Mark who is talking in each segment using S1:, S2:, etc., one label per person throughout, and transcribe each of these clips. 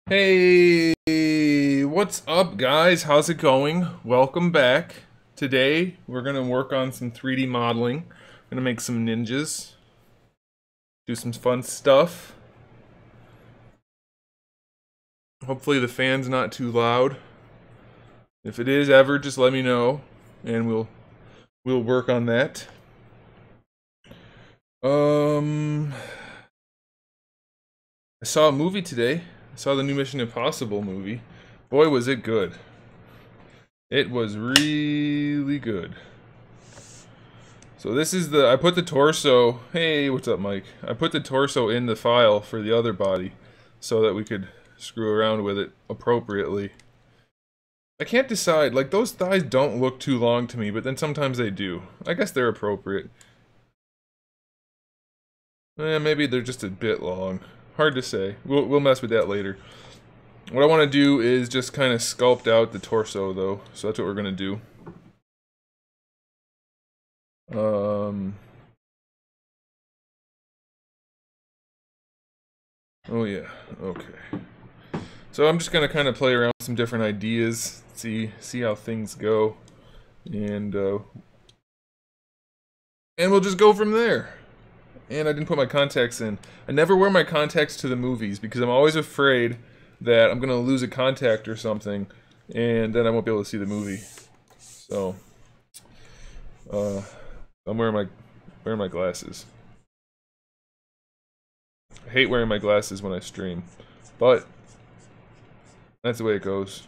S1: Hey, what's up, guys? How's it going? Welcome back. Today, we're going to work on some 3D modeling. Going to make some ninjas, do some fun stuff. Hopefully the fan's not too loud. If it is ever, just let me know and we'll work on that. I saw a movie today. I saw the new Mission Impossible movie. Boy, was it good. It was really good. So this is I put the torso, hey, what's up, Mike? I put the torso in the file for the other body so that we could screw around with it appropriately. I can't decide, like, those thighs don't look too long to me, but then sometimes they do. I guess they're appropriate. Maybe they're just a bit long. Hard to say. We'll mess with that later. What I want to do is just kind of sculpt out the torso, though, so that's what we're going to do. Oh yeah, okay. So I'm just gonna kind of play around with some different ideas, see how things go, and we'll just go from there. And I didn't put my contacts in. I never wear my contacts to the movies because I'm always afraid that I'm gonna lose a contact or something, and then I won't be able to see the movie. So, I'm wearing my glasses. I hate wearing my glasses when I stream, but that's the way it goes.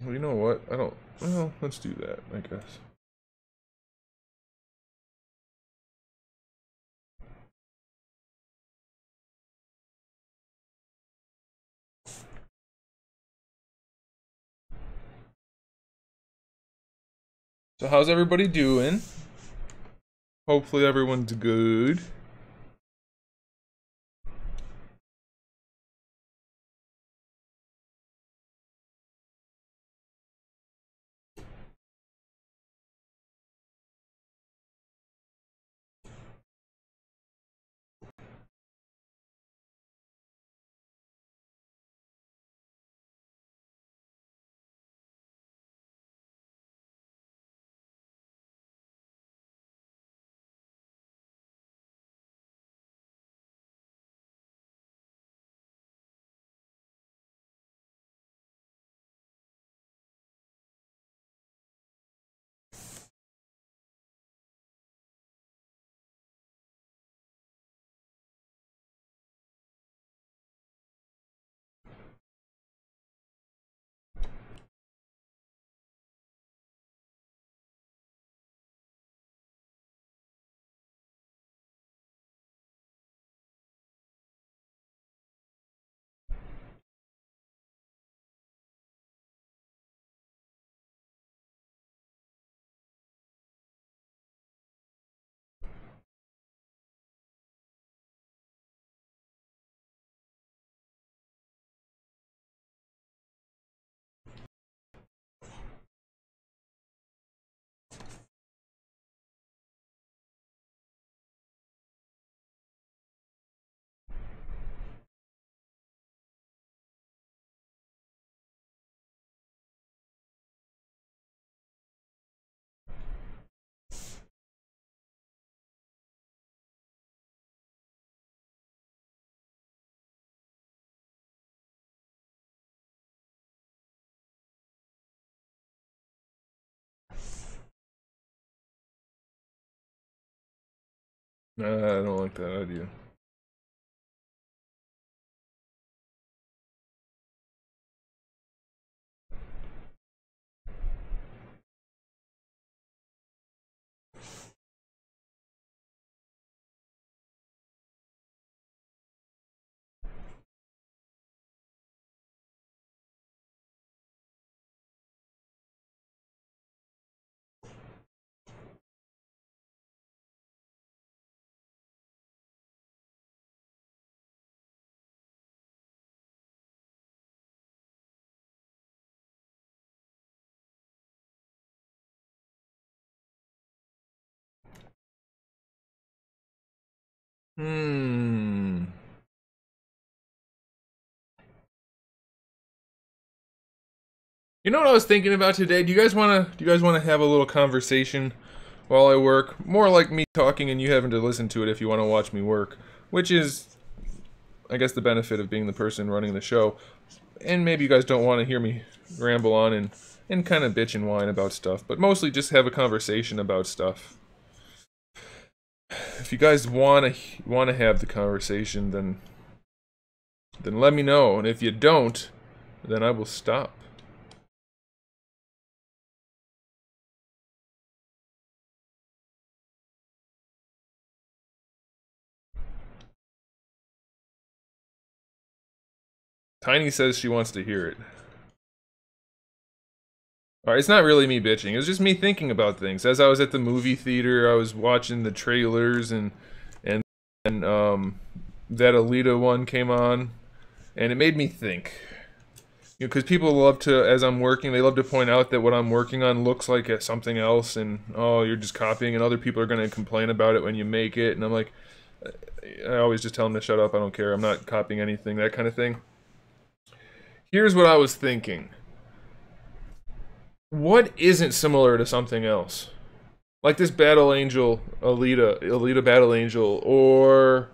S1: Well, you know what? I don't. Well, let's do that, I guess. So how's everybody doing? Hopefully everyone's good. Nah, I don't like that idea. Hmm. You know what I was thinking about today? Do you guys wanna have a little conversation while I work? More like me talking and you having to listen to it if you want to watch me work, which is, I guess, the benefit of being the person running the show. And maybe you guys don't want to hear me ramble on and kind of bitch and whine about stuff, but mostly just have a conversation about stuff. If you guys wanna have the conversation, then let me know, and if you don't, then I will stop. Tiny says she wants to hear it. Alright, it's not really me bitching, it's just me thinking about things. As I was at the movie theater, I was watching the trailers and that Alita one came on, and it made me think. You know, because people love to, as I'm working, they love to point out that what I'm working on looks like something else, and oh, you're just copying, and other people are going to complain about it when you make it, and I'm like, I always just tell them to shut up, I don't care, I'm not copying anything, that kind of thing. Here's what I was thinking. What isn't similar to something else? Like this Battle Angel, Alita Battle Angel, or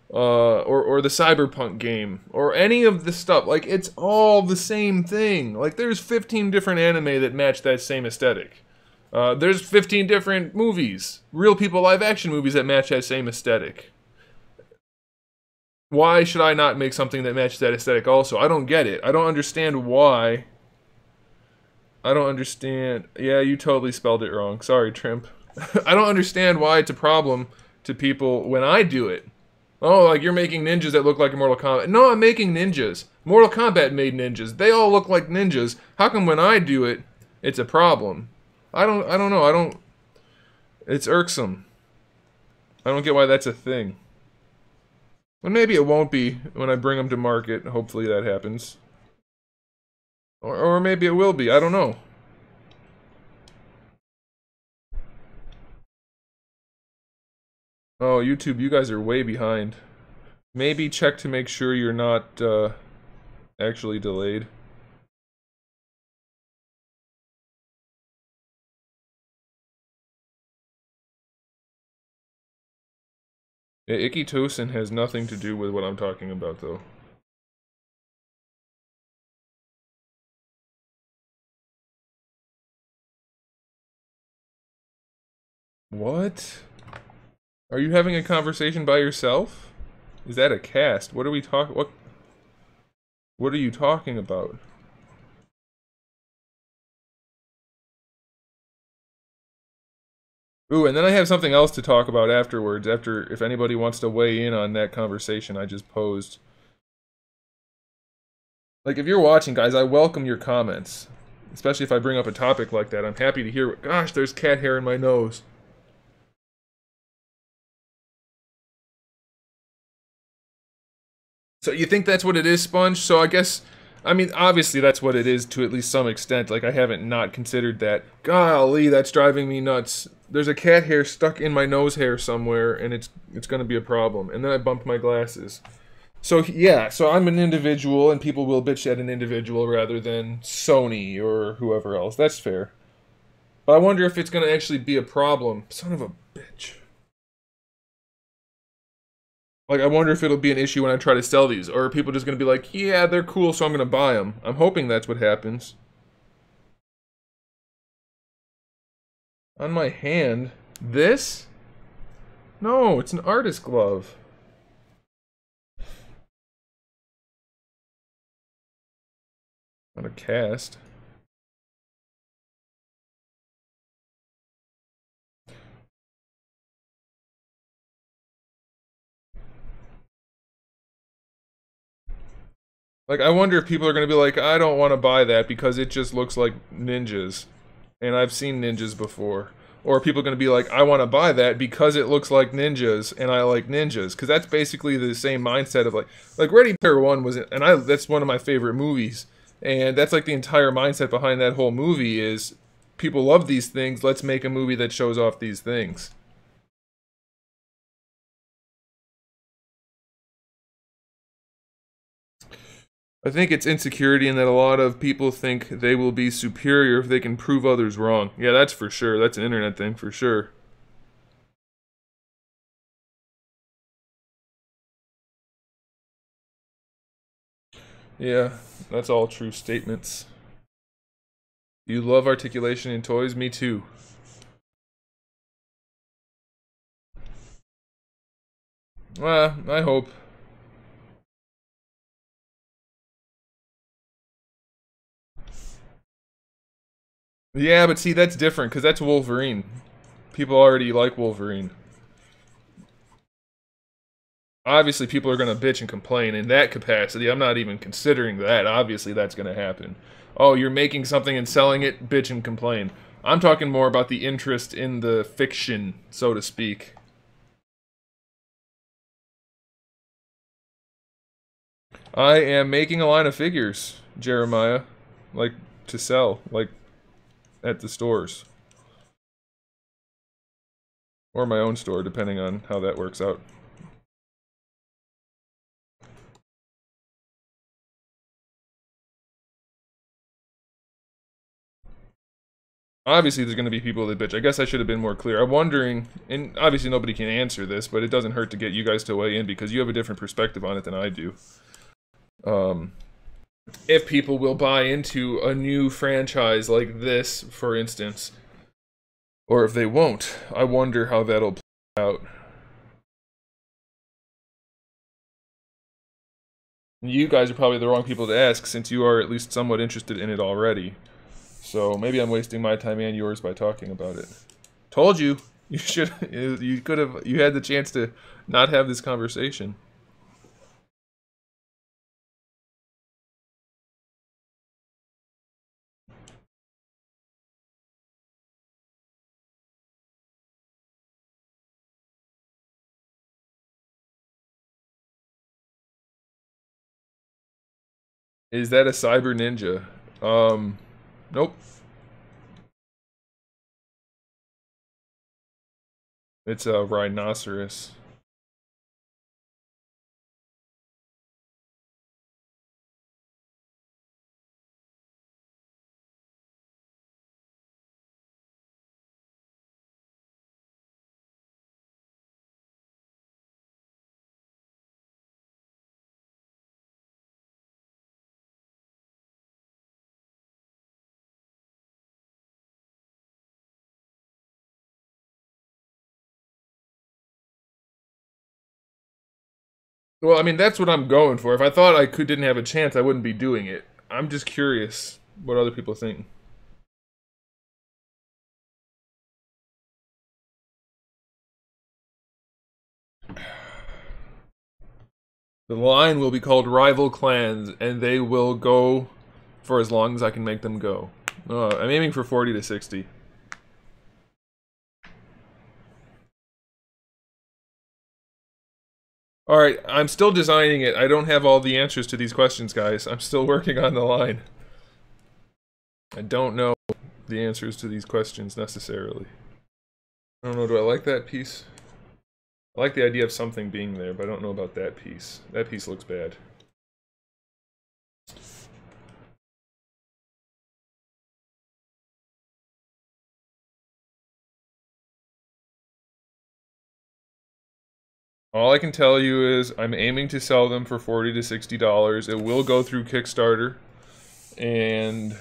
S1: the Cyberpunk game, or any of the stuff. Like, it's all the same thing. Like, there's 15 different anime that match that same aesthetic. There's 15 different movies, real people live action movies that match that same aesthetic. Why should I not make something that matches that aesthetic also? I don't get it. I don't understand why. I don't understand. Yeah, you totally spelled it wrong. Sorry, Trimp. I don't understand why it's a problem to people when I do it. Oh, like you're making ninjas that look like Mortal Kombat. No, I'm making ninjas. Mortal Kombat made ninjas. They all look like ninjas. How come when I do it, it's a problem? I don't know. It's irksome. I don't get why that's a thing. Well, maybe it won't be when I bring them to market. Hopefully that happens. Or maybe it will be. I don't know. Oh, YouTube, you guys are way behind. Maybe check to make sure you're not actually delayed. Yeah, Ikitosen has nothing to do with what I'm talking about, though. What? Are you having a conversation by yourself? Is that a cast? What are we talking? What are you talking about? Ooh, and then I have something else to talk about afterwards, if anybody wants to weigh in on that conversation I just posed. Like, if you're watching, guys, I welcome your comments. Especially if I bring up a topic like that. I'm happy to hear. Gosh, there's cat hair in my nose. So you think that's what it is, Sponge? So I guess, I mean, obviously that's what it is to at least some extent. Like, I haven't not considered that. Golly, that's driving me nuts. There's a cat hair stuck in my nose hair somewhere, and it's gonna be a problem. And then I bumped my glasses. So yeah, so I'm an individual, and people will bitch at an individual rather than Sony or whoever else. That's fair. But I wonder if it's gonna actually be a problem. Son of a bitch. Like, I wonder if it'll be an issue when I try to sell these, or are people just gonna be like, yeah, they're cool, so I'm gonna buy them. I'm hoping that's what happens. On my hand? This? No, it's an artist glove. Not a cast. Like, I wonder if people are gonna be like, I don't want to buy that because it just looks like ninjas. And I've seen ninjas before. Or people are going to be like, I want to buy that because it looks like ninjas and I like ninjas. Because that's basically the same mindset of like Ready Player One was, that's one of my favorite movies. And that's like the entire mindset behind that whole movie is people love these things, let's make a movie that shows off these things. I think it's insecurity in that a lot of people think they will be superior if they can prove others wrong. Yeah, that's for sure. That's an internet thing for sure. Yeah, that's all true statements. You love articulation in toys? Me too. Well, I hope. Yeah, but see, that's different, because that's Wolverine. People already like Wolverine. Obviously, people are going to bitch and complain in that capacity. I'm not even considering that. Obviously, that's going to happen. Oh, you're making something and selling it, bitch and complain. I'm talking more about the interest in the fiction, so to speak. I am making a line of figures, Jeremiah. Like, to sell. Like, at the stores. Or my own store, depending on how that works out. Obviously, there's going to be people that bitch. I guess I should have been more clear. I'm wondering, and obviously nobody can answer this, but it doesn't hurt to get you guys to weigh in because you have a different perspective on it than I do. If people will buy into a new franchise like this, for instance, or if they won't, I wonder how that'll play out. You guys are probably the wrong people to ask since you are at least somewhat interested in it already. So maybe I'm wasting my time and yours by talking about it. Told you. You should. You could have. You had the chance to not have this conversation. Is that a cyber ninja? Nope. It's a rhinoceros. Well, I mean, that's what I'm going for. If I thought didn't have a chance, I wouldn't be doing it. I'm just curious what other people think. The line will be called Rival Clans, and they will go for as long as I can make them go. I'm aiming for 40 to 60. Alright, I'm still designing it. I don't have all the answers to these questions, guys. I'm still working on the line. I don't know the answers to these questions necessarily. I don't know, do I like that piece? I like the idea of something being there, but I don't know about that piece. That piece looks bad. All I can tell you is I'm aiming to sell them for $40 to $60. It will go through Kickstarter, and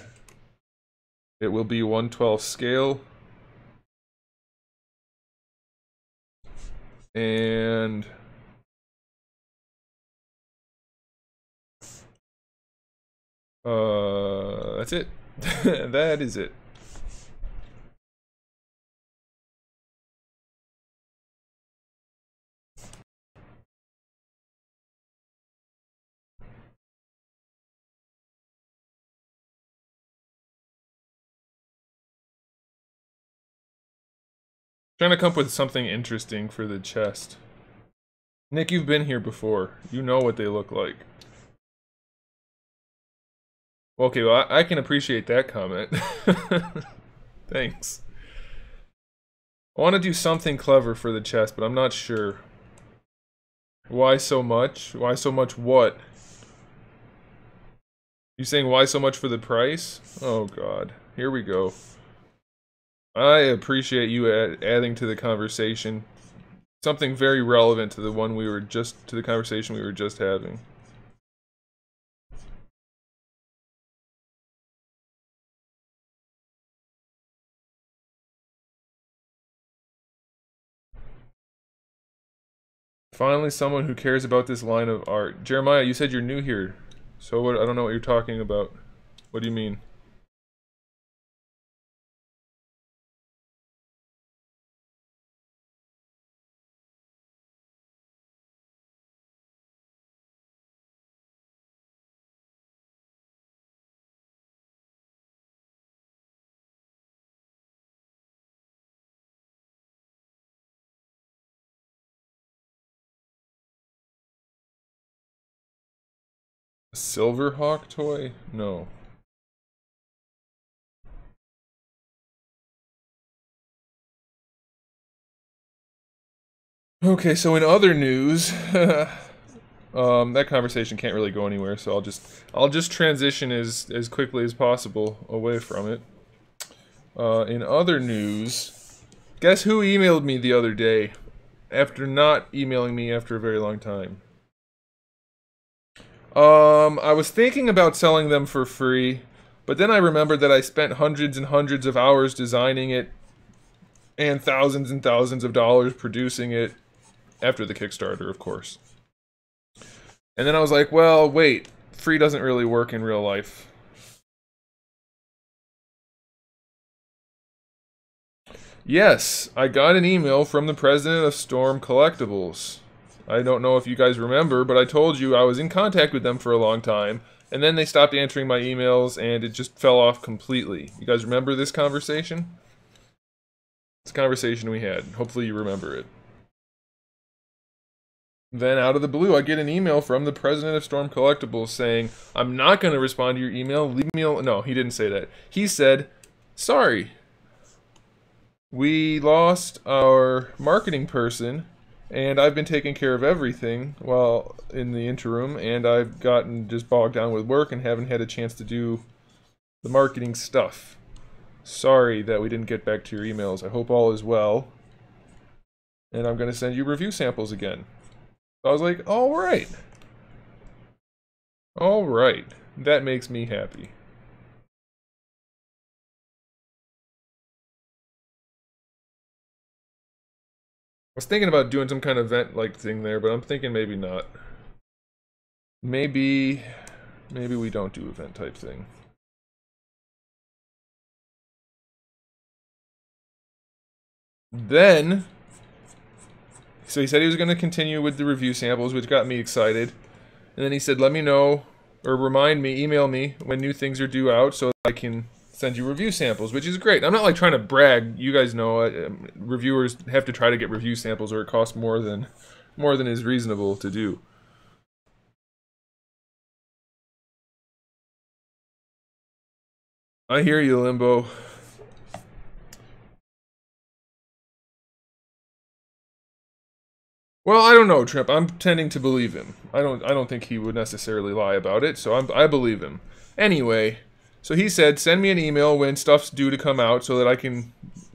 S1: it will be 1/12 scale. And that's it. That is it. Trying to come up with something interesting for the chest. Nick, you've been here before. You know what they look like. Okay, well, I can appreciate that comment. Thanks. I want to do something clever for the chest, but I'm not sure. Why so much? Why so much what? You saying why so much for the price? Oh god, here we go. I appreciate you adding to the conversation something very relevant to the conversation we were just having. Finally, someone who cares about this line of art. Jeremiah, you said you're new here, so what? I don't know what you're talking about. What do you mean? A Silverhawk toy? No. Okay, so in other news, that conversation can't really go anywhere, so I'll just transition as quickly as possible away from it. In other news, guess who emailed me the other day after not emailing me after a very long time? I was thinking about selling them for free, but then I remembered that I spent hundreds and hundreds of hours designing it and thousands of dollars producing it after the Kickstarter, of course. And then I was like, well, wait, free doesn't really work in real life. Yes, I got an email from the president of Storm Collectibles. I don't know if you guys remember, but I told you I was in contact with them for a long time, and then they stopped answering my emails, and it just fell off completely. You guys remember this conversation? It's a conversation we had. Hopefully you remember it. Then, out of the blue, I get an email from the president of Storm Collectibles saying, I'm not going to respond to your email, leave me alone. No, he didn't say that. He said, sorry. We lost our marketing person, and I've been taking care of everything while in the interim, and I've gotten just bogged down with work and haven't had a chance to do the marketing stuff. Sorry that we didn't get back to your emails. I hope all is well. And I'm going to send you review samples again. So I was like, alright. Alright. That makes me happy. I was thinking about doing some kind of event-like thing there, but I'm thinking maybe not. Maybe we don't do event-type thing. Then, so he said he was going to continue with the review samples, which got me excited. And then he said, let me know, or remind me, email me when new things are due out so I can send you review samples, which is great. I'm not like trying to brag. You guys know reviewers have to try to get review samples or it costs more than is reasonable to do. I hear you, Limbo. Well, I don't know, Trip. I'm tending to believe him. I don't think he would necessarily lie about it, so I believe him. Anyway, so he said, send me an email when stuff's due to come out so that I can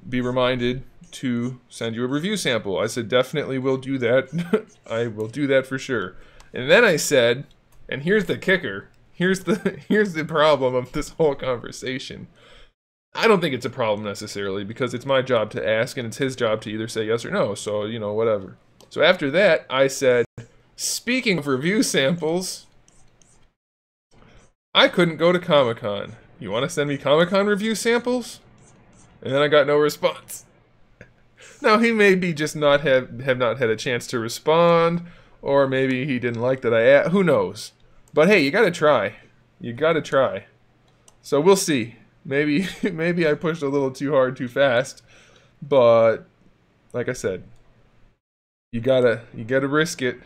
S1: be reminded to send you a review sample. I said, definitely will do that. I will do that for sure. And then I said, and here's the kicker. Here's the problem of this whole conversation. I don't think it's a problem necessarily because it's my job to ask and it's his job to either say yes or no. So, you know, whatever. So after that, I said, speaking of review samples, I couldn't go to Comic-Con. You want to send me Comic-Con review samples? And then I got no response. Now, he may be just not have not had a chance to respond, or maybe he didn't like that I asked. Who knows? But hey, you gotta try. You gotta try. So we'll see. Maybe I pushed a little too hard too fast, but like I said, you gotta risk it.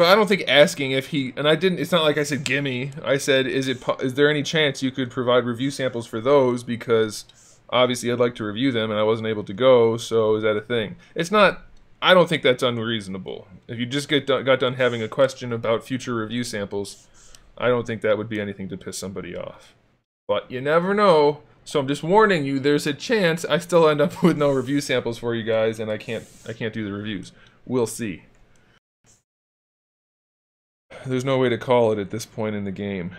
S1: But I don't think asking if he, and I didn't, it's not like I said gimme. I said, is there any chance you could provide review samples for those, because obviously I'd like to review them and I wasn't able to go, so is that a thing? It's not, I don't think that's unreasonable. If you just got done having a question about future review samples, I don't think that would be anything to piss somebody off. But you never know. So I'm just warning you, there's a chance I still end up with no review samples for you guys and I can't do the reviews. We'll see. There's no way to call it at this point in the game.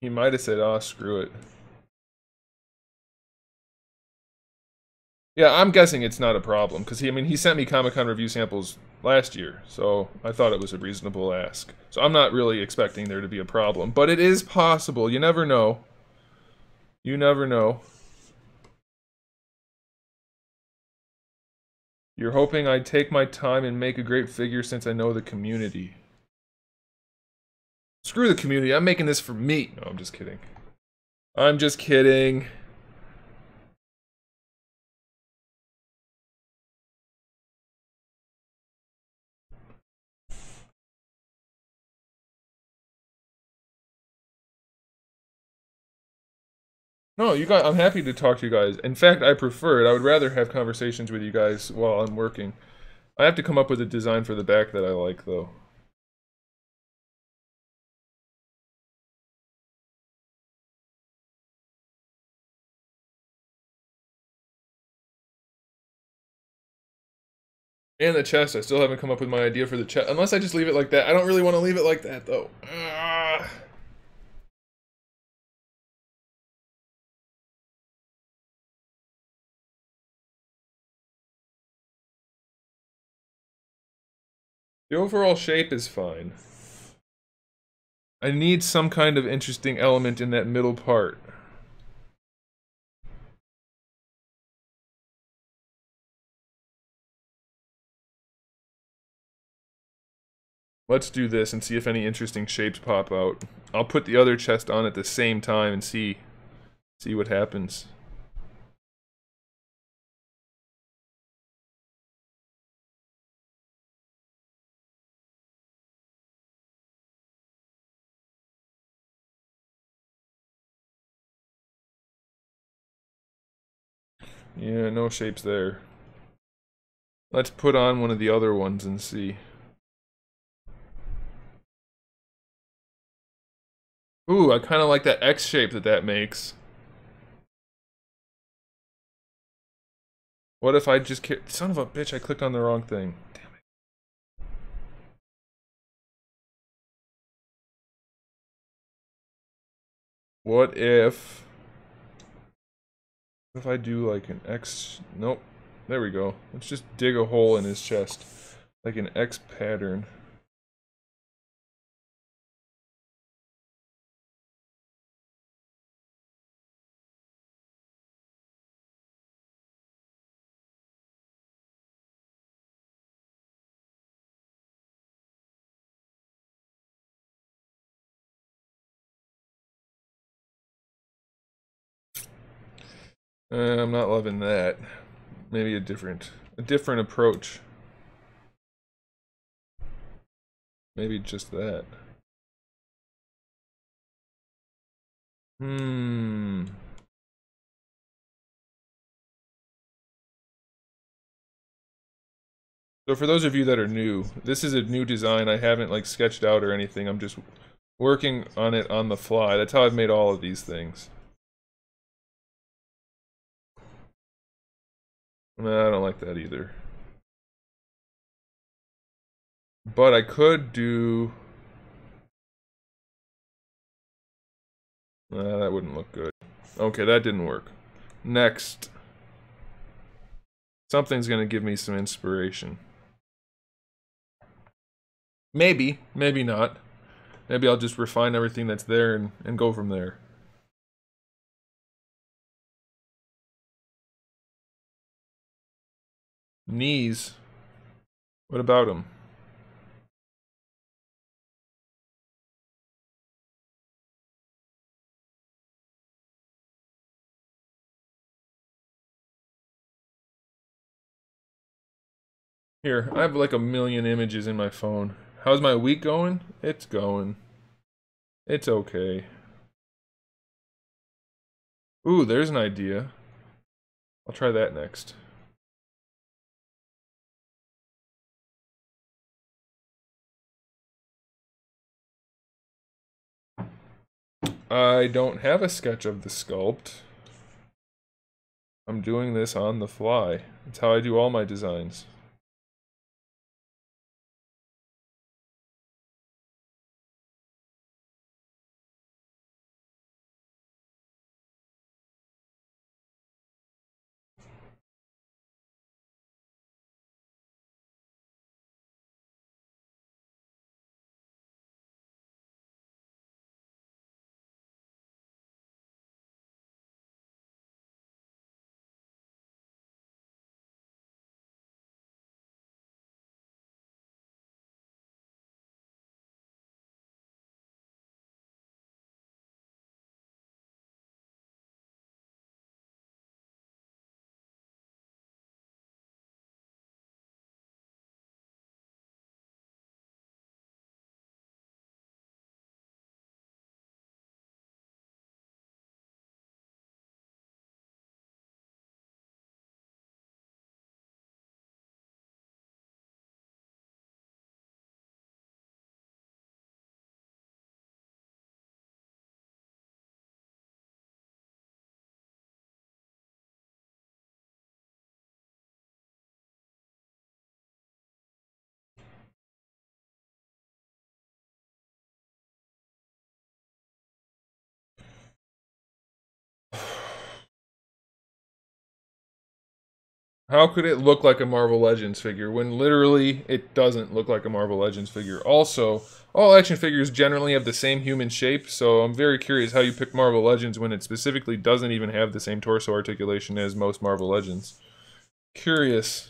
S1: He might have said, "Oh, screw it." Yeah, I'm guessing it's not a problem, because he sent me Comic-Con review samples last year, so I thought it was a reasonable ask. So I'm not really expecting there to be a problem, but it is possible. You never know. You never know. You're hoping I'd take my time and make a great figure since I know the community. Screw the community, I'm making this for me. No, I'm just kidding. I'm just kidding. No, you guys, I'm happy to talk to you guys. In fact, I prefer it. I would rather have conversations with you guys while I'm working. I have to come up with a design for the back that I like, though. And the chest, I still haven't come up with my idea for the chest. Unless I just leave it like that. I don't really want to leave it like that, though. The overall shape is fine. I need some kind of interesting element in that middle part. Let's do this and see if any interesting shapes pop out. I'll put the other chest on at the same time and see what happens. Yeah, no shapes there. Let's put on one of the other ones and see. Ooh, I kind of like that X shape that makes. What if I just son of a bitch, I clicked on the wrong thing. Damn it. What if I do like an X? Nope. There we go. Let's just dig a hole in his chest. Like an X pattern. I'm not loving that. Maybe a different approach. Maybe just that. So for those of you that are new, this is a new design. I haven't like sketched out or anything. I'm just working on it on the fly. That's how I've made all of these things. Nah, I don't like that either. But I could do... that wouldn't look good. Okay, that didn't work. Next. Something's gonna give me some inspiration. Maybe. Maybe not. Maybe I'll just refine everything that's there and go from there. Knees. What about them? Here, I have like a million images in my phone. How's my week going? It's going. It's okay. Ooh, there's an idea. I'll try that next. I don't have a sketch of the sculpt. I'm doing this on the fly. It's how I do all my designs. How could it look like a Marvel Legends figure when literally it doesn't look like a Marvel Legends figure? Also, all action figures generally have the same human shape, so I'm very curious how you pick Marvel Legends when it specifically doesn't even have the same torso articulation as most Marvel Legends. Curious.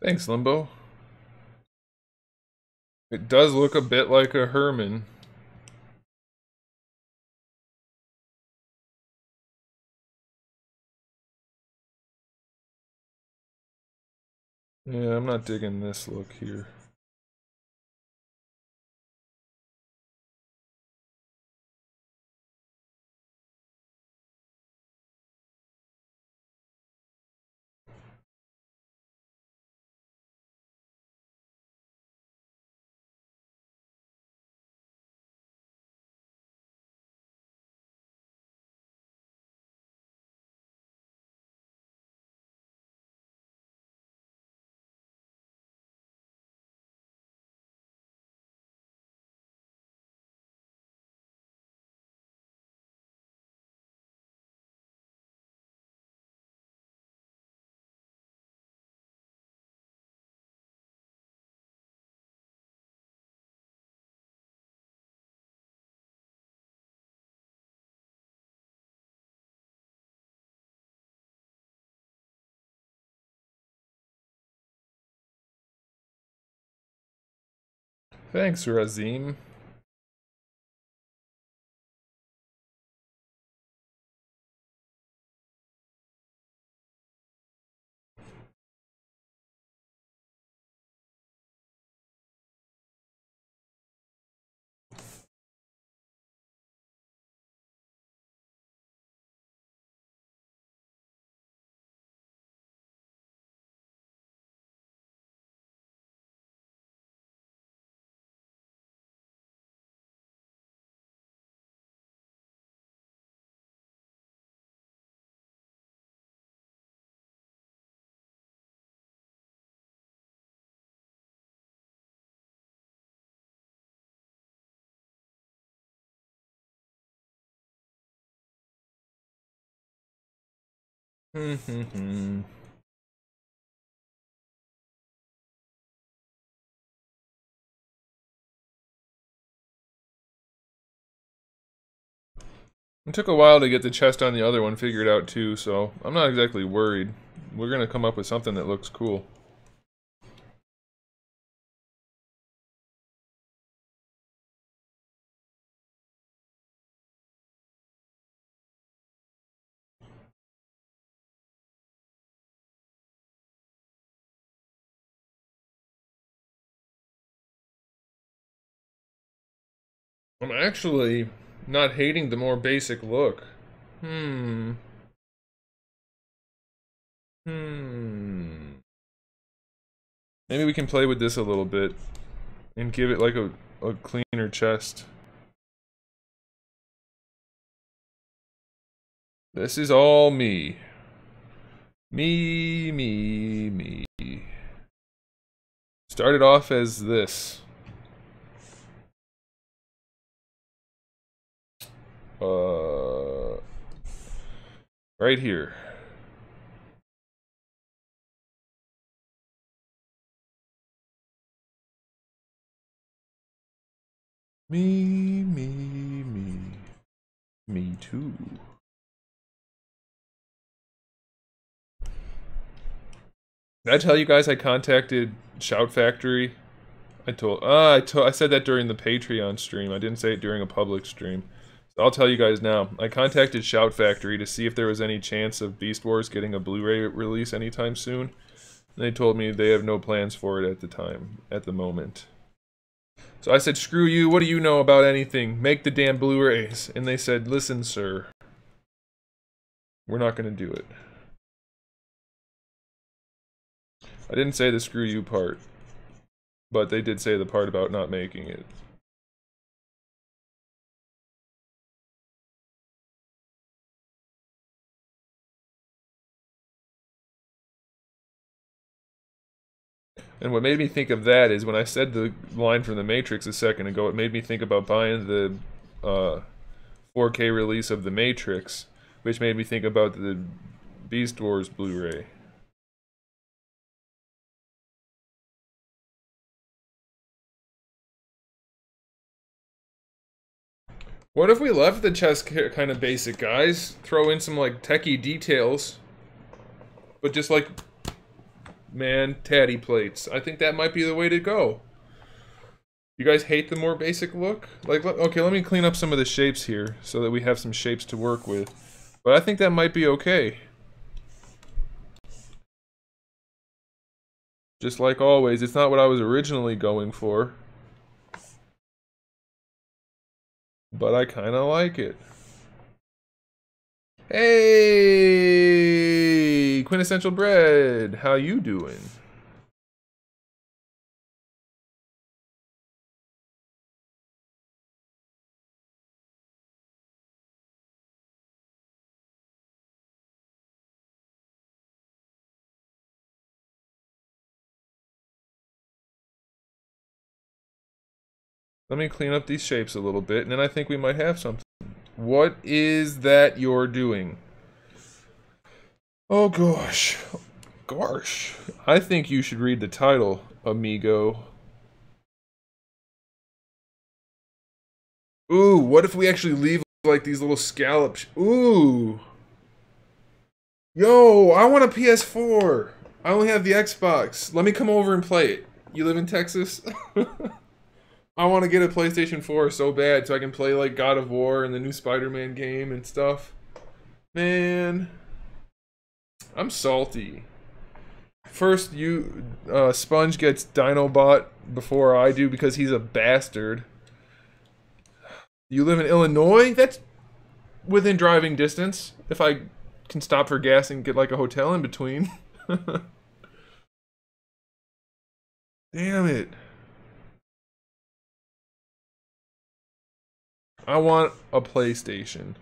S1: Thanks, Limbo. It does look a bit like a Herman. Yeah, I'm not digging this look here. Thanks, Razim. It took a while to get the chest on the other one figured out too, so I'm not exactly worried. We're gonna come up with something that looks cool. I'm actually not hating the more basic look. Hmm. Maybe we can play with this a little bit and give it like a cleaner chest. This is all me. Me. Started off as this. Right here. Me. Me too. Did I tell you guys I contacted Shout Factory? I said that during the Patreon stream. I didn't say it during a public stream. So I'll tell you guys now. I contacted Shout Factory to see if there was any chance of Beast Wars getting a Blu-ray release anytime soon. And they told me they have no plans for it at the moment. So I said, screw you, what do you know about anything? Make the damn Blu-rays. And they said, listen, sir. We're not gonna do it. I didn't say the screw you part. But they did say the part about not making it. And what made me think of that is when I said the line from The Matrix a second ago, it made me think about buying the 4K release of The Matrix, which made me think about the Beast Wars Blu-ray. What if we left the chest kind of basic, guys? Throw in some, like, techie details. But just, like, man, tatty plates. I think that might be the way to go. You guys hate the more basic look? Like, okay, let me clean up some of the shapes here so that we have some shapes to work with. But I think that might be okay. Just like always, it's not what I was originally going for. But I kind of like it. Hey, Quintessential Bread, how you doing? Let me clean up these shapes a little bit, and then I think we might have something. What is that you're doing? Oh gosh. Gosh. I think you should read the title, amigo. Ooh, what if we actually leave like these little scallops? Ooh. Yo, I want a PS4. I only have the Xbox. Let me come over and play it. You live in Texas? I want to get a PlayStation 4 so bad so I can play like God of War and the new Spider-Man game and stuff. Man, I'm salty. First, Sponge gets Dinobot before I do because he's a bastard. You live in Illinois? That's within driving distance. If I can stop for gas and get like a hotel in between. Damn it. I want a PlayStation.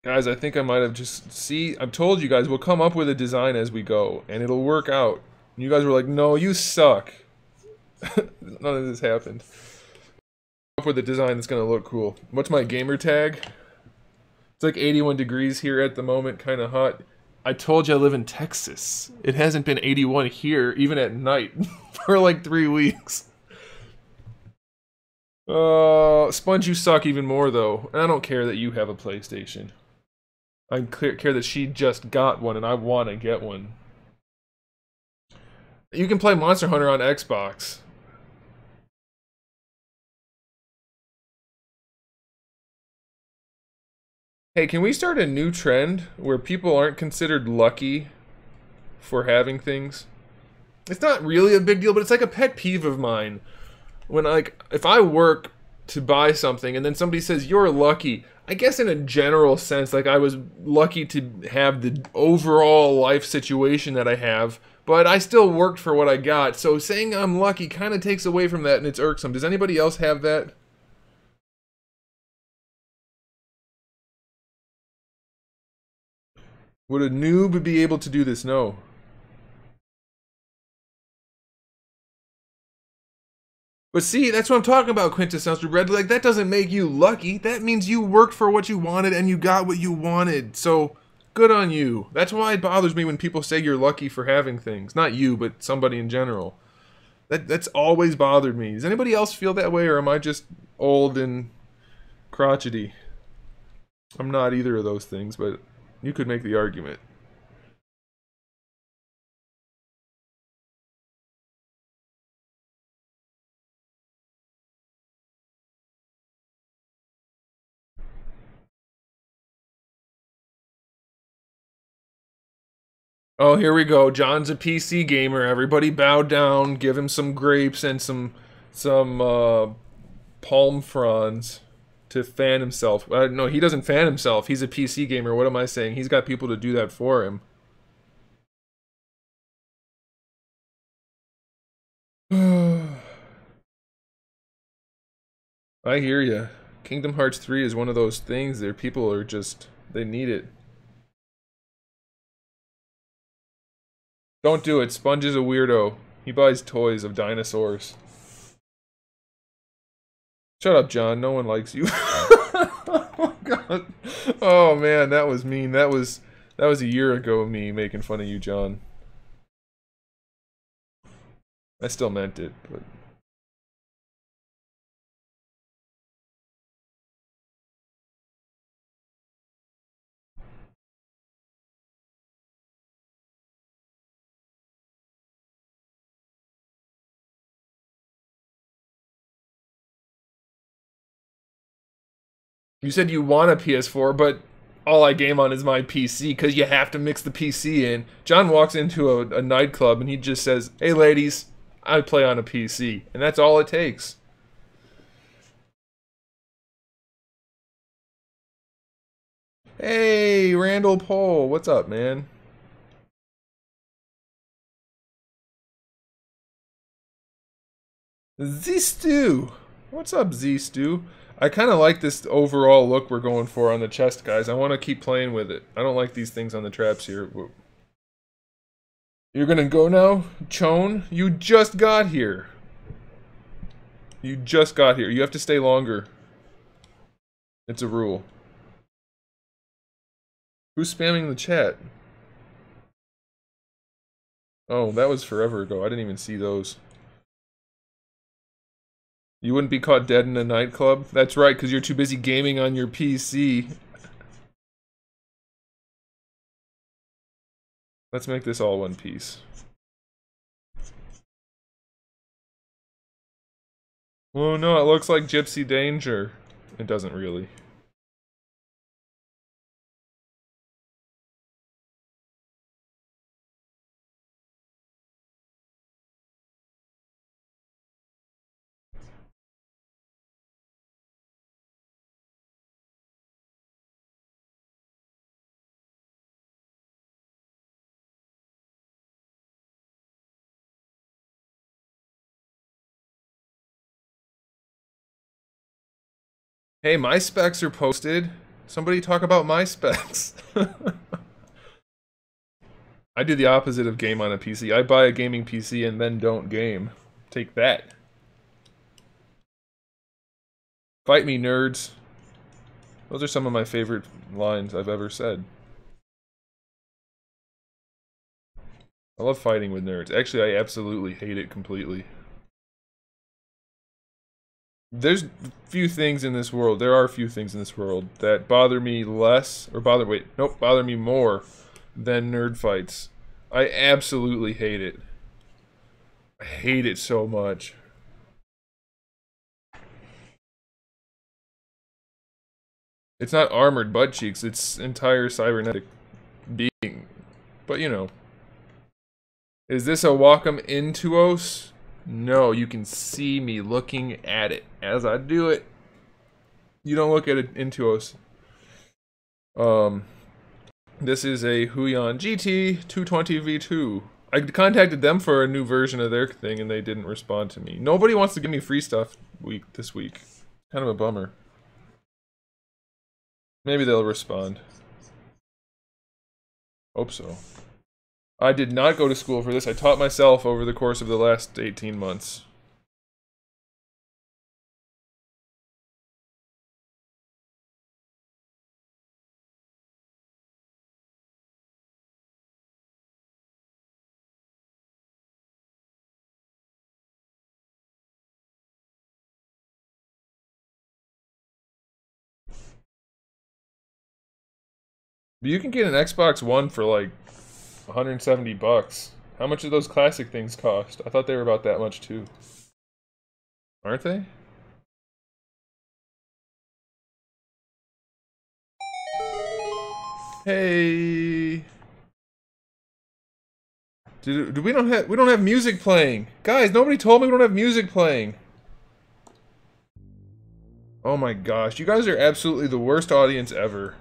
S1: Guys, I think I might have just... See, I've told you guys, we'll come up with a design as we go, and it'll work out. And you guys were like, no, you suck. None of this happened. up with a design that's gonna look cool. What's my gamer tag? It's like 81 degrees here at the moment, kind of hot. I told you I live in Texas. It hasn't been 81 here, even at night, for like 3 weeks. Sponge, you suck even more, though. And I don't care that you have a PlayStation. I care that she just got one, and I want to get one. You can play Monster Hunter on Xbox. Hey, can we start a new trend where people aren't considered lucky for having things? It's not really a big deal, but it's like a pet peeve of mine. When, like, if I work to buy something and then somebody says, you're lucky, I guess in a general sense, like, I was lucky to have the overall life situation that I have, but I still worked for what I got, so saying I'm lucky kind of takes away from that and it's irksome. Does anybody else have that? Would a noob be able to do this? No. But see, that's what I'm talking about, quintessential red. Like, that doesn't make you lucky. That means you worked for what you wanted and you got what you wanted. So, good on you. That's why it bothers me when people say you're lucky for having things. Not you, but somebody in general. That's always bothered me. Does anybody else feel that way, or am I just old and crotchety? I'm not either of those things, but you could make the argument. Oh, here we go. John's a PC gamer. Everybody bow down. Give him some grapes and some palm fronds to fan himself. No, he doesn't fan himself. He's a PC gamer. What am I saying? He's got people to do that for him. I hear ya. Kingdom Hearts 3 is one of those things that people are just, they need it. Don't do it. Sponge is a weirdo. He buys toys of dinosaurs. Shut up, John. No one likes you. Oh, God. Oh, man, that was mean. That was a year ago of me making fun of you, John. I still meant it, but... You said you want a PS4, but all I game on is my PC, because you have to mix the PC in. John walks into a nightclub and he just says, hey ladies, I play on a PC. And that's all it takes. Hey, Randall Pohl, what's up, man? Z-Stew! What's up, Z-Stew? I kind of like this overall look we're going for on the chest, guys. I want to keep playing with it. I don't like these things on the traps here. You're gonna go now? Chone? You just got here. You just got here. You have to stay longer. It's a rule. Who's spamming the chat? Oh, that was forever ago. I didn't even see those. You wouldn't be caught dead in a nightclub? That's right, because you're too busy gaming on your PC. Let's make this all one piece. Oh no, it looks like Gypsy Danger. It doesn't really. Hey, my specs are posted. Somebody talk about my specs. I do the opposite of game on a PC. I buy a gaming PC and then don't game. Take that. Fight me, nerds. Those are some of my favorite lines I've ever said. I love fighting with nerds. Actually, I absolutely hate it completely. There are few things in this world that bother me less, or bother me more than nerd fights. I absolutely hate it. I hate it so much. It's not armored butt cheeks, it's entire cybernetic being. But you know. Is this a Wacom Intuos? No, you can see me looking at it as I do it. You don't look at it Intuos. This is a Huion GT 220V2. I contacted them for a new version of their thing and they didn't respond to me. Nobody wants to give me free stuff this week. Kind of a bummer. Maybe they'll respond. Hope so. I did not go to school for this. I taught myself over the course of the last 18 months. But you can get an Xbox One for like 170 bucks. How much do those classic things cost? I thought they were about that much too. Aren't they? Hey. We don't have music playing. Guys, nobody told me we don't have music playing. Oh my gosh, you guys are absolutely the worst audience ever.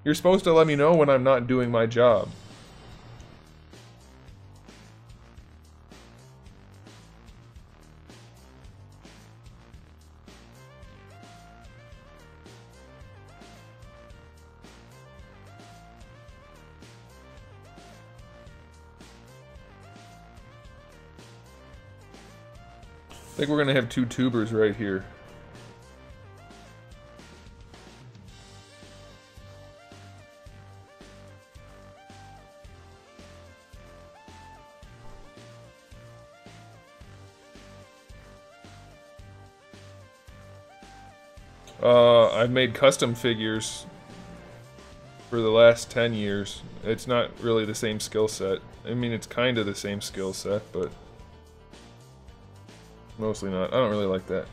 S1: You're supposed to let me know when I'm not doing my job. I think we're gonna have two tubers right here. I've made custom figures for the last 10 years. It's not really the same skill set. I mean, it's kind of the same skill set, but mostly not. I don't really like that.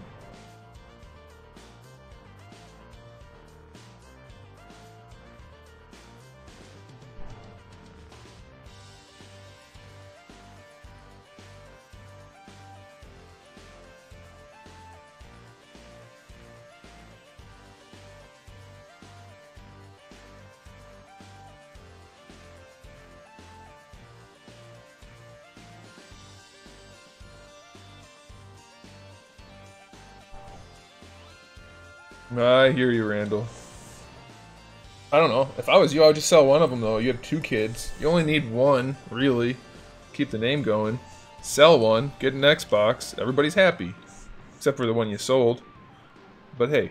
S1: I hear you, Randall. I don't know. If I was you, I would just sell one of them, though. You have 2 kids. You only need one, really. Keep the name going. Sell one, get an Xbox. Everybody's happy. Except for the one you sold. But hey,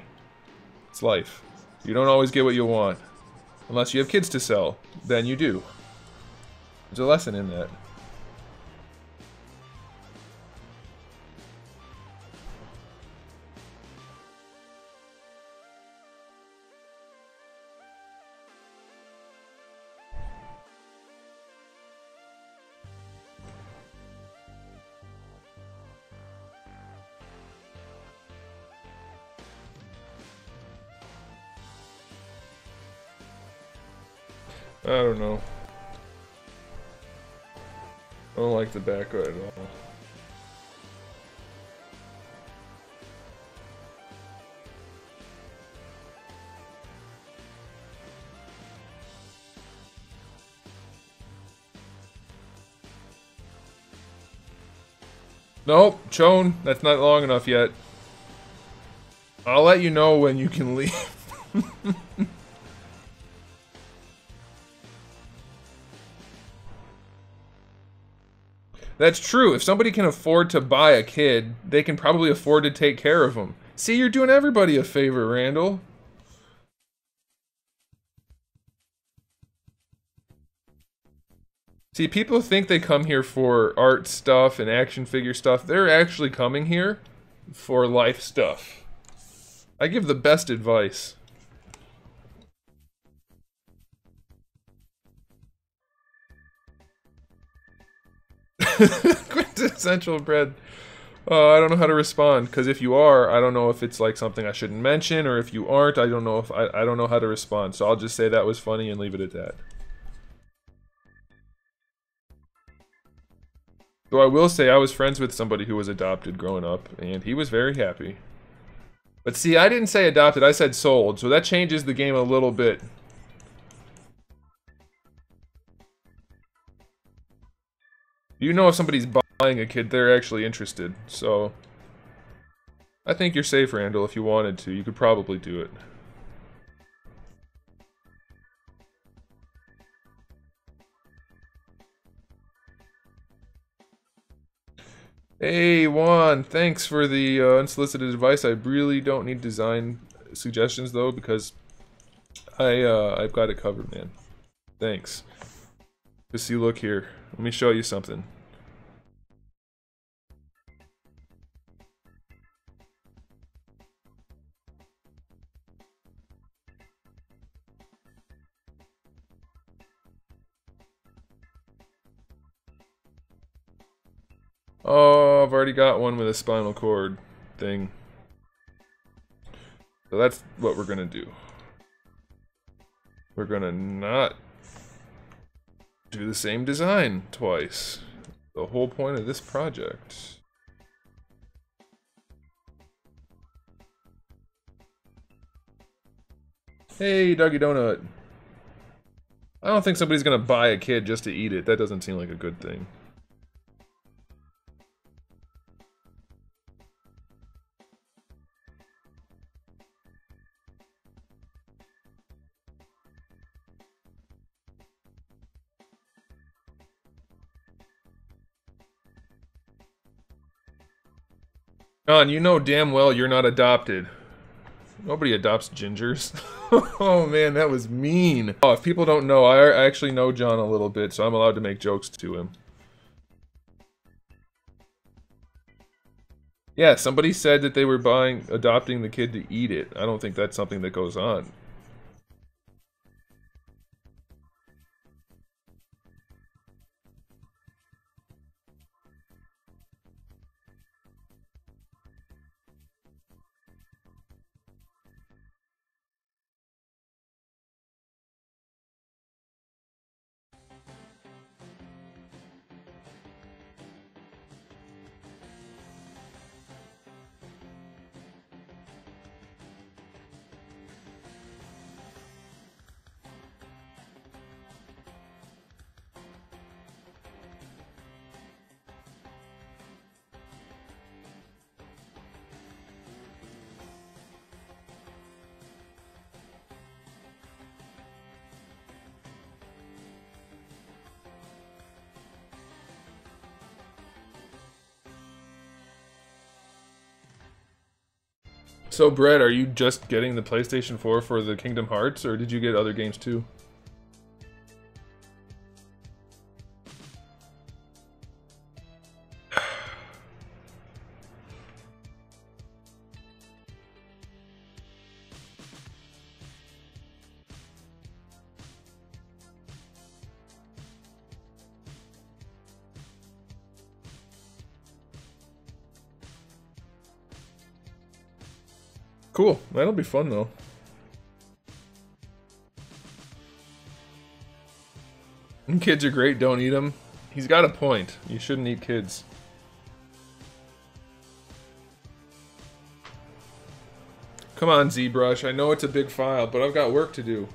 S1: it's life. You don't always get what you want. Unless you have kids to sell. Then you do. There's a lesson in that. I don't know. I don't like the back at all. Nope, Chone, that's not long enough yet. I'll let you know when you can leave. That's true. If somebody can afford to buy a kid, they can probably afford to take care of them. See, you're doing everybody a favor, Randall. See, people think they come here for art stuff and action figure stuff. They're actually coming here for life stuff. I give the best advice. Quintessential bread. I don't know how to respond, because if you are, I don't know if it's like something I shouldn't mention, or if you aren't, I don't know if I don't know how to respond. So I'll just say that was funny and leave it at that. Though I will say I was friends with somebody who was adopted growing up, and he was very happy. But see, I didn't say adopted, I said sold, so that changes the game a little bit. You know if somebody's buying a kid, they're actually interested, so... I think you're safe, Randall. If you wanted to, you could probably do it. Hey, Juan, thanks for the unsolicited advice. I really don't need design suggestions, though, because I've got it covered, man. Thanks. Just see, look here. Let me show you something. Oh, I've already got one with a spinal cord thing. So that's what we're gonna do. We're gonna not do the same design twice. The whole point of this project. Hey, Doggy Donut. I don't think somebody's gonna buy a kid just to eat it. That doesn't seem like a good thing. John, you know damn well you're not adopted. Nobody adopts gingers. Oh man, that was mean. Oh, if people don't know, I actually know John a little bit, so I'm allowed to make jokes to him. Yeah, somebody said that they were adopting the kid to eat it. I don't think that's something that goes on. So, Brett, are you just getting the PlayStation 4 for the Kingdom Hearts, or did you get other games too? Cool. That'll be fun, though. Kids are great, don't eat them. He's got a point. You shouldn't eat kids. Come on, ZBrush. I know it's a big file, but I've got work to do.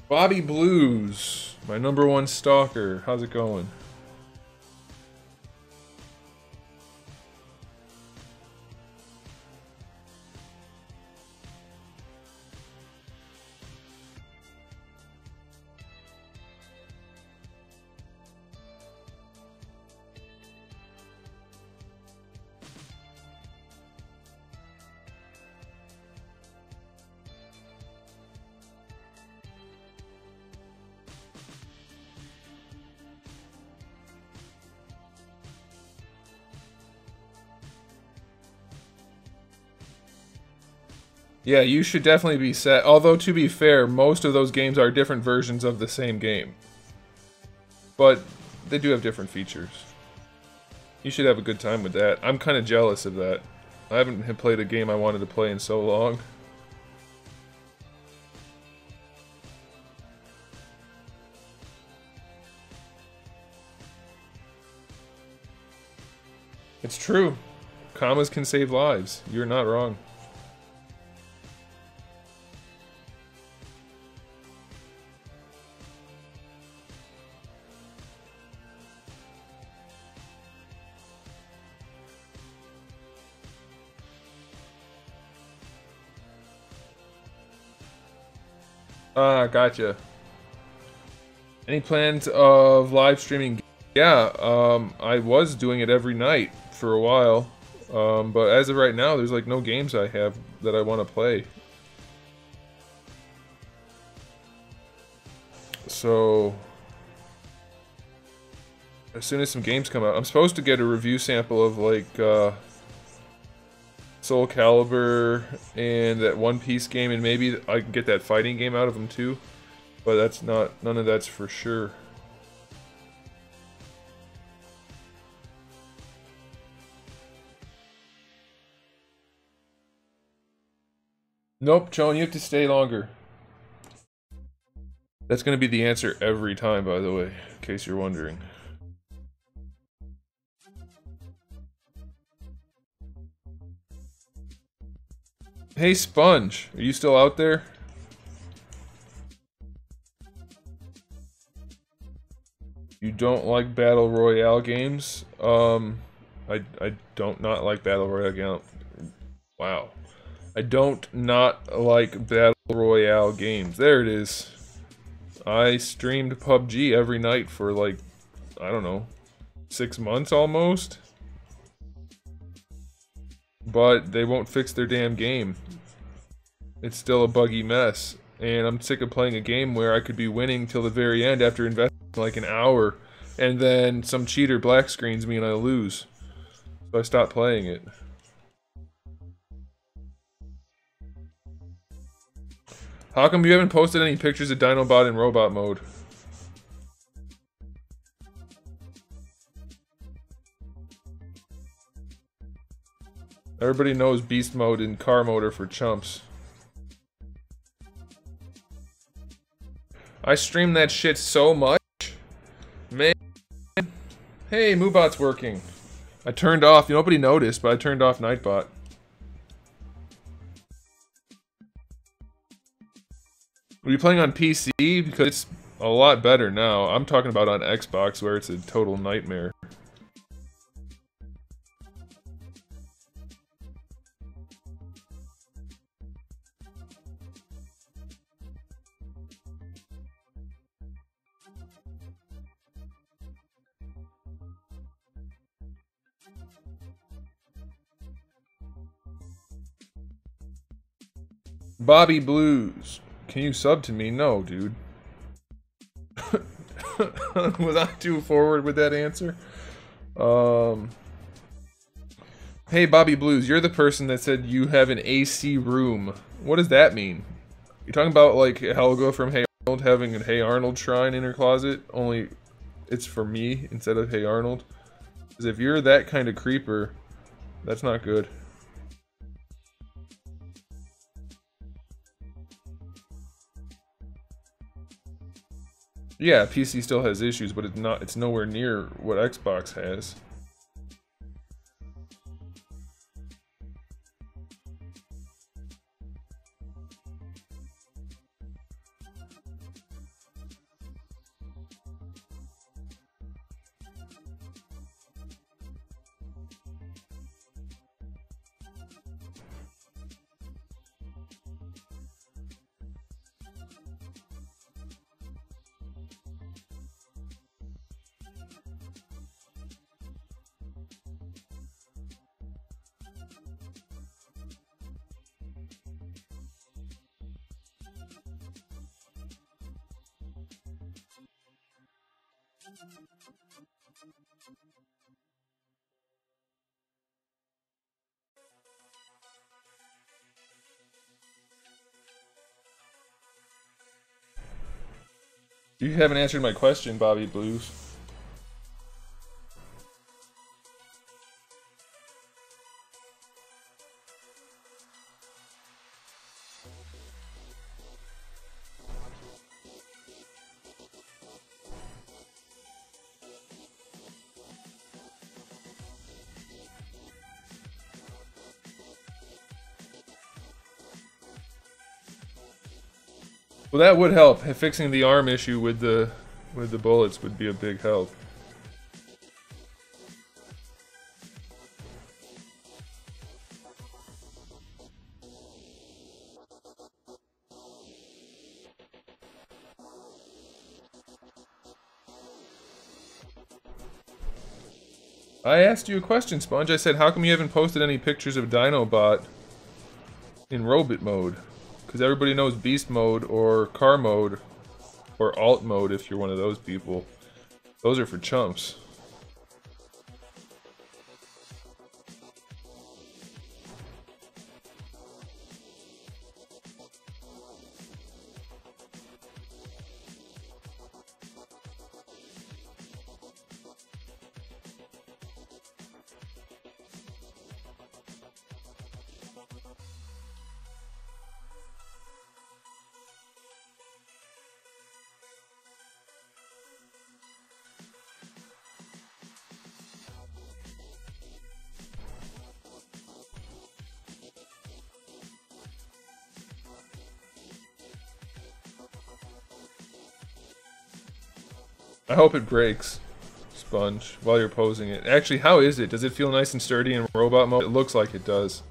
S1: Bobby Blues, my #1 stalker. How's it going? Yeah, you should definitely be set. Although, to be fair, most of those games are different versions of the same game. But they do have different features. You should have a good time with that. I'm kind of jealous of that. I haven't played a game I wanted to play in so long. It's true. Commas can save lives. You're not wrong. Ah, gotcha. Any plans of live streaming? Yeah, I was doing it every night for a while. But as of right now, there's like no games I have that I want to play. So, as soon as some games come out, I'm supposed to get a review sample of like Soul Calibur and that One Piece game, and maybe I can get that fighting game out of them too. But that's not, none of that's for sure. Nope, Joan, you have to stay longer. That's gonna be the answer every time, by the way, in case you're wondering. Hey, Sponge, are you still out there? You don't like Battle Royale games? I don't not like Battle Royale games. Wow. I don't not like Battle Royale games. There it is. I streamed PUBG every night for like, I don't know, 6 months almost. But they won't fix their damn game. It's still a buggy mess. And I'm sick of playing a game where I could be winning till the very end after investing like an hour, and then some cheater black screens me and I lose. So I stopped playing it. How come you haven't posted any pictures of Dinobot in robot mode? Everybody knows beast mode and car mode are for chumps. I stream that shit so much. Man. Hey, Moobot's working. I turned off, nobody noticed, but I turned off Nightbot. Are you playing on PC? Because it's a lot better now. I'm talking about on Xbox where it's a total nightmare. Bobby Blues. Can you sub to me? No, dude. Was I too forward with that answer? Hey, Bobby Blues, you're the person that said you have an AC room. What does that mean? You're talking about like Helga from Hey Arnold having a Hey Arnold shrine in her closet, only it's for me instead of Hey Arnold? Because if you're that kind of creeper, that's not good. Yeah, PC still has issues, but it's nowhere near what Xbox has. You haven't answered my question, Bobby Blues. Well, that would help. Fixing the arm issue with the bullets would be a big help. I asked you a question, Sponge. I said, how come you haven't posted any pictures of Dinobot in robot mode? Because everybody knows beast mode or car mode or alt mode if you're one of those people. Those are for chumps. I hope it breaks, Sponge, while you're posing it. Actually, how is it? Does it feel nice and sturdy in robot mode? It looks like it does.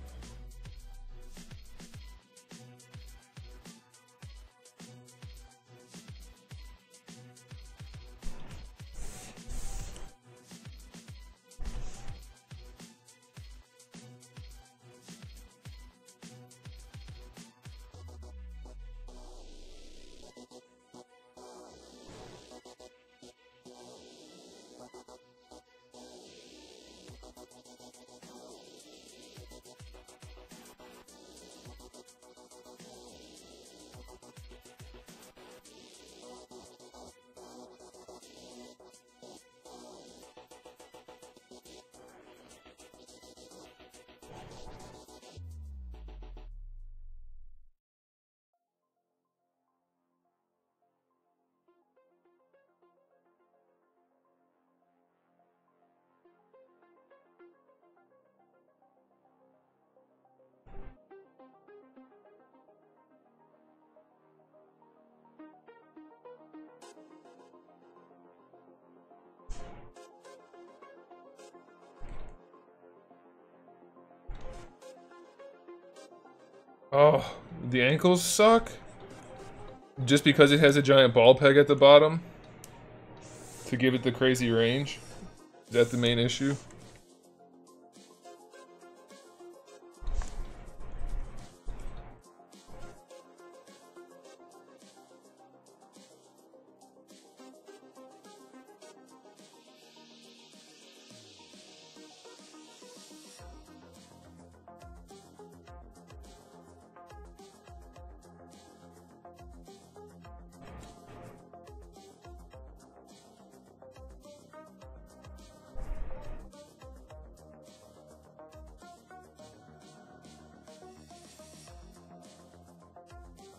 S1: Oh, the ankles suck? Just because it has a giant ball peg at the bottom? To give it the crazy range? Is that the main issue?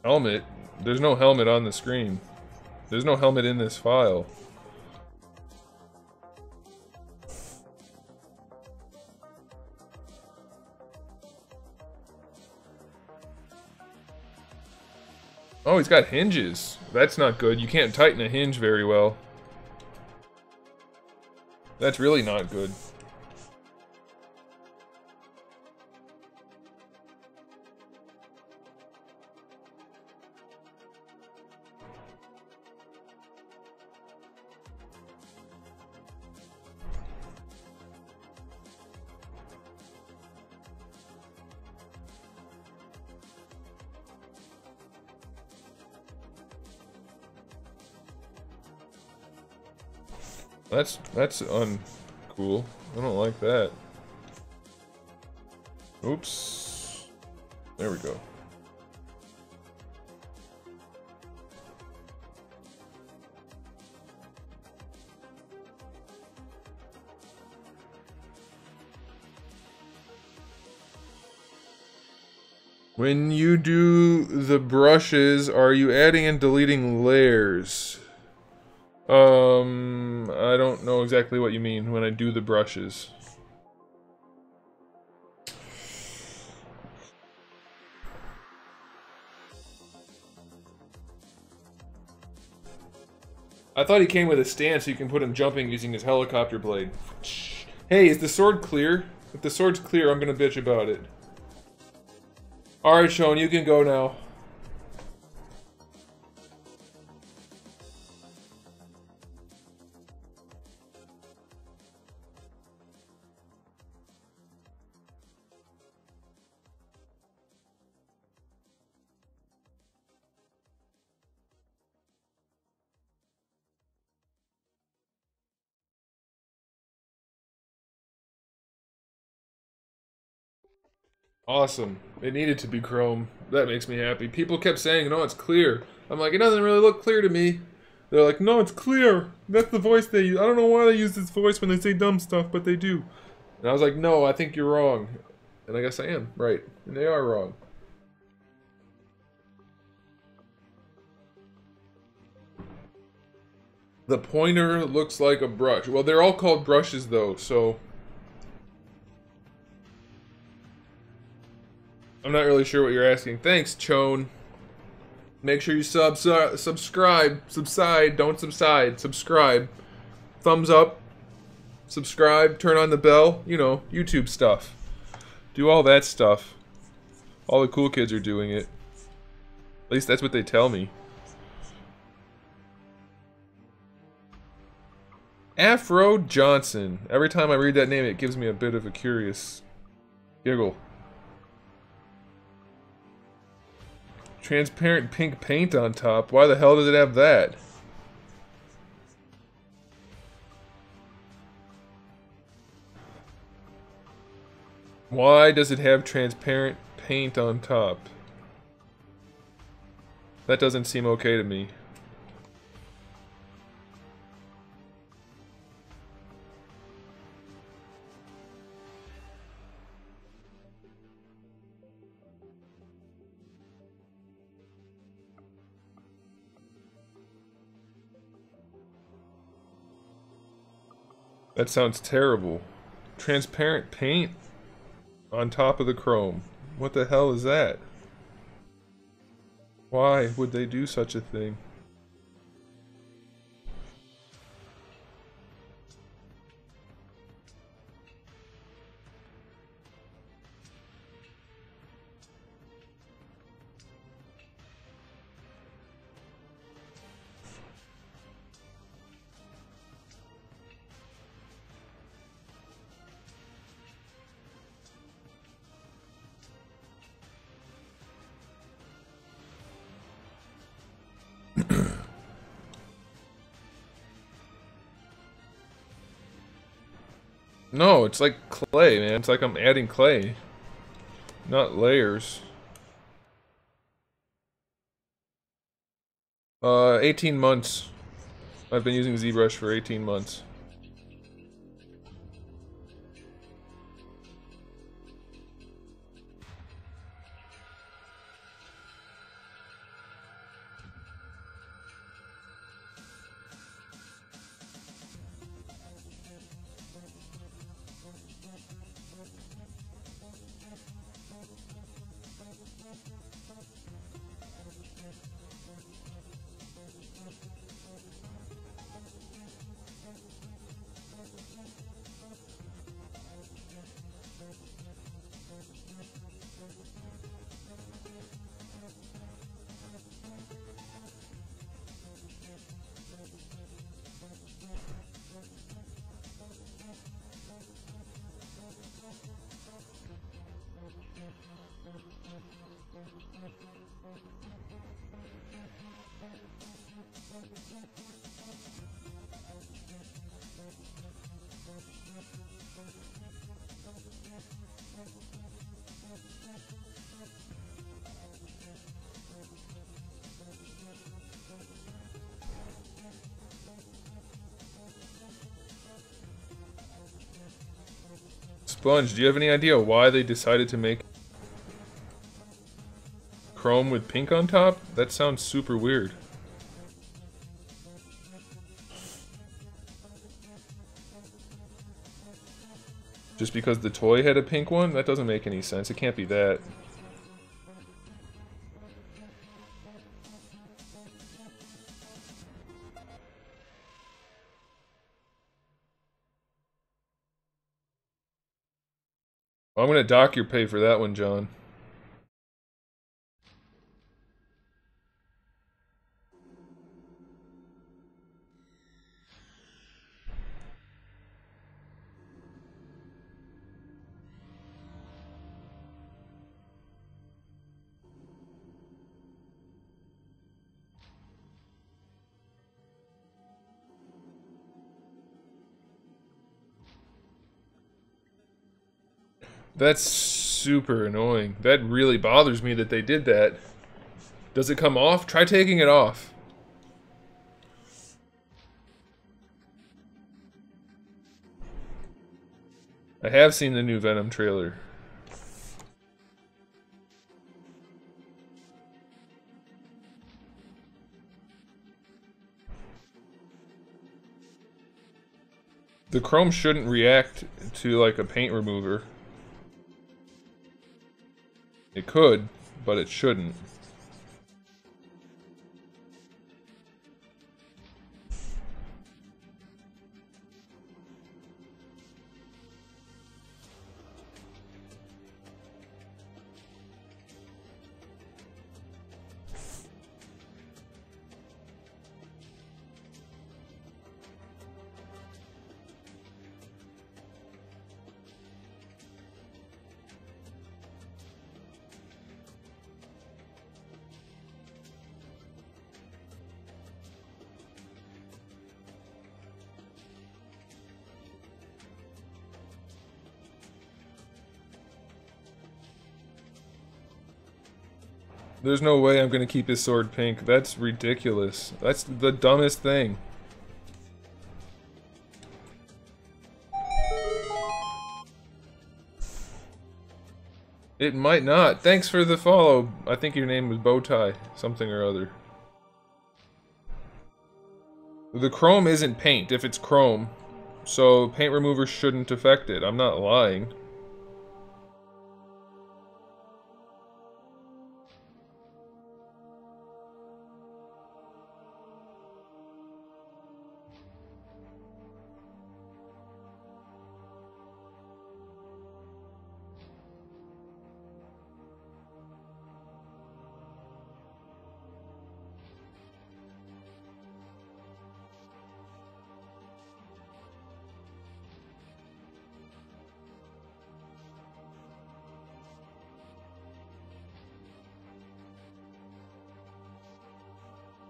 S1: Helmet? There's no helmet on the screen. There's no helmet in this file. Oh, he's got hinges. That's not good. You can't tighten a hinge very well. That's really not good. That's uncool. I don't like that. Oops. There we go. When you do the brushes, are you adding and deleting layers? I don't know exactly what you mean when I do the brushes. I thought he came with a stand so you can put him jumping using his helicopter blade. Hey, is the sword clear? If the sword's clear, I'm gonna bitch about it. Alright, Sean, you can go now. Awesome. It needed to be chrome. That makes me happy. People kept saying, no, it's clear. I'm like, it doesn't really look clear to me. They're like, no, it's clear. That's the voice they use. I don't know why they use this voice when they say dumb stuff, but they do. And I was like, no, I think you're wrong. And I guess I am, right. And they are wrong. The pointer looks like a brush. Well, they're all called brushes, though, so... I'm not really sure what you're asking. Thanks, Chone. Make sure you subside, don't subside, subscribe. Thumbs up, subscribe, turn on the bell, you know, YouTube stuff. Do all that stuff. All the cool kids are doing it. At least that's what they tell me. Afro Johnson. Every time I read that name, it gives me a bit of a curious giggle. Transparent pink paint on top. Why the hell does it have that? Why does it have transparent paint on top? That doesn't seem okay to me. That sounds terrible. Transparent paint on top of the chrome. What the hell is that? Why would they do such a thing? No, it's like clay, man. It's like I'm adding clay, not layers. 18 months. I've been using ZBrush for 18 months. Sponge, do you have any idea why they decided to make... chrome with pink on top? That sounds super weird. Just because the toy had a pink one? That doesn't make any sense. It can't be that. I'm gonna dock your pay for that one, John. That's super annoying. That really bothers me that they did that. Does it come off? Try taking it off. I have seen the new Venom trailer. The chrome shouldn't react to like a paint remover. It could, but it shouldn't. There's no way I'm gonna keep his sword pink. That's ridiculous. That's the dumbest thing. It might not. Thanks for the follow. I think your name was Bowtie. Something or other. The chrome isn't paint if it's chrome. So paint remover shouldn't affect it. I'm not lying.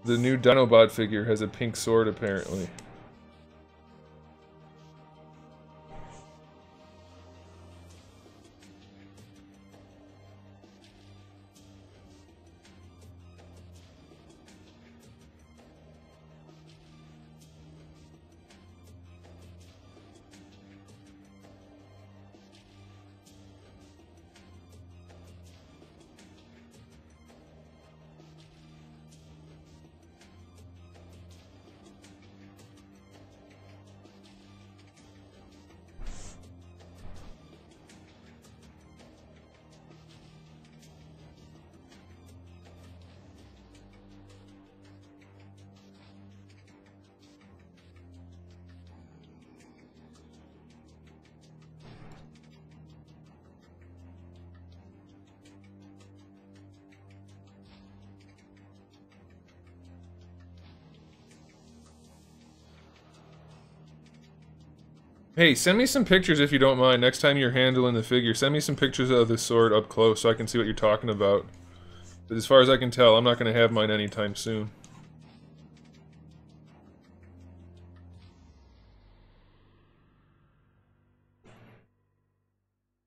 S1: The new Dinobot figure has a pink sword, apparently. Hey, send me some pictures if you don't mind. Next time you're handling the figure, send me some pictures of the sword up close so I can see what you're talking about. But as far as I can tell, I'm not going to have mine anytime soon.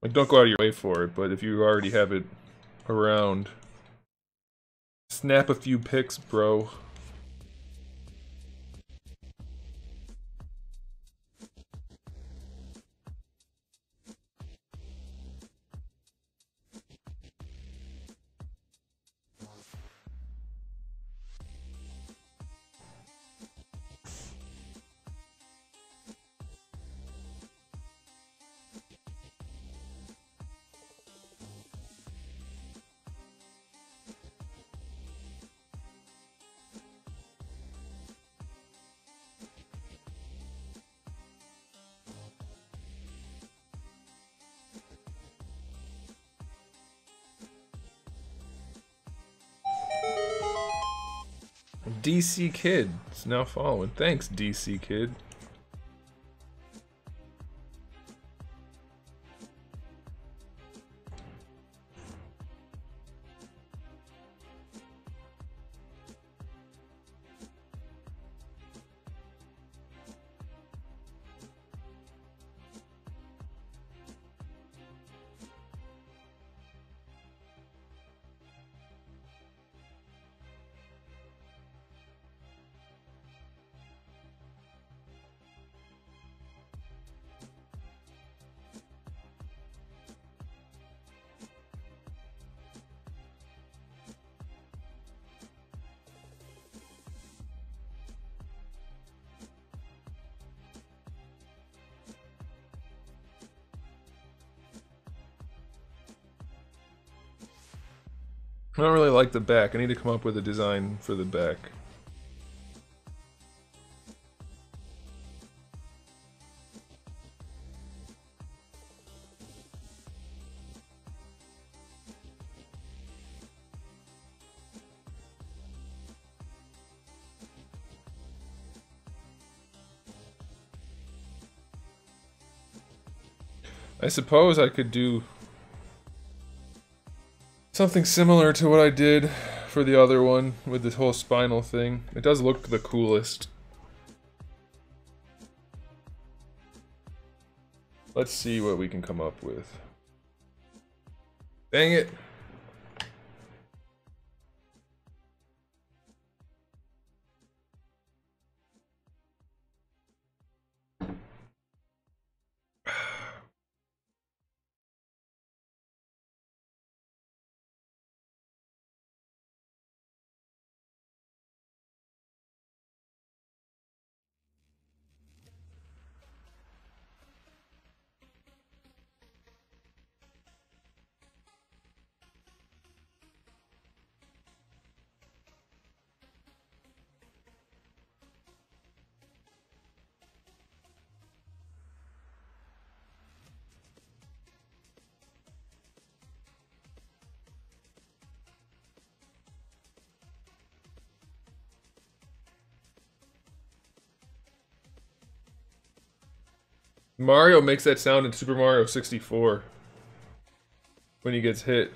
S1: Like, don't go out of your way for it, but if you already have it around, snap a few pics, bro. DC Kid is now following. Thanks, DC Kid. I don't really like the back. I need to come up with a design for the back. I suppose I could do something similar to what I did for the other one with this whole spinal thing. It does look the coolest. Let's see what we can come up with. Dang it. Mario makes that sound in Super Mario 64 when he gets hit.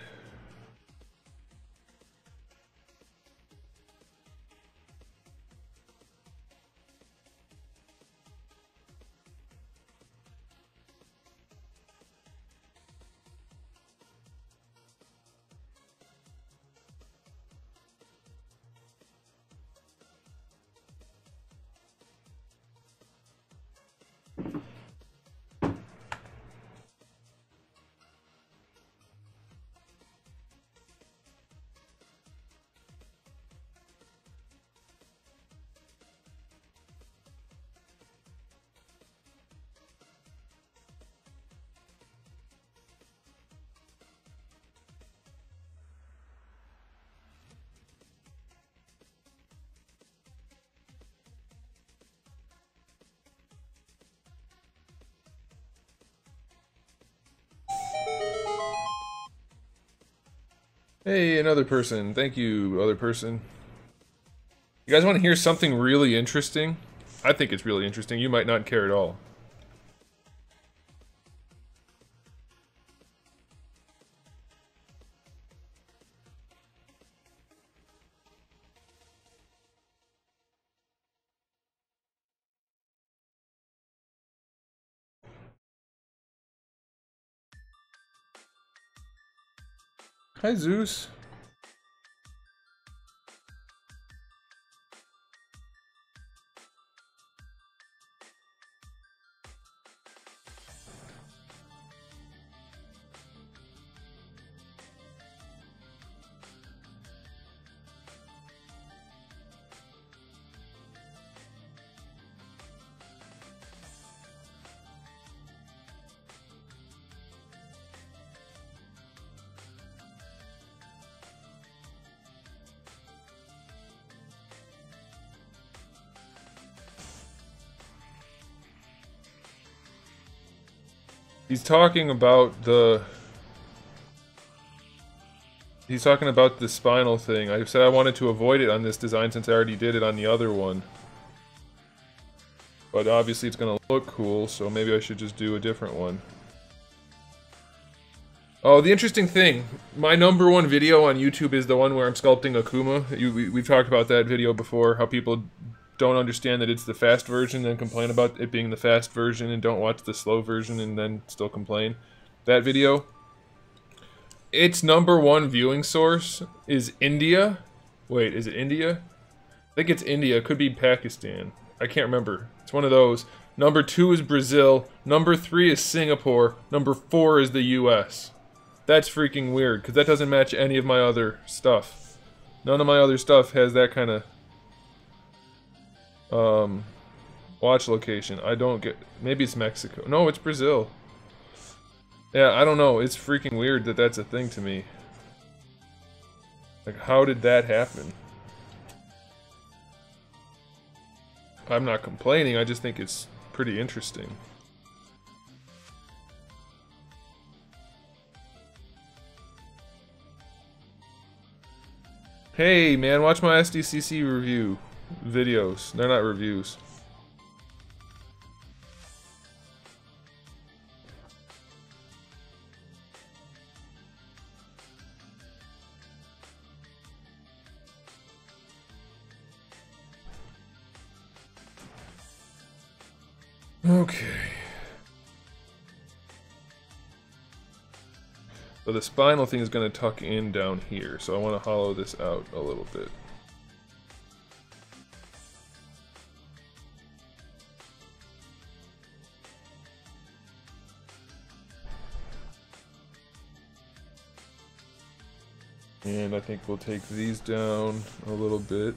S1: Hey, another person. Thank you, other person. You guys want to hear something really interesting? I think it's really interesting. You might not care at all. Hi, Zeus. He's talking about the He's talking about the spinal thing. I said I wanted to avoid it on this design since I already did it on the other one. But obviously it's gonna look cool, so maybe I should just do a different one. Oh, the interesting thing, my #1 video on YouTube is the one where I'm sculpting Akuma. We've talked about that video before, how people don't understand that it's the fast version and complain about it being the fast version and don't watch the slow version and then still complain. That video, its #1 viewing source is India. Wait, is it India? I think it's India. It could be Pakistan. I can't remember. It's one of those. #2 is Brazil. #3 is Singapore. #4 is the US. That's freaking weird, because that doesn't match any of my other stuff. None of my other stuff has that kind of watch location. I don't get... Maybe it's Mexico. No, it's Brazil. Yeah, I don't know. It's freaking weird that that's a thing to me. Like, how did that happen? I'm not complaining, I just think it's pretty interesting. Hey man, watch my SDCC review videos. They're not reviews. Okay. So the spinal thing is going to tuck in down here, so I want to hollow this out a little bit. And I think we'll take these down a little bit.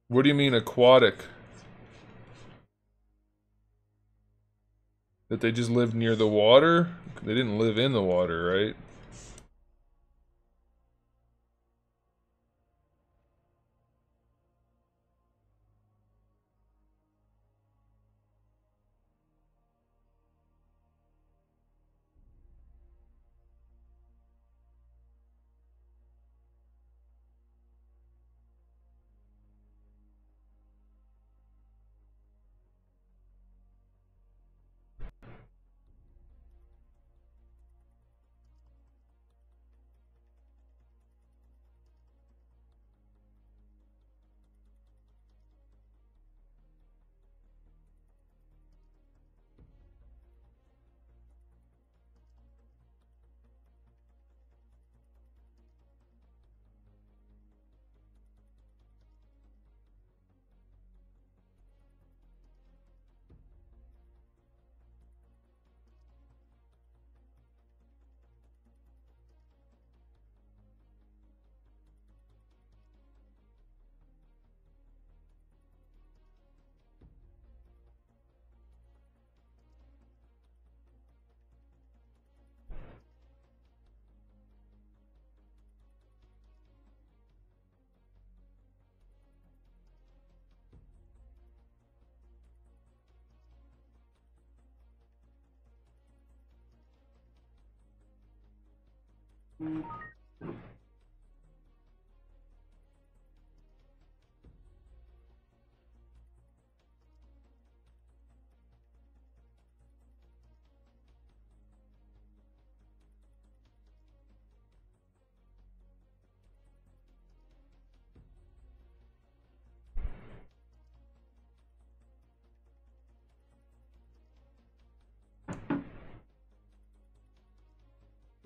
S1: What do you mean aquatic? That they just lived near the water? They didn't live in the water, right?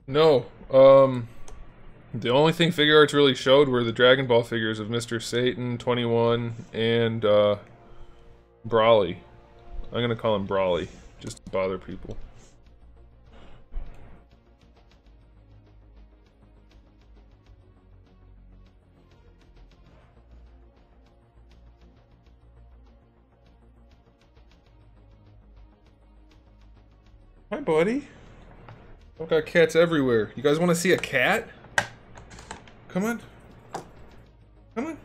S1: No, the only thing figure arts really showed were the Dragon Ball figures of Mr. Satan, 21, and Brawly. I'm gonna call him Brawly, just to bother people. Hi, buddy. I've got cats everywhere. You guys want to see a cat? Come on. Come on.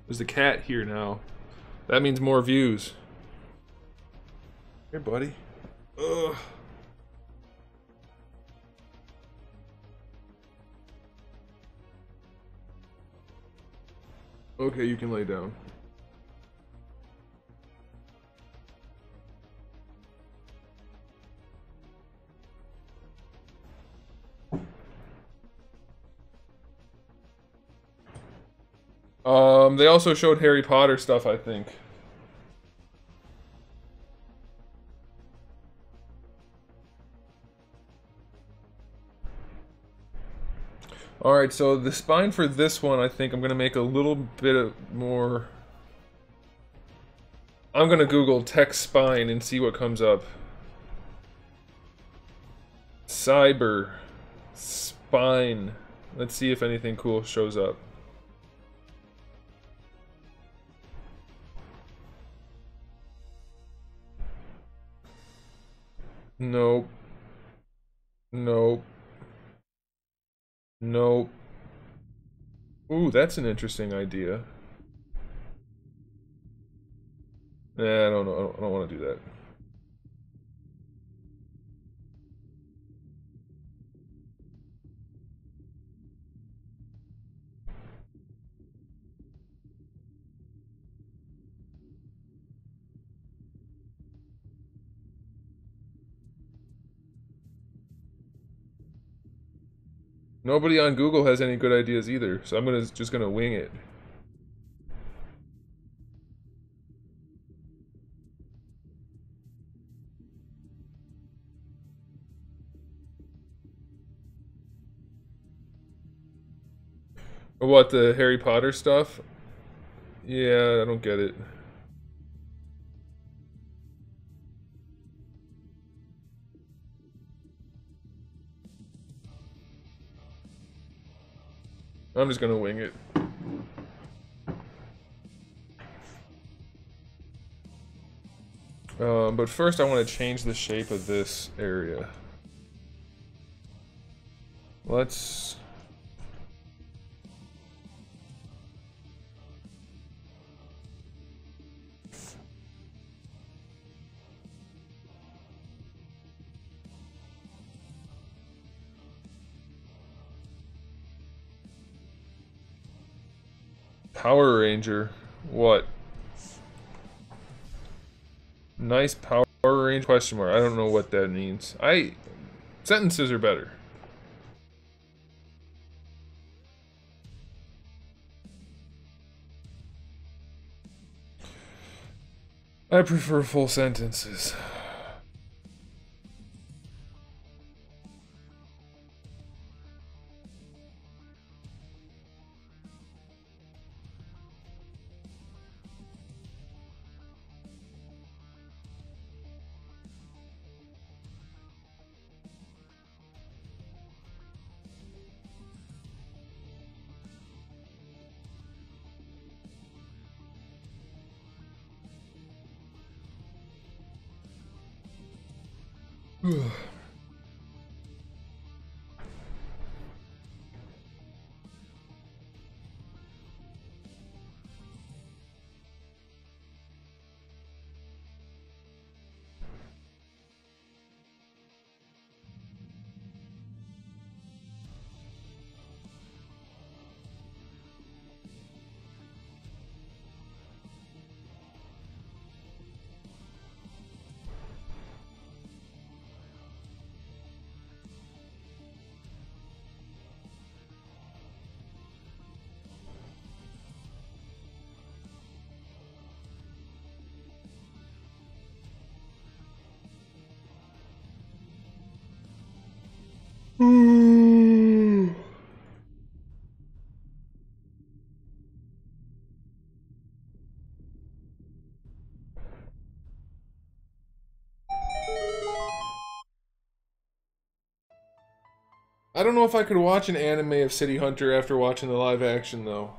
S1: There's a cat here now. That means more views. Here, buddy. Ugh. Okay, you can lay down. They also showed Harry Potter stuff, I think. Alright, so the spine for this one, I think I'm going to make a little bit more... I'm going to Google text spine and see what comes up. Cyber spine. Let's see if anything cool shows up. Nope. Nope. Nope. Ooh, that's an interesting idea. Nah, I don't know. I don't want to do that. Nobody on Google has any good ideas either, so I'm just gonna wing it. What, the Harry Potter stuff? Yeah, I don't get it. I'm just gonna wing it. But first I want to change the shape of this area. Let's... Power Ranger. What? Nice Power Ranger question mark. I don't know what that means. Sentences are better. I prefer full sentences. I don't know if I could watch an anime of City Hunter after watching the live action, though.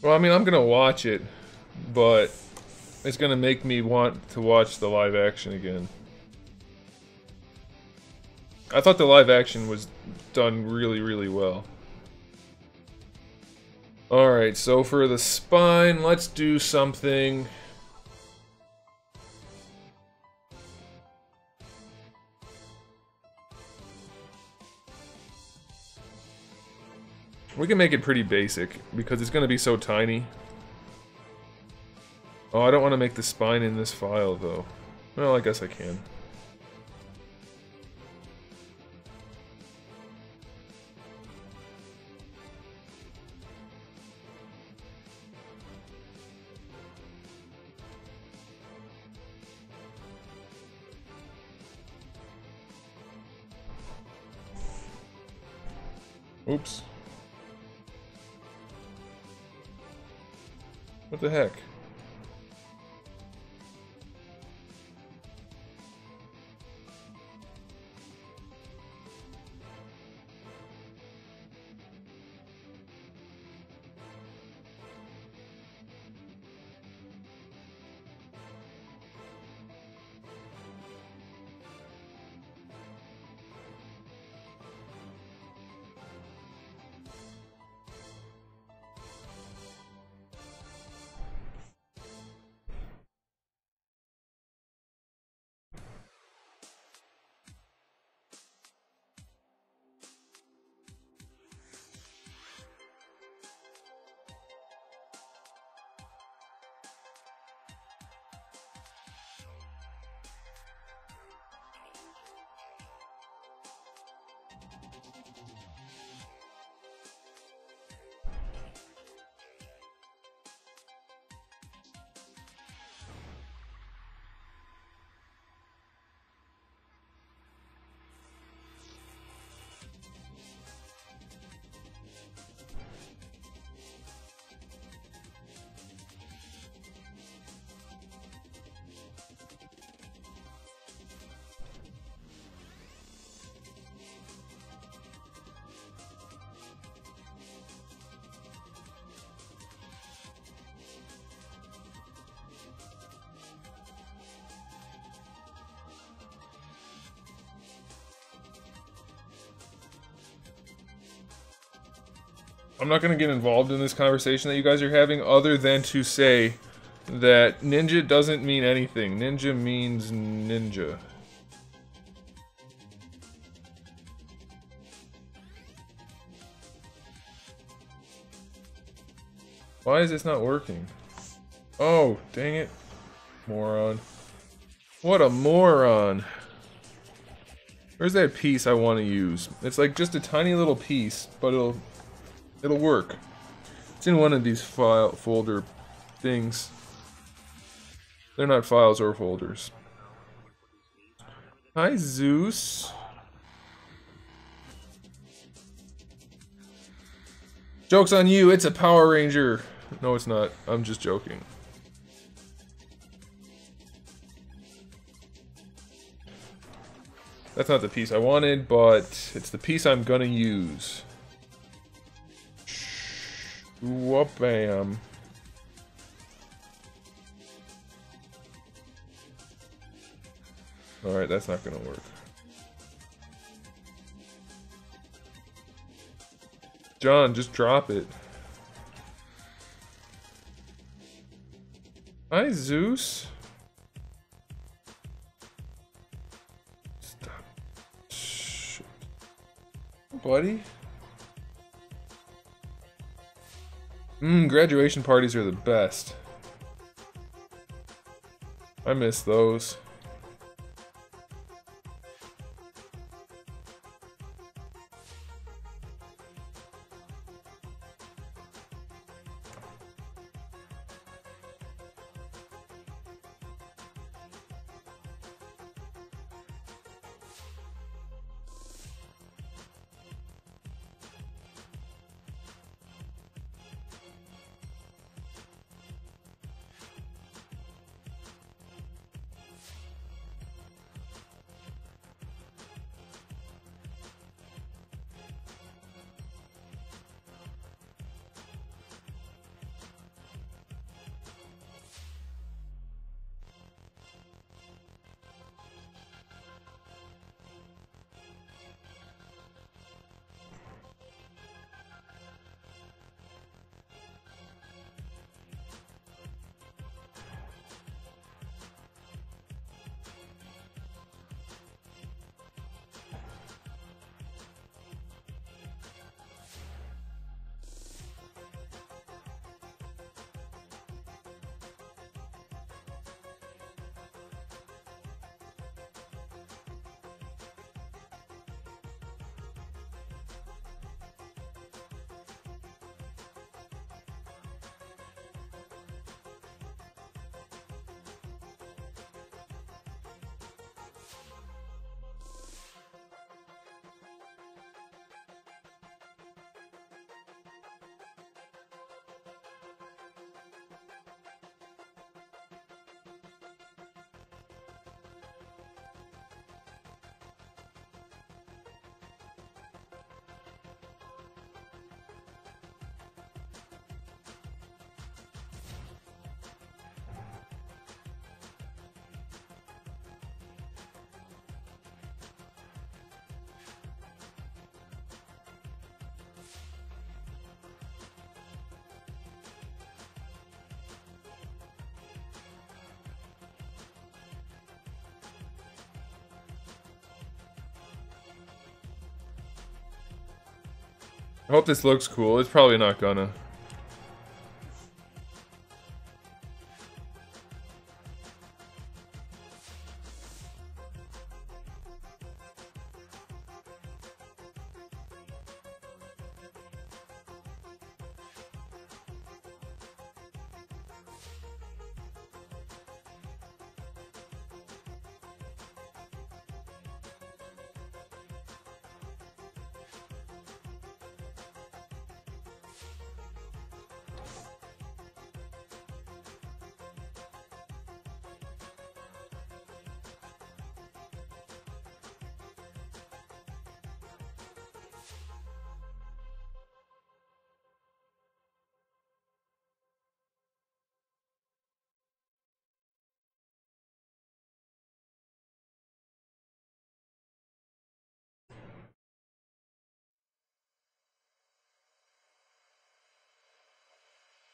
S1: Well, I mean, I'm gonna watch it, but it's gonna make me want to watch the live action again. I thought the live action was done really, really well. Alright, so for the spine, let's do something. We can make it pretty basic, because it's going to be so tiny. Oh, I don't want to make the spine in this file, though. Well, I guess I can. Oops. What the heck? I'm not going to get involved in this conversation that you guys are having, other than to say that ninja doesn't mean anything. Ninja means ninja. Why is this not working? Oh, dang it. Moron. What a moron. Where's that piece I want to use? It's like just a tiny little piece, but it'll work. It's in one of these file folder things. They're not files or folders. Hi, Zeus. Joke's on you, it's a Power Ranger. No, it's not. I'm just joking. That's not the piece I wanted, but it's the piece I'm gonna use. Whoop-bam. Alright, that's not gonna work. John, just drop it. Hi, Zeus. Stop. Shit. Buddy. Graduation parties are the best. I miss those. I hope this looks cool. It's probably not gonna.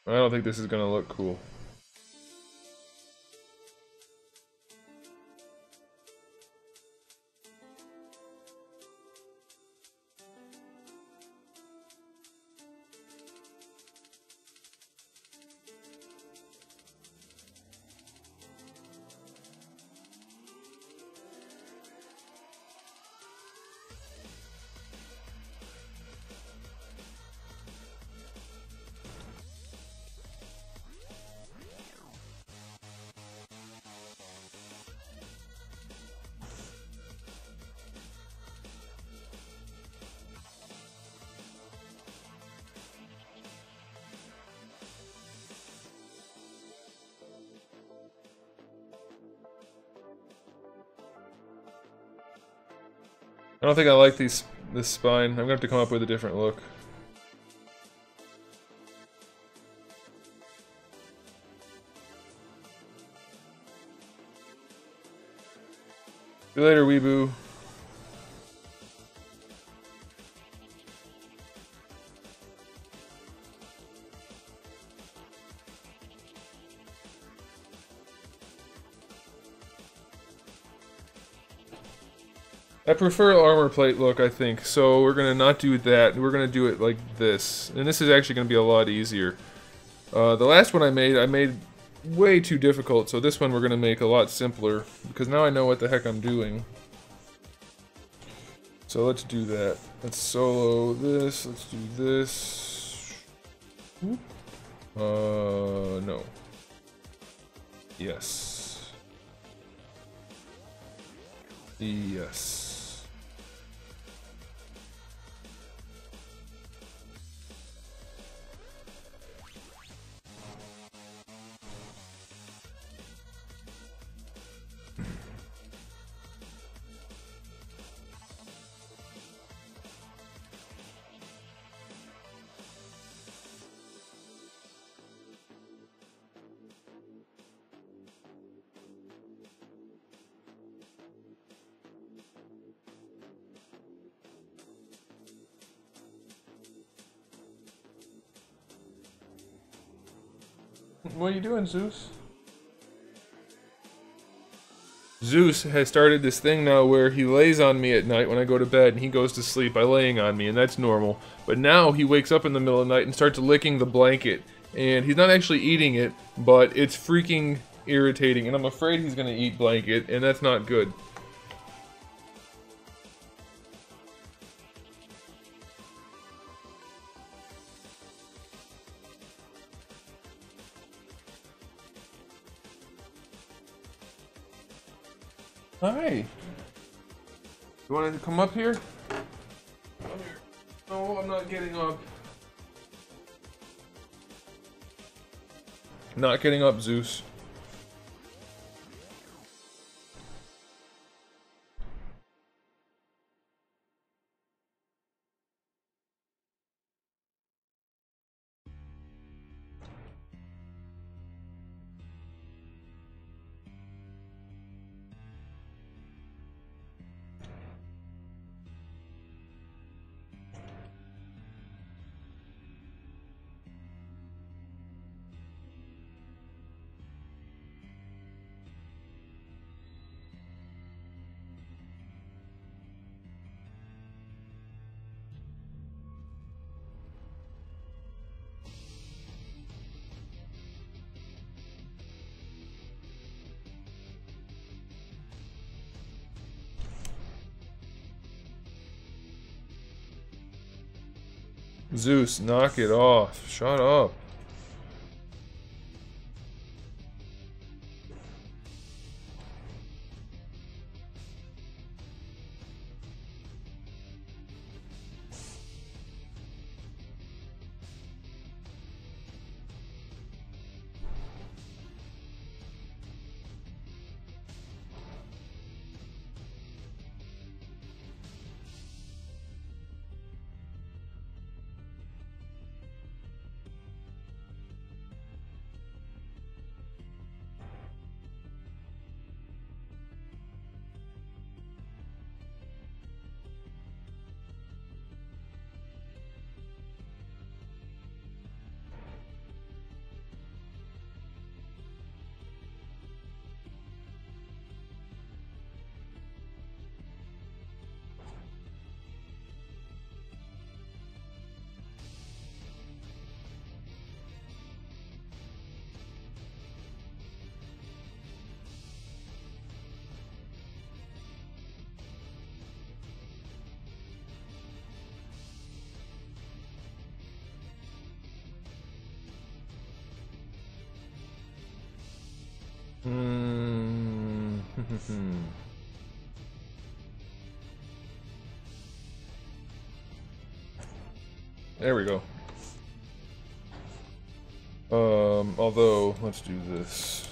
S1: I don't think this is gonna look cool. I don't think I like this spine. I'm gonna have to come up with a different look. See you later, weeboo. I prefer armor plate look, I think, so we're gonna not do that. We're gonna do it like this. And this is actually gonna be a lot easier. The last one I made way too difficult, so this one we're gonna make a lot simpler, because now I know what the heck I'm doing. So let's do that. Let's solo this, let's do this. No. Yes. Yes. What are you doing, Zeus? Zeus has started this thing now where he lays on me at night when I go to bed and he goes to sleep by laying on me, and that's normal. But now he wakes up in the middle of the night and starts licking the blanket. And he's not actually eating it, but it's freaking irritating, and I'm afraid he's gonna eat blanket, and that's not good. Hi. You want to come up here? Come here. No, I'm not getting up. Not getting up, Zeus. Zeus, knock it off. Shut up. There we go. Although, let's do this.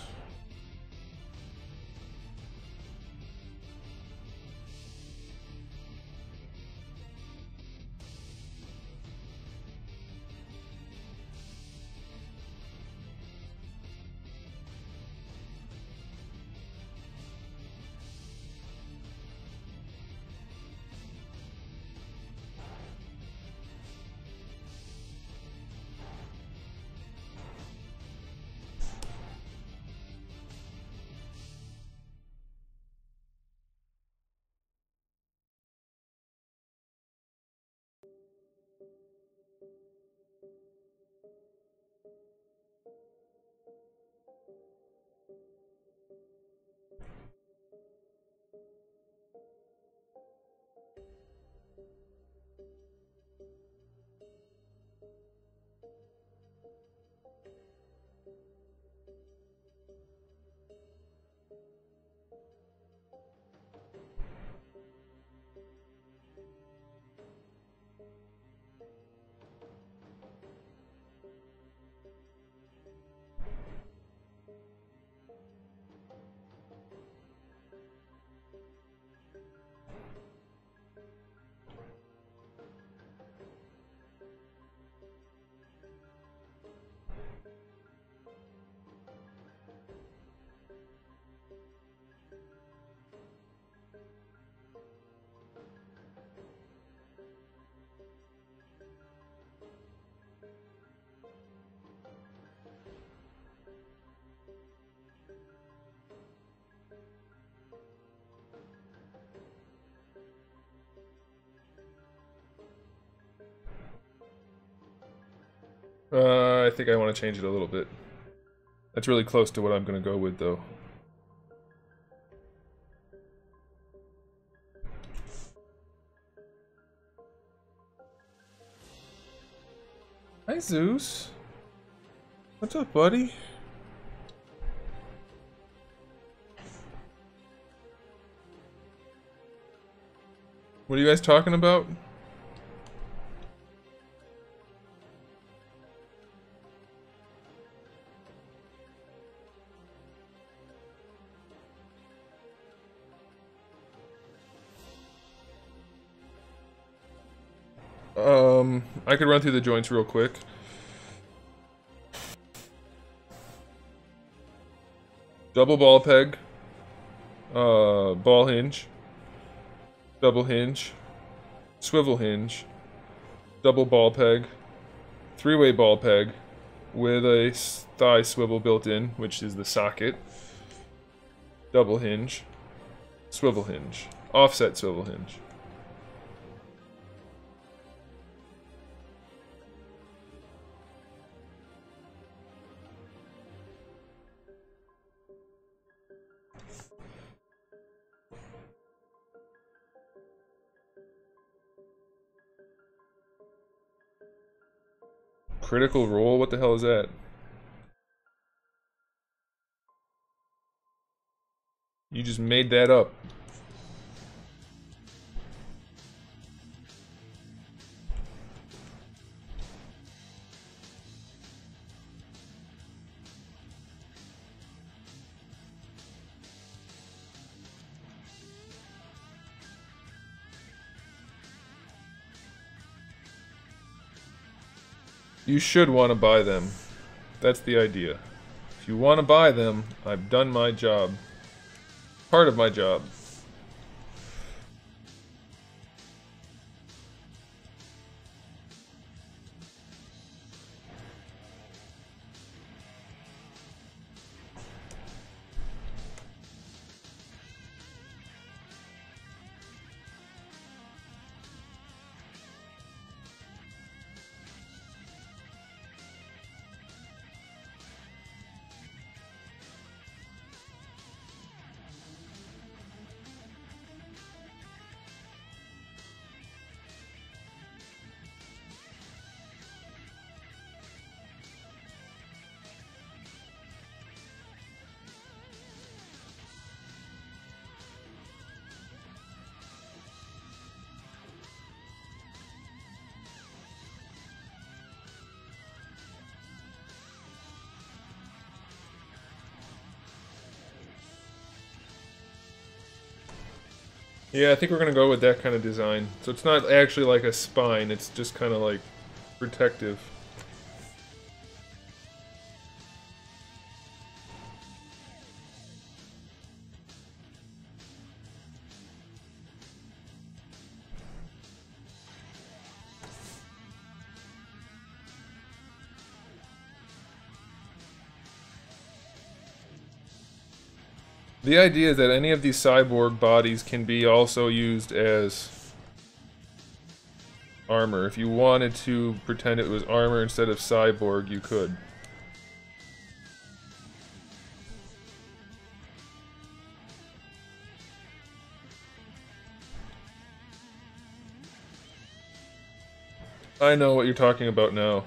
S1: I think I want to change it a little bit. That's really close to what I'm going to go with, though. Hi, Zeus. What's up, buddy? What are you guys talking about? I could run through the joints real quick. Double ball peg. Ball hinge. Double hinge. Swivel hinge. Double ball peg. Three-way ball peg. With a thigh swivel built in, which is the socket. Double hinge. Swivel hinge. Offset swivel hinge. Critical Role? What the hell is that? You just made that up. You should want to buy them. That's the idea. If you want to buy them, I've done my job. Part of my job. Yeah, I think we're gonna go with that kind of design. So it's not actually like a spine, it's just kind of like protective. The idea is that any of these cyborg bodies can be also used as armor. If you wanted to pretend it was armor instead of cyborg, you could. I know what you're talking about now.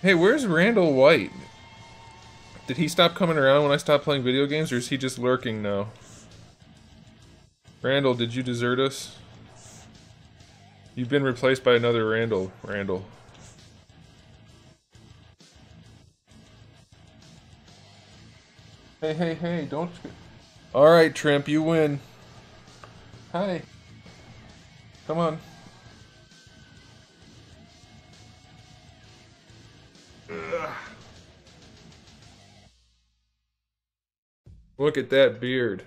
S1: Hey, where's Randall White? Did he stop coming around when I stopped playing video games, or is he just lurking now? Randall, did you desert us? You've been replaced by another Randall. Randall. Hey, hey, hey, don't... Alright, Trimp, you win. Hi. Come on. Ugh. Look at that beard.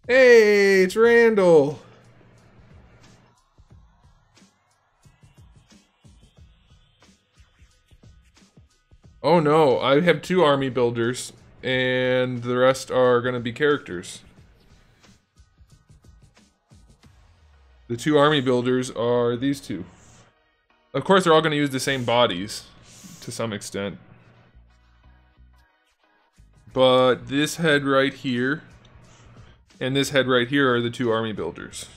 S1: Hey, it's Randall. Oh no, I have 2 army builders, and the rest are gonna be characters. The 2 army builders are these 2. Of course, they're all gonna use the same bodies, to some extent. But this head right here, and this head right here are the 2 army builders.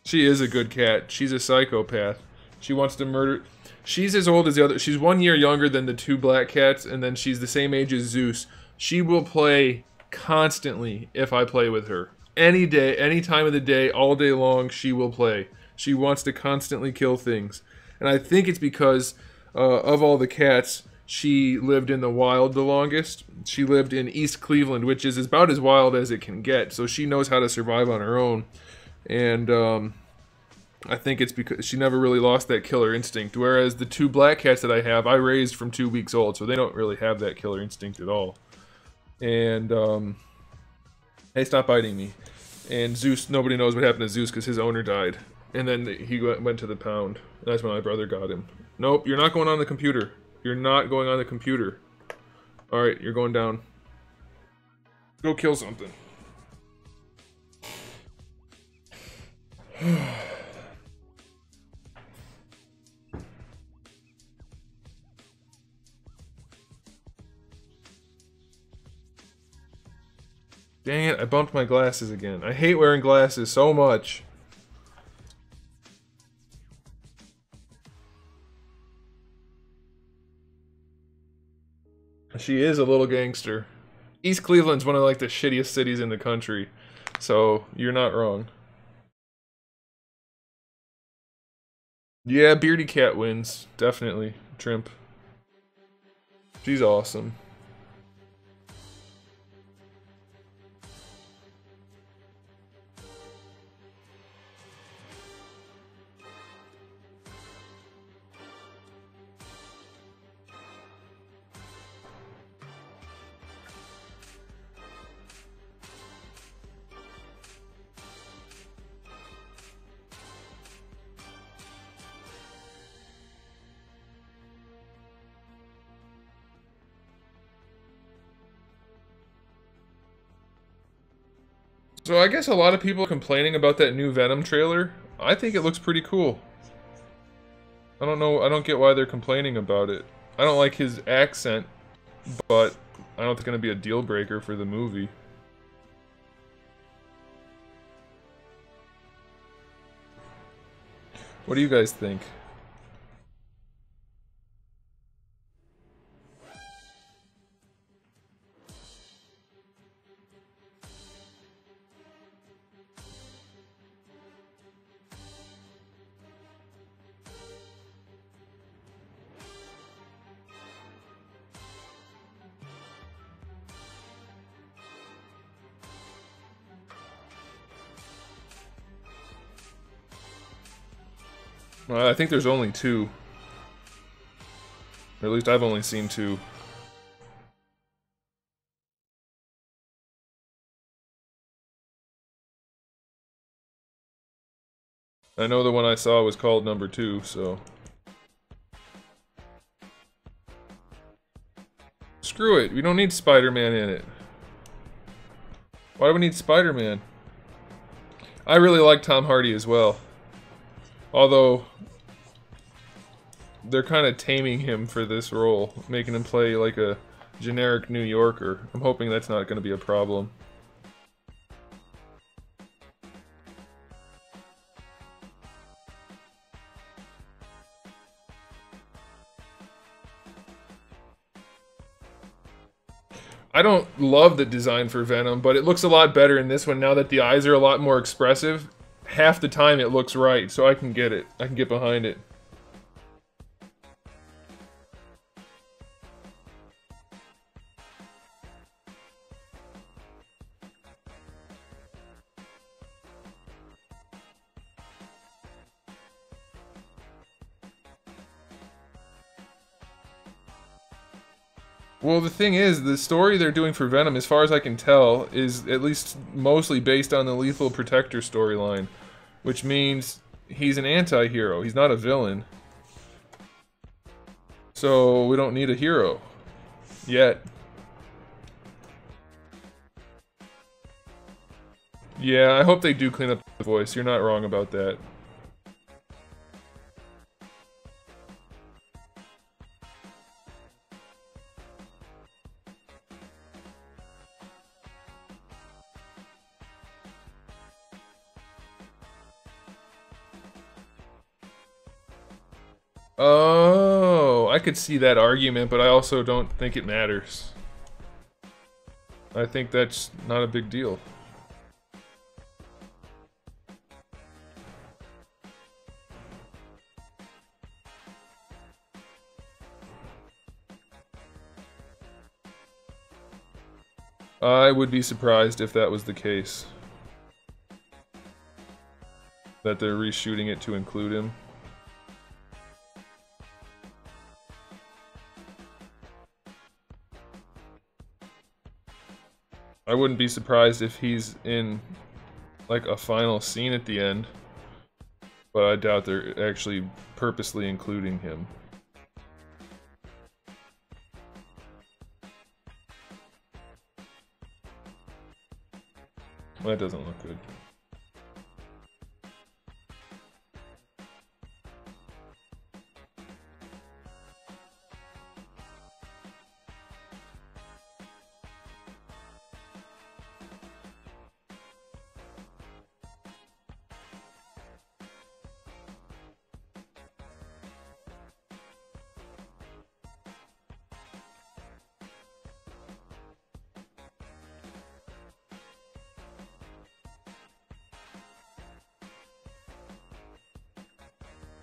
S1: She is a good cat. She's a psychopath. She wants to murder... She's as old as the other. She's 1 year younger than the 2 black cats, and then she's the same age as Zeus. She will play constantly if I play with her. Any day, any time of the day, all day long, she will play. She wants to constantly kill things. And I think it's because of all the cats, she lived in the wild the longest. She lived in East Cleveland, which is about as wild as it can get. So she knows how to survive on her own. And I think it's because she never really lost that killer instinct. Whereas the 2 black cats that I have, I raised from 2 weeks old, so they don't really have that killer instinct at all. And, hey, stop biting me. And Zeus, nobody knows what happened to Zeus because his owner died. And then he went to the pound. That's when my brother got him. Nope, you're not going on the computer. You're not going on the computer. Alright, you're going down. Go kill something. Dang it, I bumped my glasses again. I hate wearing glasses so much. She is a little gangster. East Cleveland's one of like the shittiest cities in the country. So, you're not wrong. Yeah, Beardy Cat wins. Definitely. Trimp. She's awesome. So I guess a lot of people are complaining about that new Venom trailer. I think it looks pretty cool. I don't know, I don't get why they're complaining about it. I don't like his accent, but I don't think it's gonna be a deal breaker for the movie. What do you guys think? Well, I think there's only two. Or at least I've only seen two. I know the one I saw was called number 2, so... Screw it, we don't need Spider-Man in it. Why do we need Spider-Man? I really like Tom Hardy as well. Although... they're kind of taming him for this role, making him play like a generic New Yorker. I'm hoping that's not going to be a problem. I don't love the design for Venom, but it looks a lot better in this one now that the eyes are a lot more expressive. Half the time it looks right, so I can get it. I can get behind it. Well, the thing is, the story they're doing for Venom, as far as I can tell, is at least mostly based on the Lethal Protector storyline. Which means he's an anti-hero, he's not a villain. So, we don't need a hero. Yet. Yeah, I hope they do clean up the voice, you're not wrong about that. Oh, I could see that argument, but I also don't think it matters. I think that's not a big deal. I would be surprised if that was the case. That they're reshooting it to include him. I wouldn't be surprised if he's in, like, a final scene at the end. But I doubt they're actually purposely including him. Well, that doesn't look good.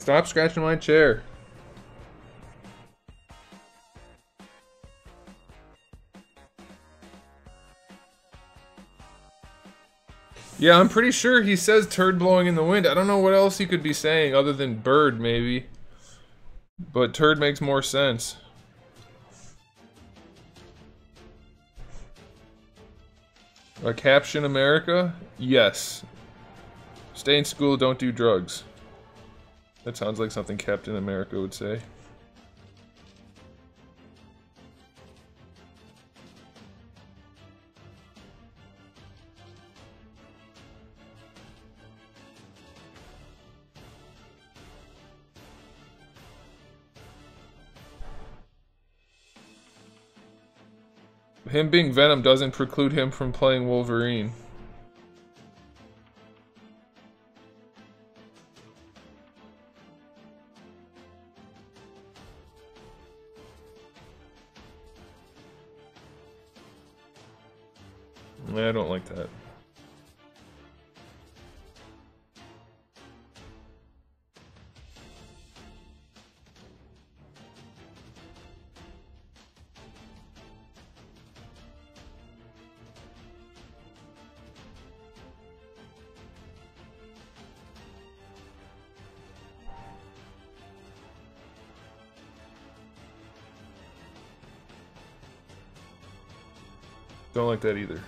S1: Stop scratching my chair. Yeah, I'm pretty sure he says turd blowing in the wind. I don't know what else he could be saying other than bird, maybe. But turd makes more sense. Caption America? Yes. Stay in school, don't do drugs. That sounds like something Captain America would say. Him being Venom doesn't preclude him from playing Wolverine. I don't like that. Don't like that either.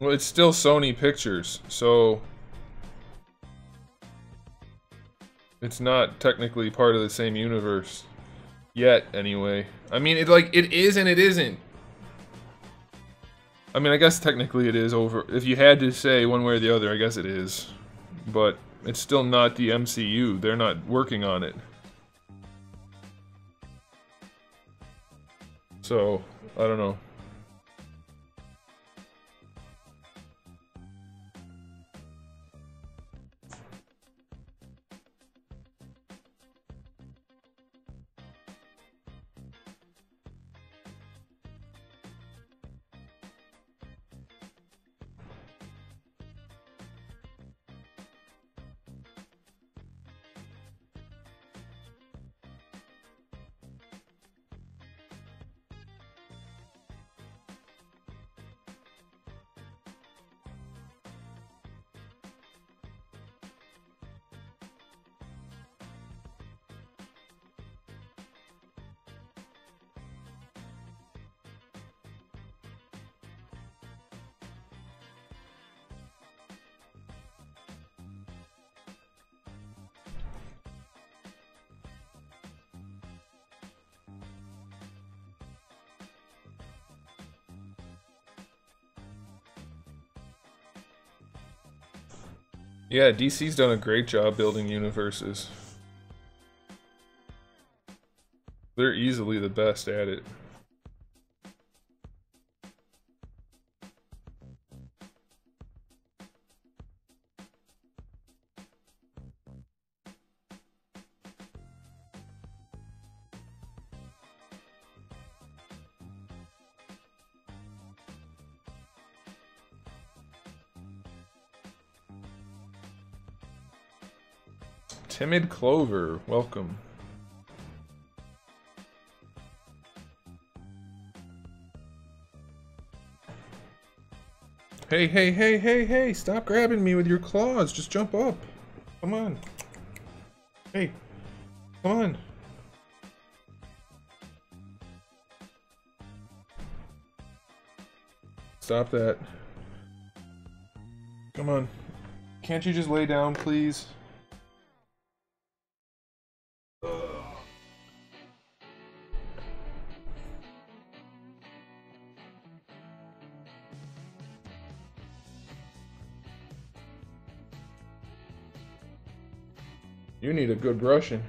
S1: Well, it's still Sony Pictures, so it's not technically part of the same universe yet, anyway. I mean, it is and it isn't. I mean, I guess technically it is over. If you had to say one way or the other, I guess it is. But it's still not the MCU. They're not working on it. So, I don't know. Yeah, DC's done a great job building universes. They're easily the best at it. Timid Clover, welcome. Hey, hey, hey, hey, hey, stop grabbing me with your claws. Just jump up. Come on. Hey, come on. Stop that. Come on. Can't you just lay down, please? You need a good brushing.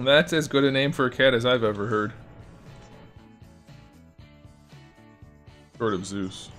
S1: That's as good a name for a cat as I've ever heard. Short of Zeus.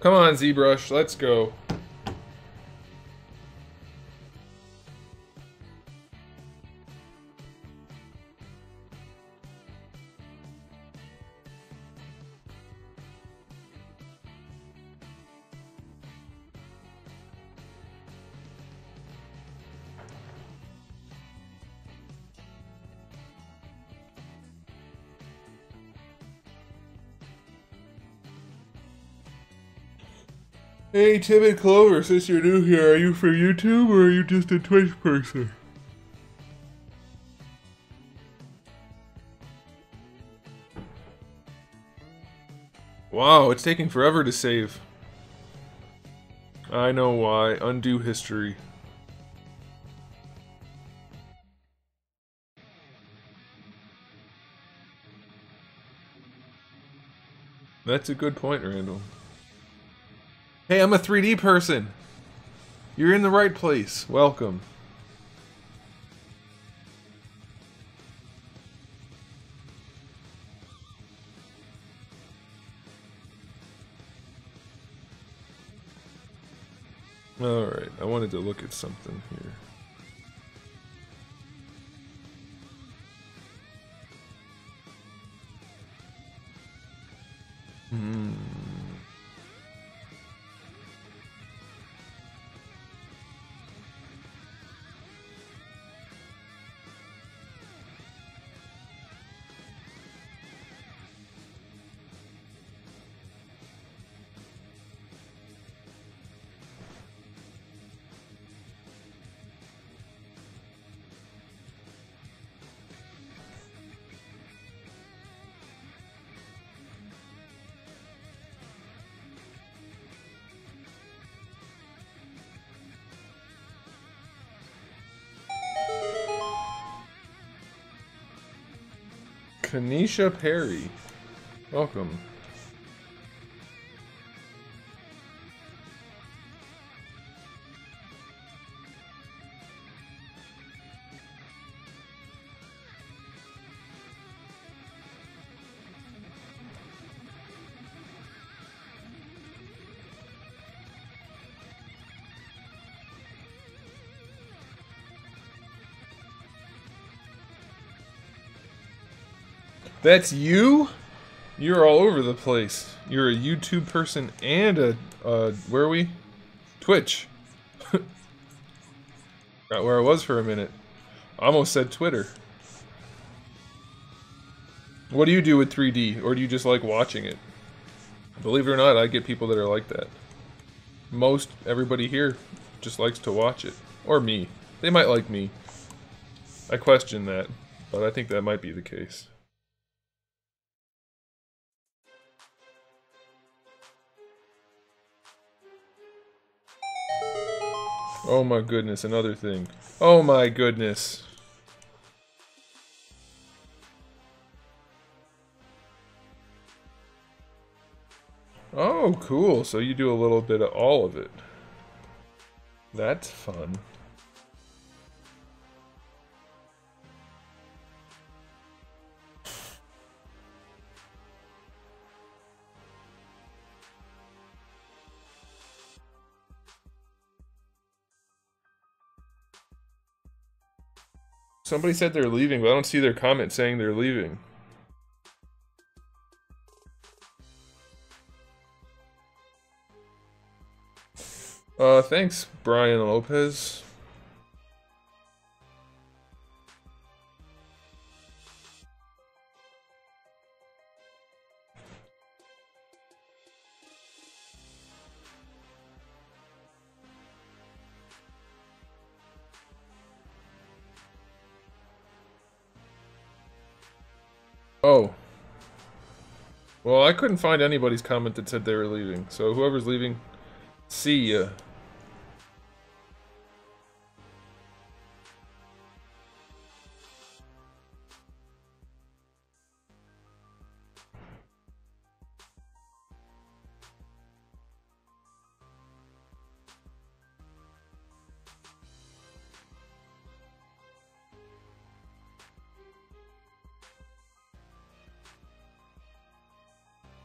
S1: Come on, ZBrush, let's go. Hey, Timid Clover, since you're new here, are you from YouTube or are you just a Twitch person? Wow, it's taking forever to save. I know why. Undo history. That's a good point, Randall. Hey, I'm a 3D person. You're in the right place. Welcome. Alright, I wanted to look at something here. Kanisha Perry. Welcome. That's you? You're all over the place. You're a YouTube person and a, where are we? Twitch. Got where I was for a minute. I almost said Twitter. What do you do with 3D? Or do you just like watching it? Believe it or not, I get people that are like that. Most everybody here just likes to watch it. Or me. They might like me. I question that, but I think that might be the case. Oh my goodness, another thing. Oh my goodness. Oh, cool. So you do a little bit of all of it. That's fun. Somebody said they're leaving, but I don't see their comment saying they're leaving. Thanks, Brian Lopez. Oh. Well, I couldn't find anybody's comment that said they were leaving, so whoever's leaving, see ya.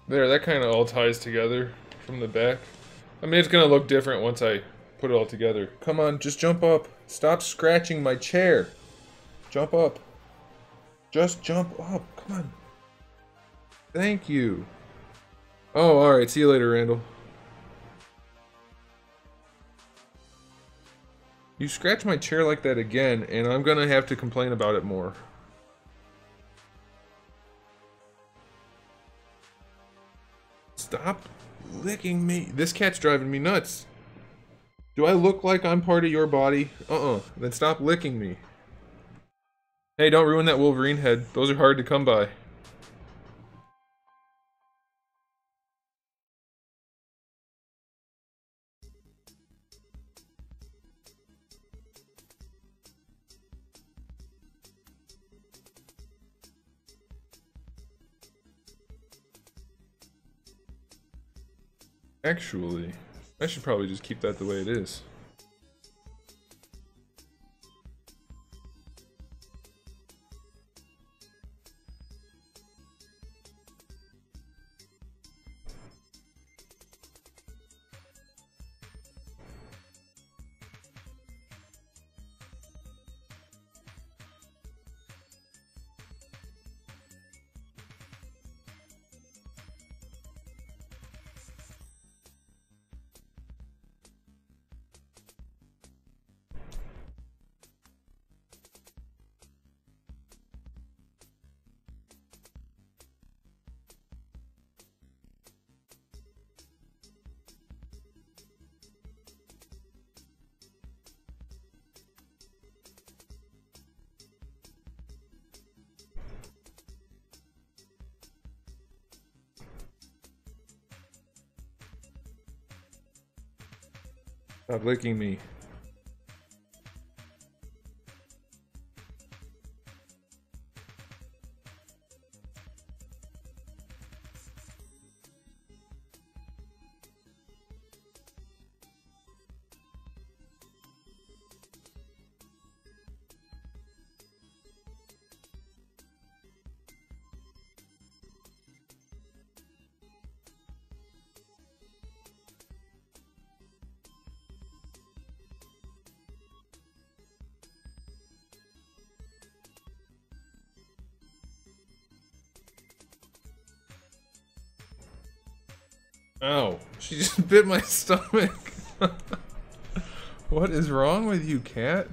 S1: There, that kind of all ties together from the back. I mean, it's gonna look different once I put it all together. Come on, just jump up. Stop scratching my chair. Jump up. Just jump up. Come on. Thank you. Oh, alright. See you later, Randall. You scratch my chair like that again, and I'm gonna have to complain about it more. Stop licking me. This cat's driving me nuts. Do I look like I'm part of your body? Then stop licking me. Hey, don't ruin that Wolverine head. Those are hard to come by. Actually, I should probably just keep that the way it is. Stop licking me. Ow. She just bit my stomach. What is wrong with you, cat?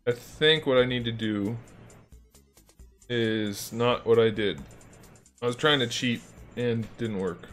S1: I think what I need to do is not what I did. I was trying to cheat and didn't work.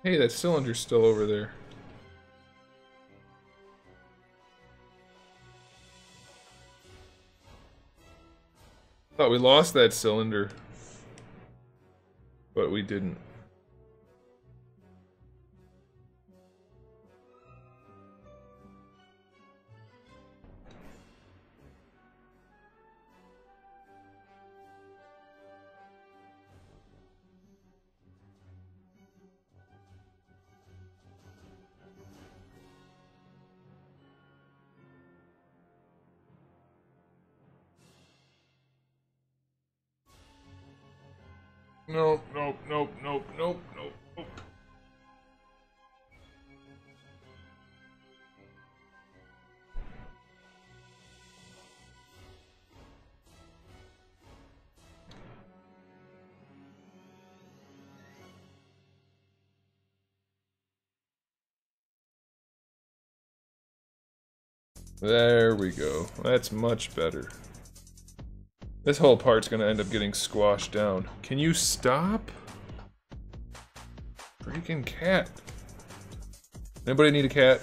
S1: Hey, that cylinder's still over there. Thought we lost that cylinder, but we didn't. Nope, nope, nope, nope, nope, nope, nope. There we go. That's much better. This whole part's gonna end up getting squashed down. Can you stop? Freaking cat. Anybody need a cat?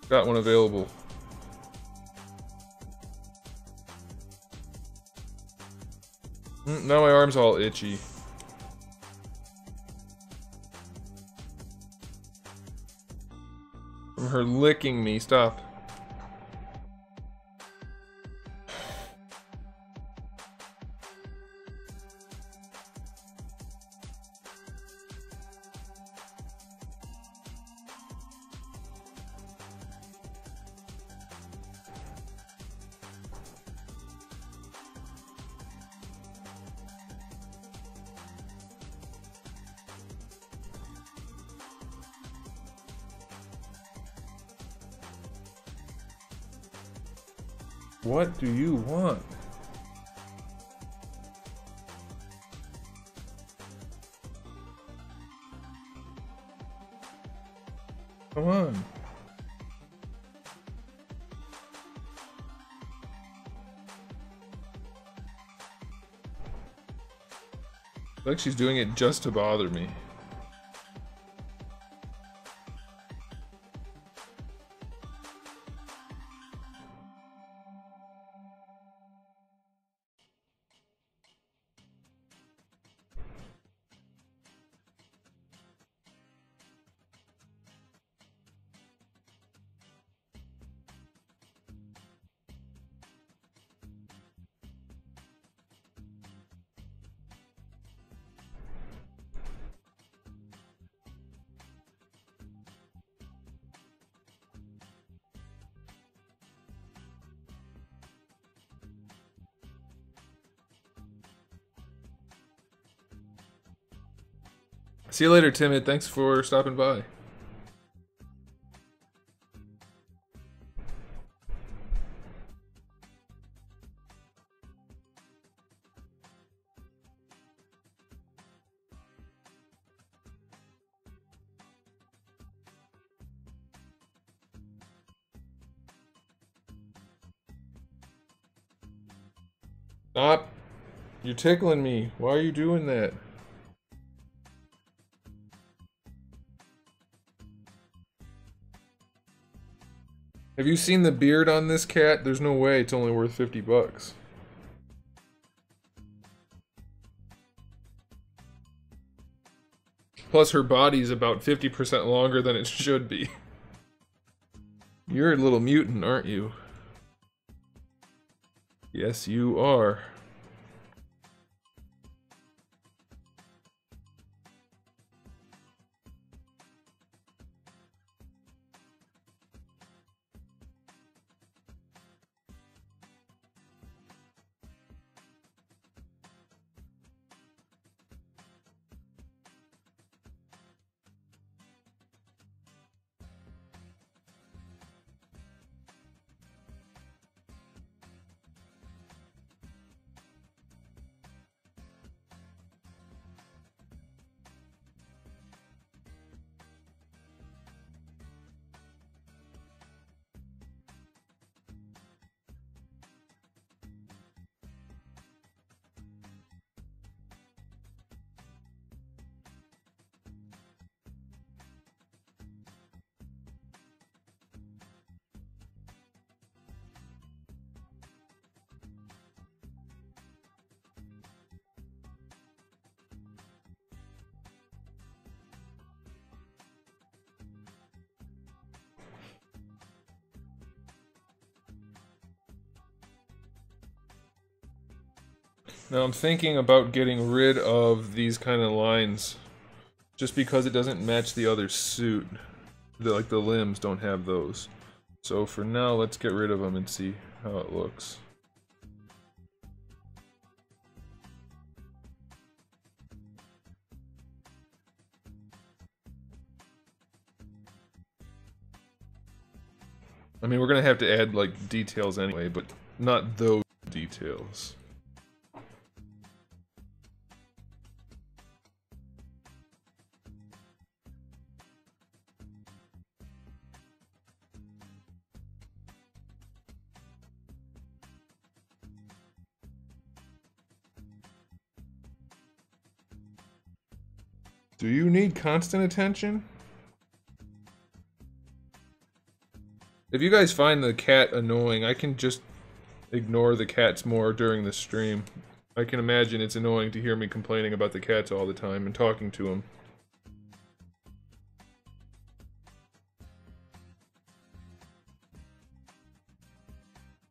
S1: Got one available. Now my arm's all itchy. From her licking me. Stop. What do you want? Come on. Like she's doing it just to bother me. See you later, Timid. Thanks for stopping by. Stop. You're tickling me. Why are you doing that? Have you seen the beard on this cat? There's no way it's only worth 50 bucks. Plus her body's about 50% longer than it should be. You're a little mutant, aren't you? Yes, you are. Now I'm thinking about getting rid of these kind of lines just because it doesn't match the other suit. Like the limbs don't have those. So for now, let's get rid of them and see how it looks. I mean, we're gonna have to add like details anyway, but not those details. Do you need constant attention? If you guys find the cat annoying, I can just ignore the cats more during the stream. I can imagine it's annoying to hear me complaining about the cats all the time and talking to them.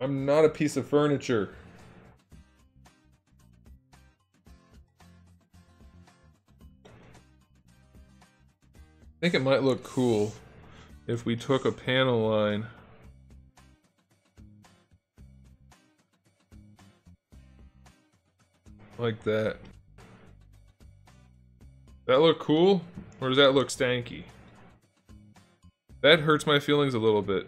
S1: I'm not a piece of furniture. I think it might look cool if we took a panel line like that. That look cool? Or does that look stanky? That hurts my feelings a little bit.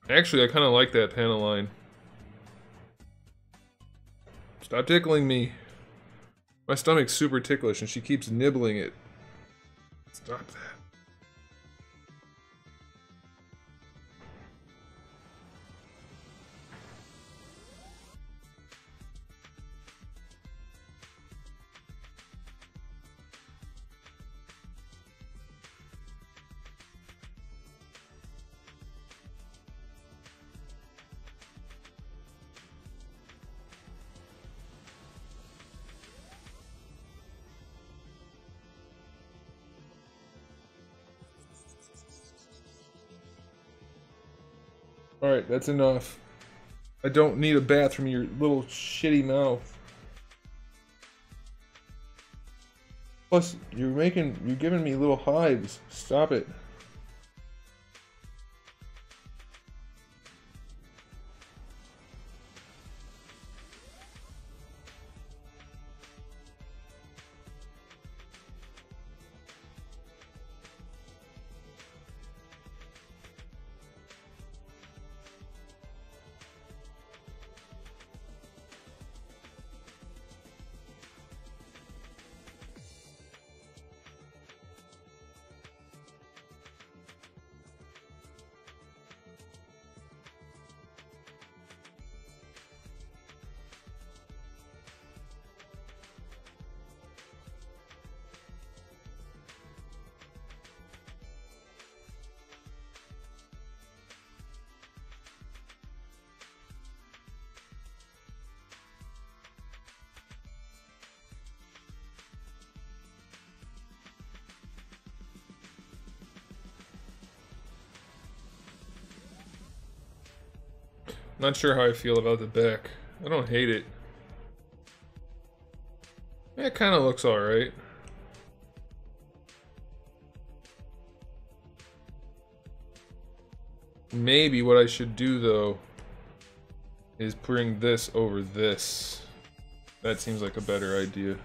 S1: Actually, I kind of like that panel line. Stop tickling me. My stomach's super ticklish and she keeps nibbling it. Stop that. Alright, that's enough. I don't need a bath from your little shitty mouth. Plus, you're giving me little hives. Stop it. Not sure how I feel about the back. I don't hate it. It kind of looks alright. Maybe what I should do though is bring this over this. That seems like a better idea.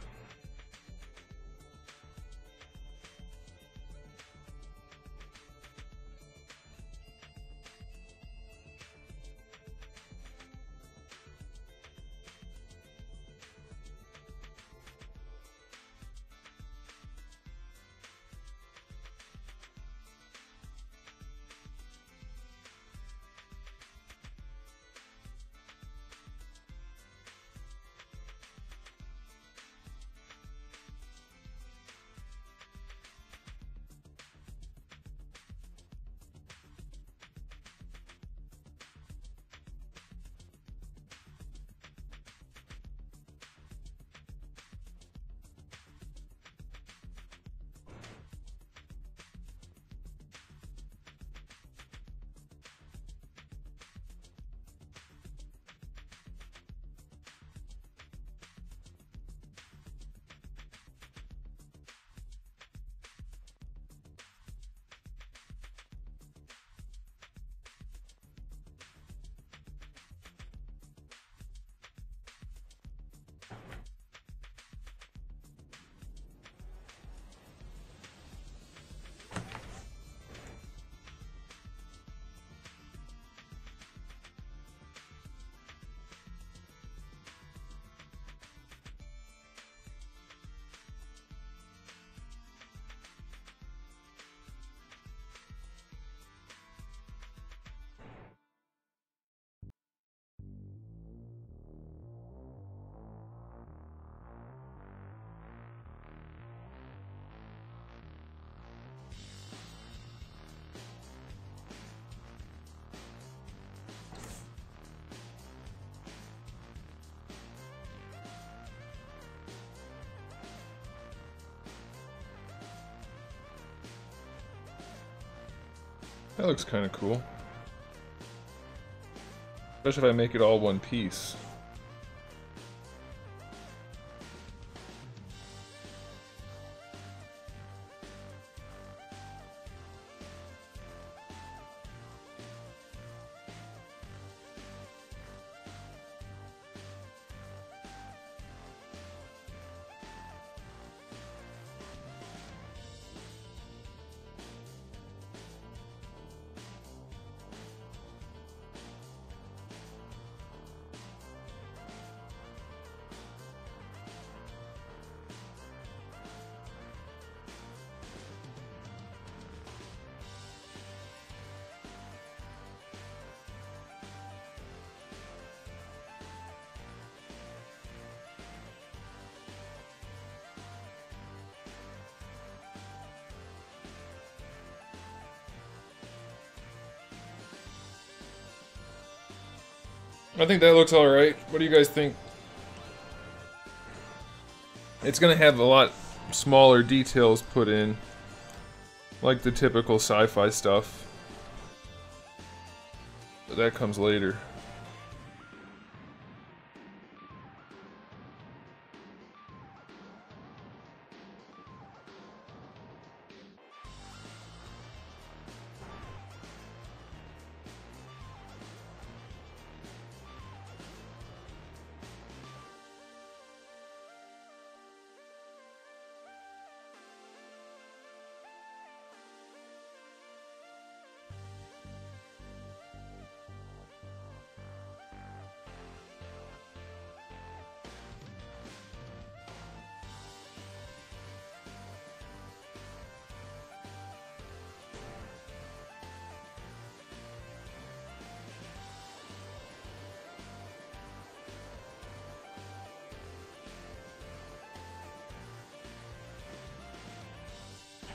S1: That looks kind of cool. Especially if I make it all one piece. I think that looks alright. What do you guys think? It's gonna have a lot smaller details put in, like the typical sci-fi stuff. But that comes later.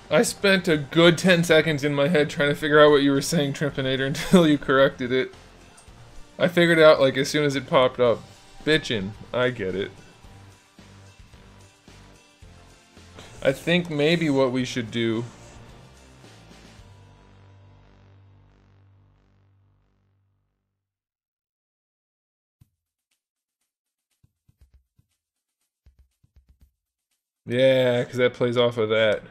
S1: I spent a good 10 seconds in my head trying to figure out what you were saying, Trimpinator, until you corrected it. I figured it out like as soon as it popped up. Bitchin'. I get it. I think maybe what we should do... Yeah, because that plays off of that.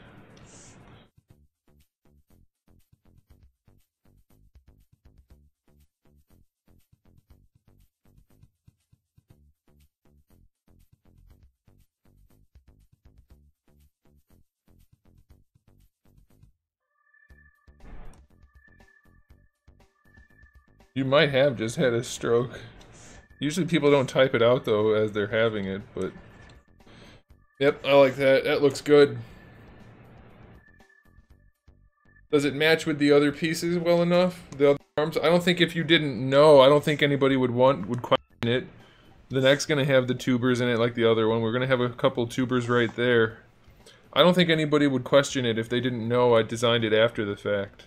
S1: You might have just had a stroke. Usually people don't type it out though as they're having it, but... Yep, I like that. That looks good. Does it match with the other pieces well enough? The other arms? I don't think if you didn't know, I don't think anybody would question it. The neck's gonna have the tubers in it like the other one. We're gonna have a couple tubers right there. I don't think anybody would question it if they didn't know I designed it after the fact.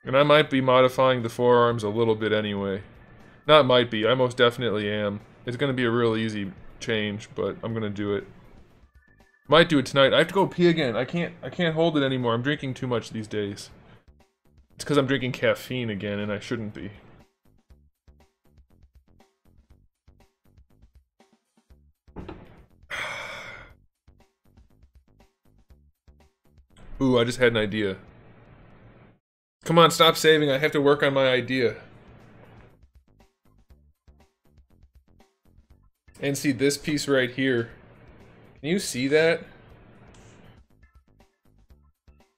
S1: And I might be modifying the forearms a little bit anyway. Not might be, I most definitely am. It's gonna be a real easy change, but I'm gonna do it. Might do it tonight. I have to go pee again. I can't hold it anymore. I'm drinking too much these days. It's because I'm drinking caffeine again, and I shouldn't be. Ooh, I just had an idea. Come on, stop saving. I have to work on my idea. And see this piece right here. Can you see that?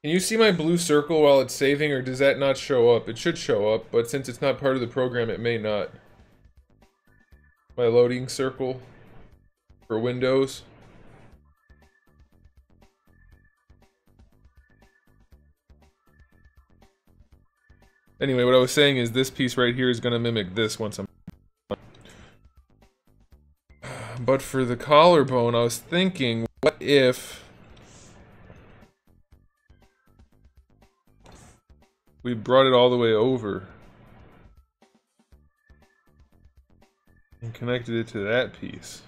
S1: Can you see my blue circle while it's saving, or does that not show up? It should show up, but since it's not part of the program, it may not. My loading circle for Windows. Anyway, what I was saying is this piece right here is going to mimic this once I'm done. But for the collarbone, I was thinking, what if we brought it all the way over and connected it to that piece?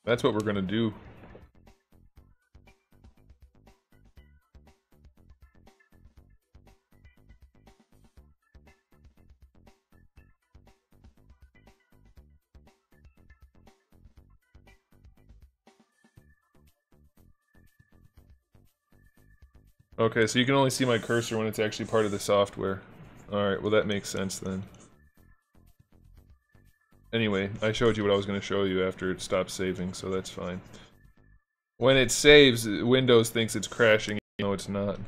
S1: That's what we're gonna do. Okay, so you can only see my cursor when it's actually part of the software. Alright, well that makes sense then. Anyway, I showed you what I was going to show you after it stopped saving, so that's fine. When it saves, Windows thinks it's crashing, even though it's not.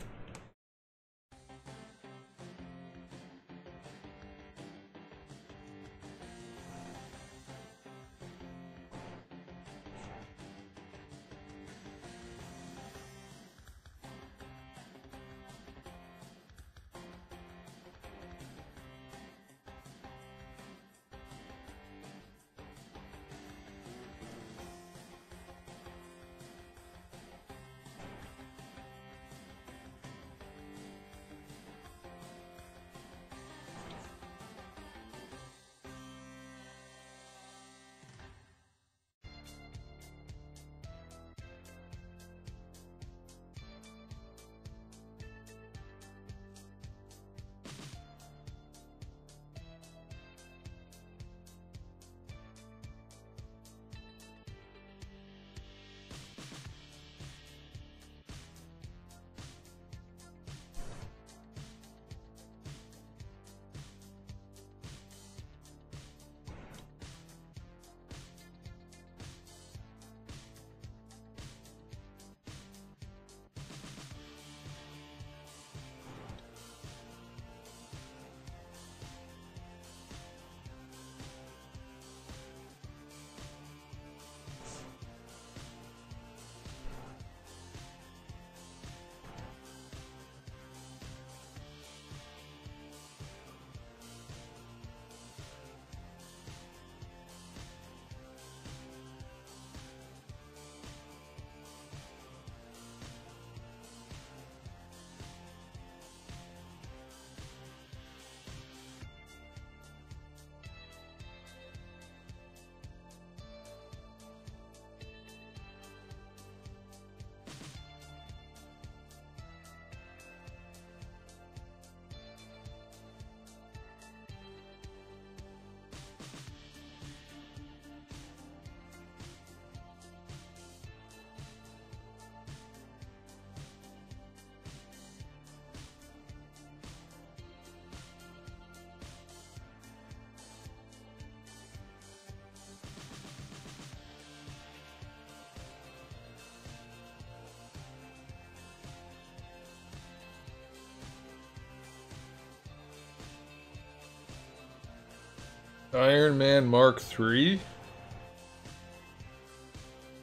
S1: Iron Man Mark III?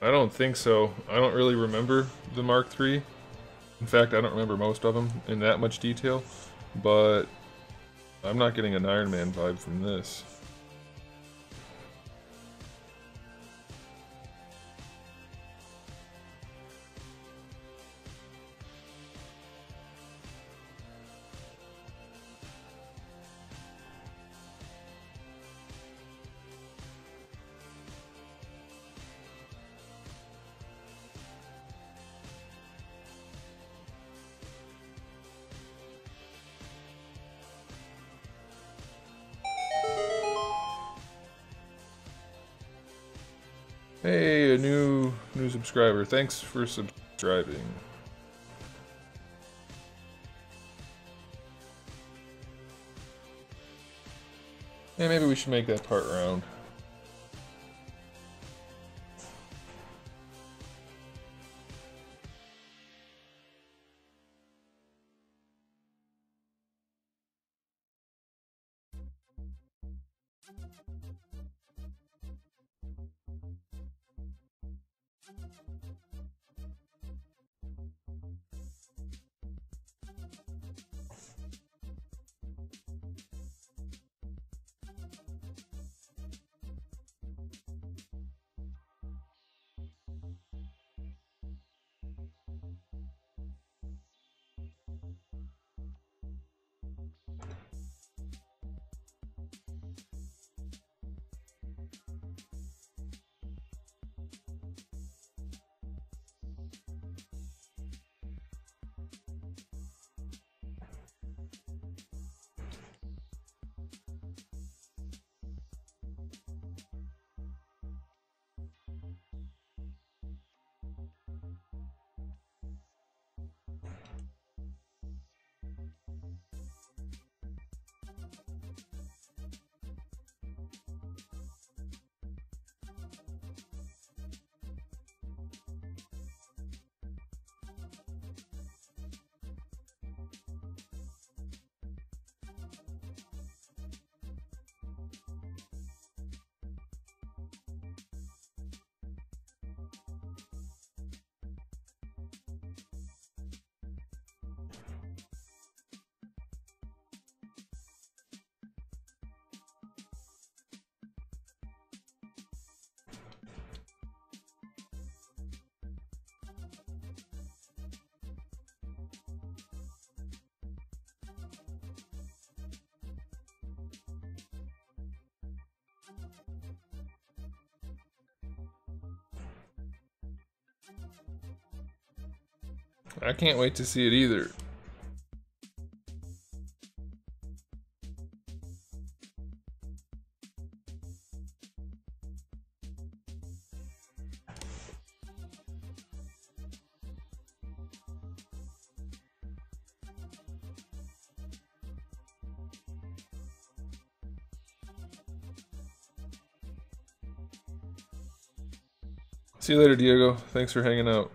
S1: I don't think so. I don't really remember the Mark III. In fact, I don't remember most of them in that much detail, but I'm not getting an Iron Man vibe from this. Hey, a new subscriber. Thanks for subscribing. Yeah, maybe we should make that part round. I can't wait to see it either. See you later, Diego. Thanks for hanging out.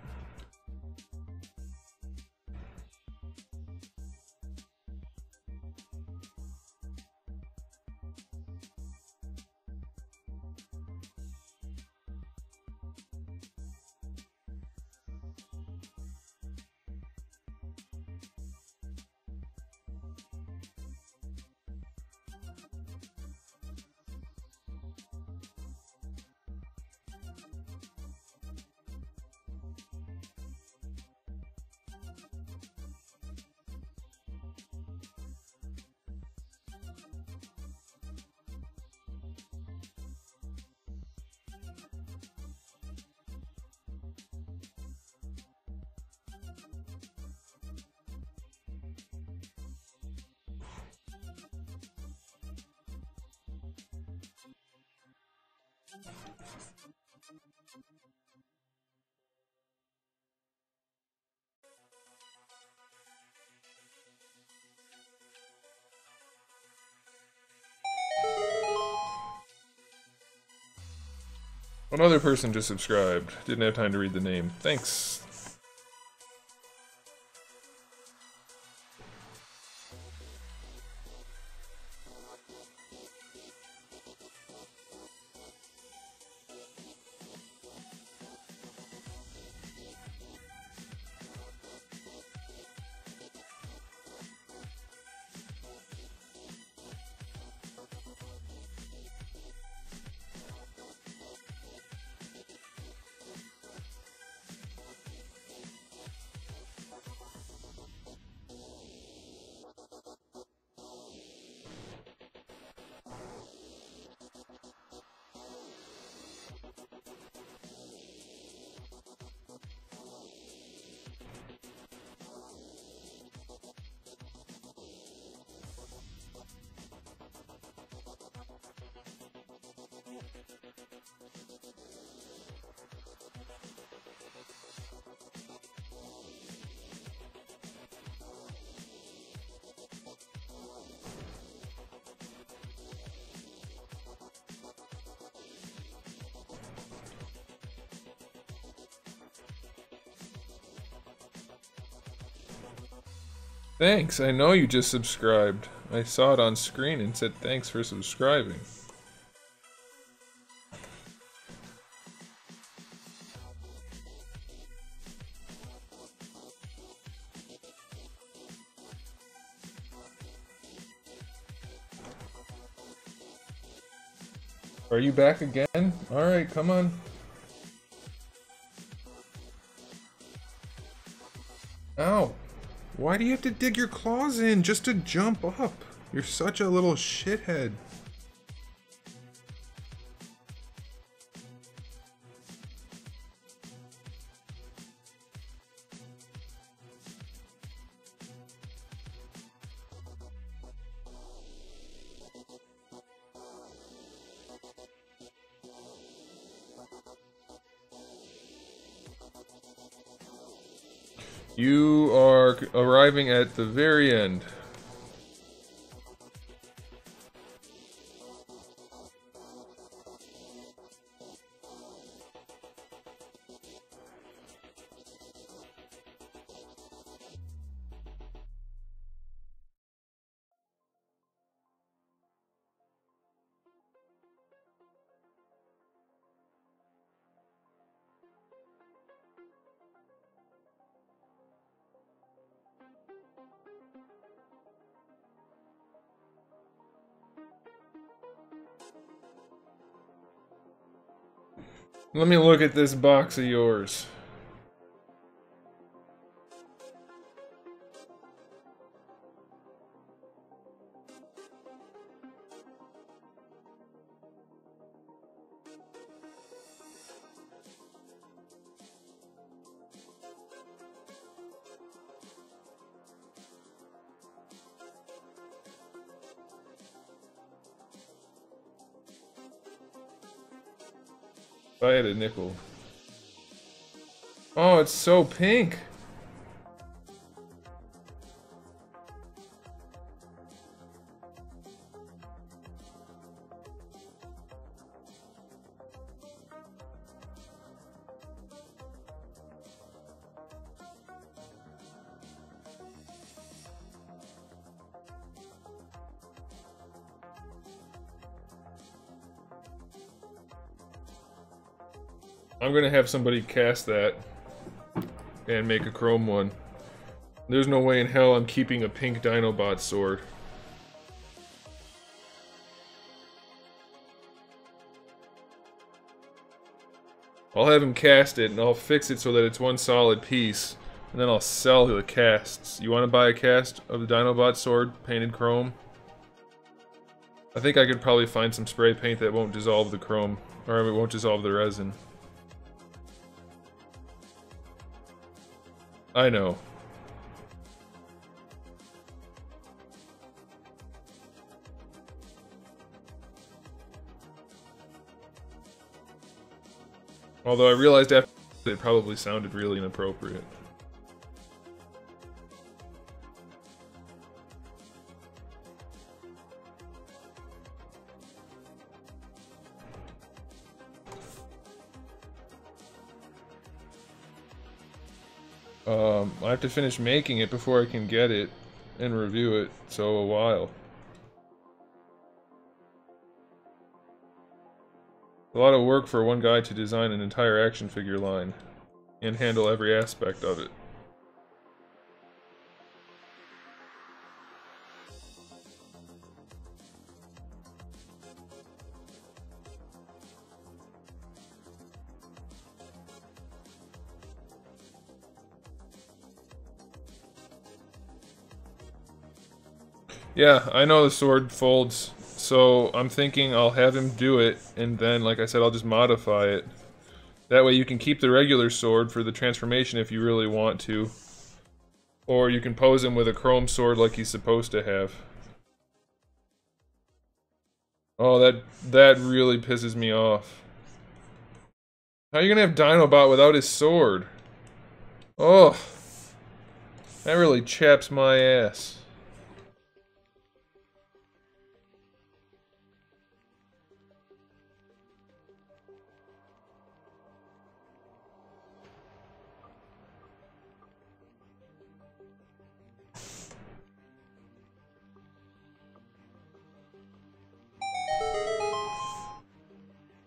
S1: One other person just subscribed. Didn't have time to read the name. Thanks. Thanks, I know you just subscribed. I saw it on screen and said thanks for subscribing. Are you back again? Alright, come on. Ow. Why do you have to dig your claws in just to jump up? You're such a little shithead. You are arriving at the very end. Let me look at this box of yours. If I had a nickel. Oh, it's so pink. I'm gonna have somebody cast that and make a chrome one. There's no way in hell I'm keeping a pink Dinobot sword. I'll have him cast it and I'll fix it so that it's one solid piece, and then I'll sell the casts. You want to buy a cast of the Dinobot sword painted chrome? I think I could probably find some spray paint that won't dissolve the chrome, or it won't dissolve the resin. I know. Although I realized after it probably sounded really inappropriate. I have to finish making it before I can get it and review it, so a while. A lot of work for one guy to design an entire action figure line and handle every aspect of it. Yeah, I know the sword folds, so I'm thinking I'll have him do it, and then, like I said, I'll just modify it. That way you can keep the regular sword for the transformation if you really want to. Or you can pose him with a chrome sword like he's supposed to have. Oh, that really pisses me off. How are you gonna have Dinobot without his sword? Oh, that really chaps my ass.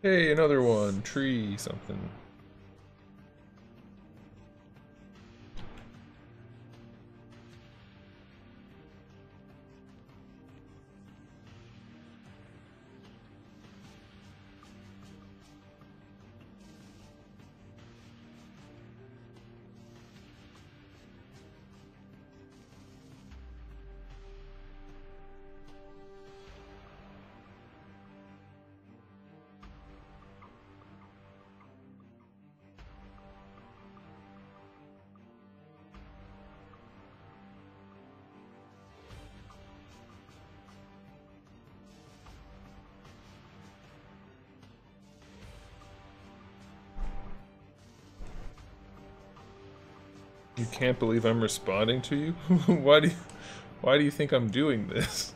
S1: Hey, another one. Tree something. You can't believe I'm responding to you? Why do you think I'm doing this?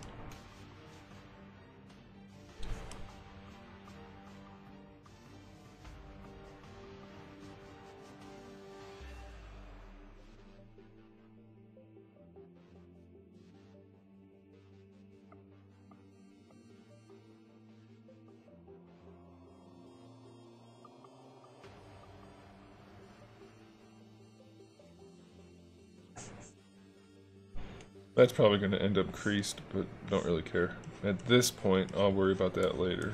S1: That's probably going to end up creased, but don't really care. At this point, I'll worry about that later.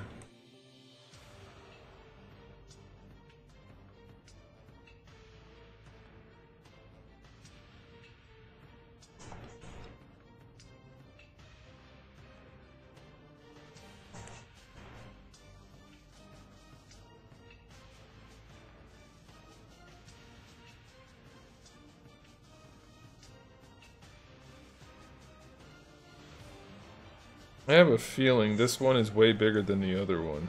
S1: I have a feeling this one is way bigger than the other one.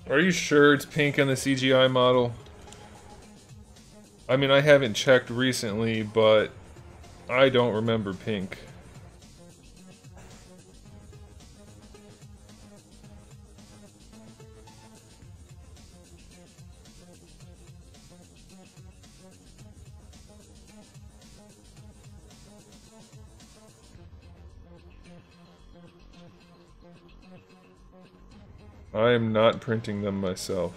S1: Are you sure it's pink on the CGI model? I mean, I haven't checked recently, but I don't remember pink. I am not printing them myself.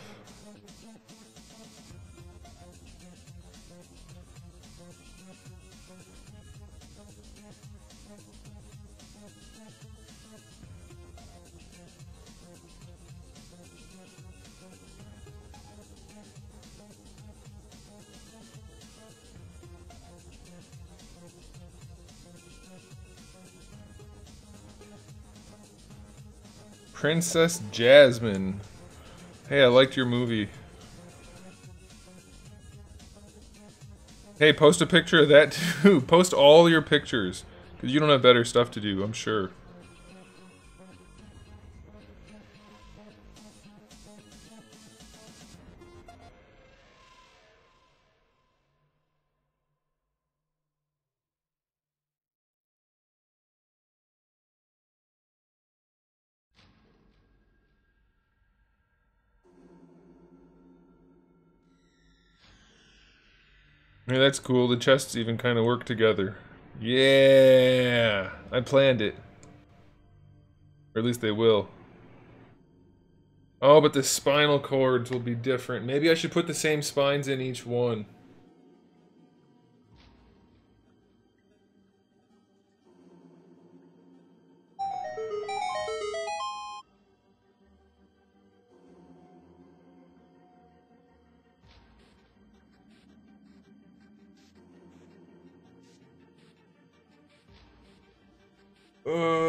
S1: Princess Jasmine. Hey, I liked your movie. Hey, post a picture of that too. Post all your pictures. Because you don't have better stuff to do, I'm sure. Yeah, that's cool. The chests even kind of work together. Yeah! I planned it. Or at least they will. Oh, but the spinal cords will be different. Maybe I should put the same spines in each one. Uh...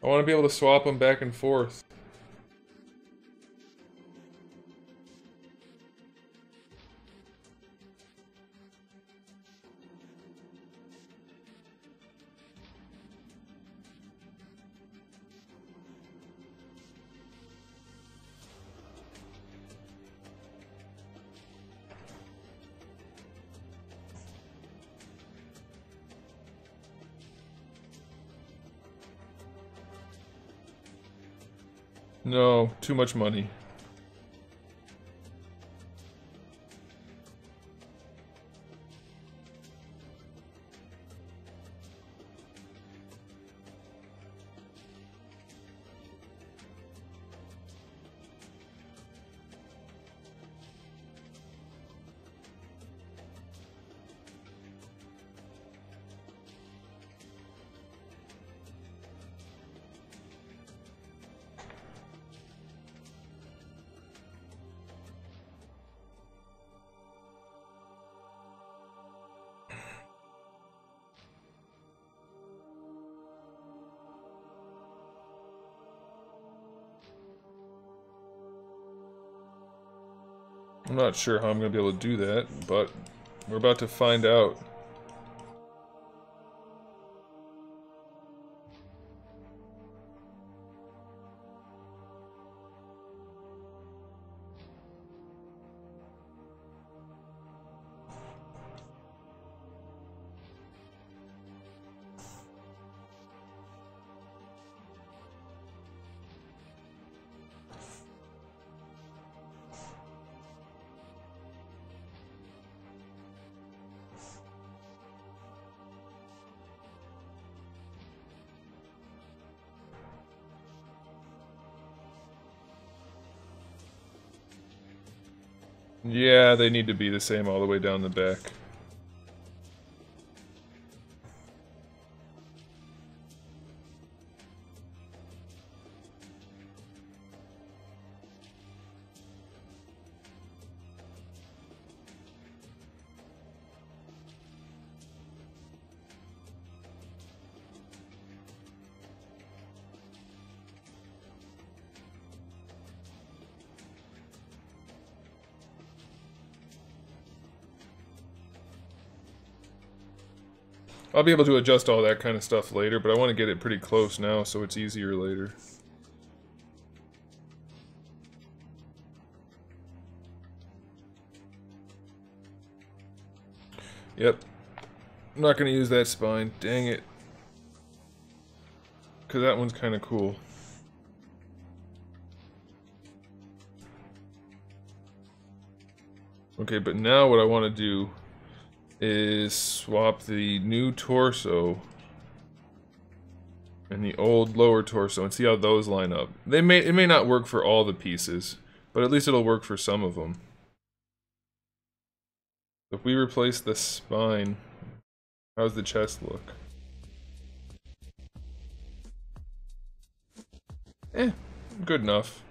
S1: I want to be able to swap them back and forth. No, too much money. I'm not sure how I'm going to be able to do that, but we're about to find out. Yeah, they need to be the same all the way down the back. I'll be able to adjust all that kind of stuff later, but I want to get it pretty close now so it's easier later. Yep. I'm not going to use that spine. Dang it. Because that one's kind of cool. Okay, but now what I want to do is swap the new torso and the old lower torso and see how those line up. It may not work for all the pieces, but at least it'll work for some of them. If we replace the spine, how's the chest look? Good enough.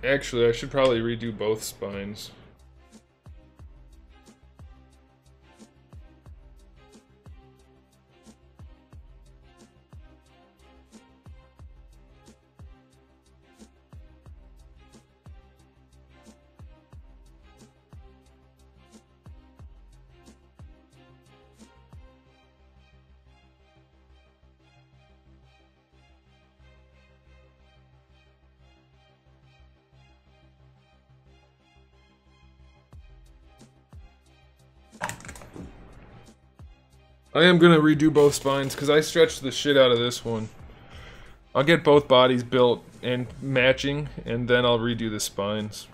S1: Actually, I should probably redo both spines. I am gonna redo both spines because I stretched the shit out of this one. I'll get both bodies built and matching, and then I'll redo the spines.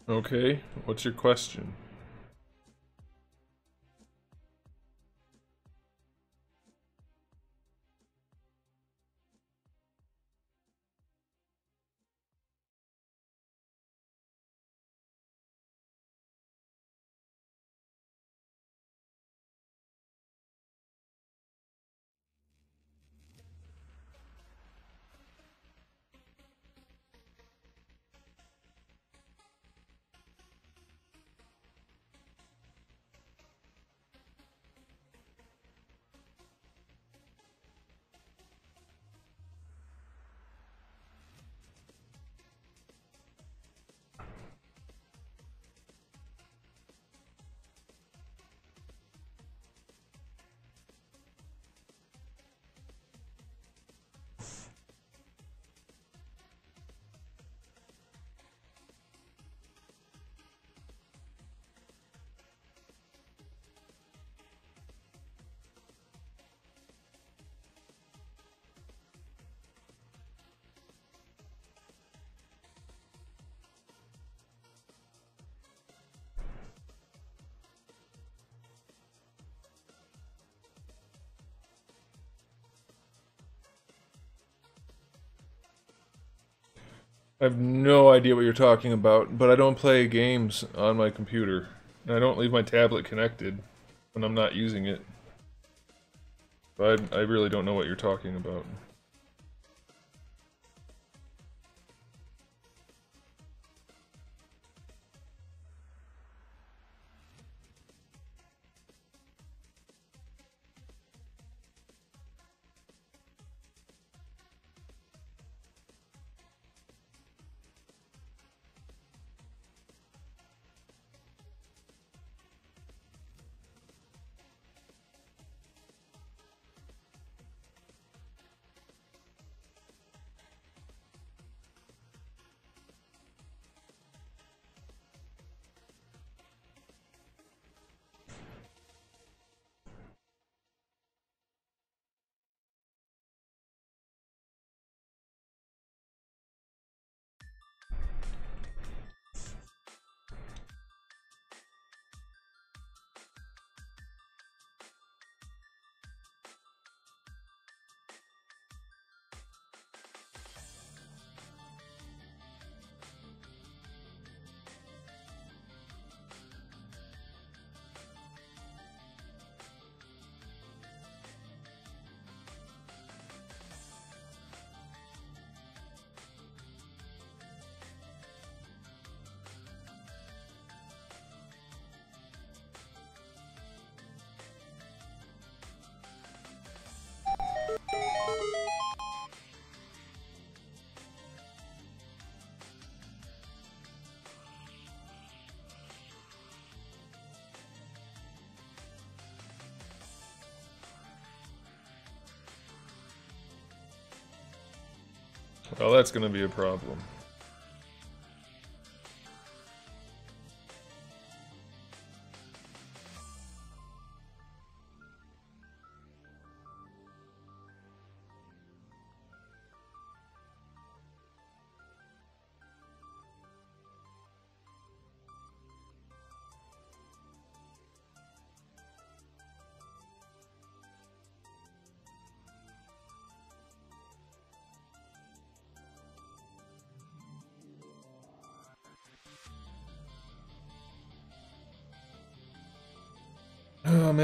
S1: Okay, what's your question? I have no idea what you're talking about, but I don't play games on my computer. And I don't leave my tablet connected when I'm not using it. But I really don't know what you're talking about. Well, that's gonna be a problem.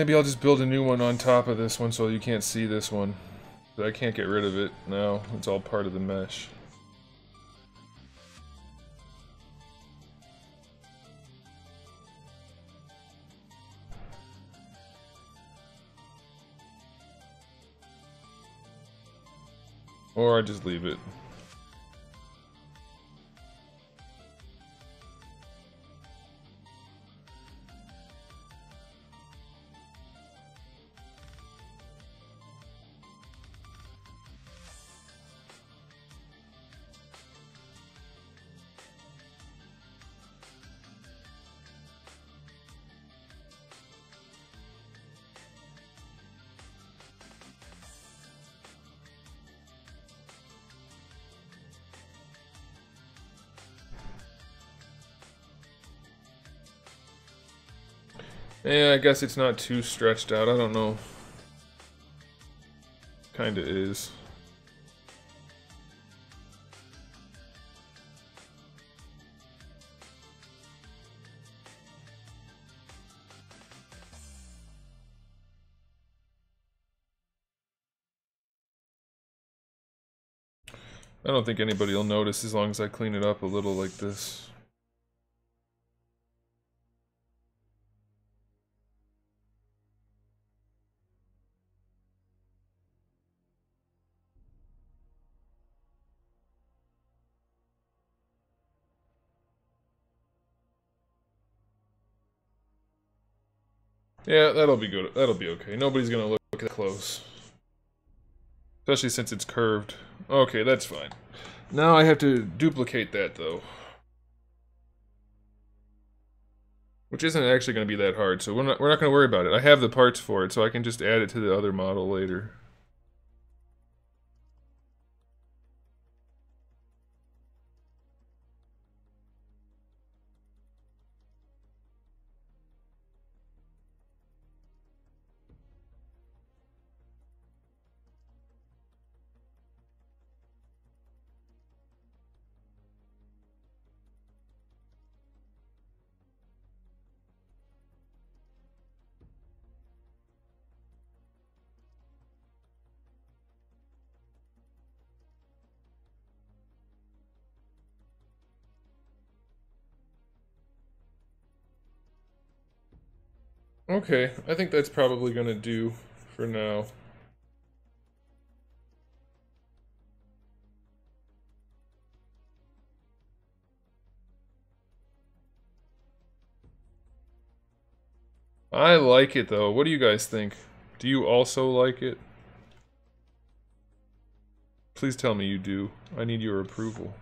S1: Maybe I'll just build a new one on top of this one so you can't see this one. But I can't get rid of it now. It's all part of the mesh. Or I just leave it. Yeah, I guess it's not too stretched out. I don't know. Kinda is. I don't think anybody will notice as long as I clean it up a little like this. Yeah, that'll be good. That'll be okay. Nobody's gonna look at it close. Especially since it's curved. Okay, that's fine. Now I have to duplicate that, though. Which isn't actually going to be that hard, so we're not going to worry about it. I have the parts for it, so I can just add it to the other model later. Okay, I think that's probably going to do for now. I like it, though. What do you guys think? Do you also like it? Please tell me you do. I need your approval.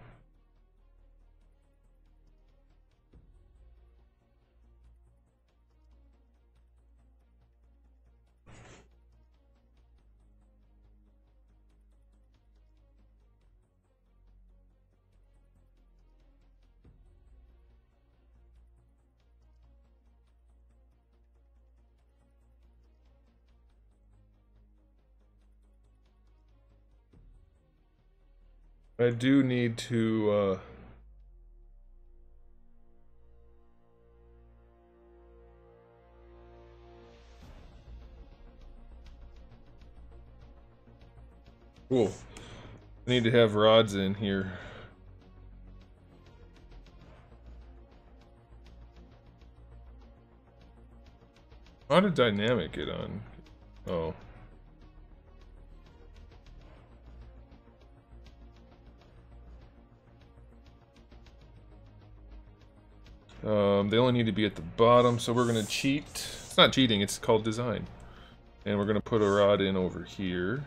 S1: I do need to, Cool. I need to have rods in here. How did dynamic get on? Oh. They only need to be at the bottom, so we're gonna cheat. It's not cheating, it's called design. And we're gonna put a rod in over here.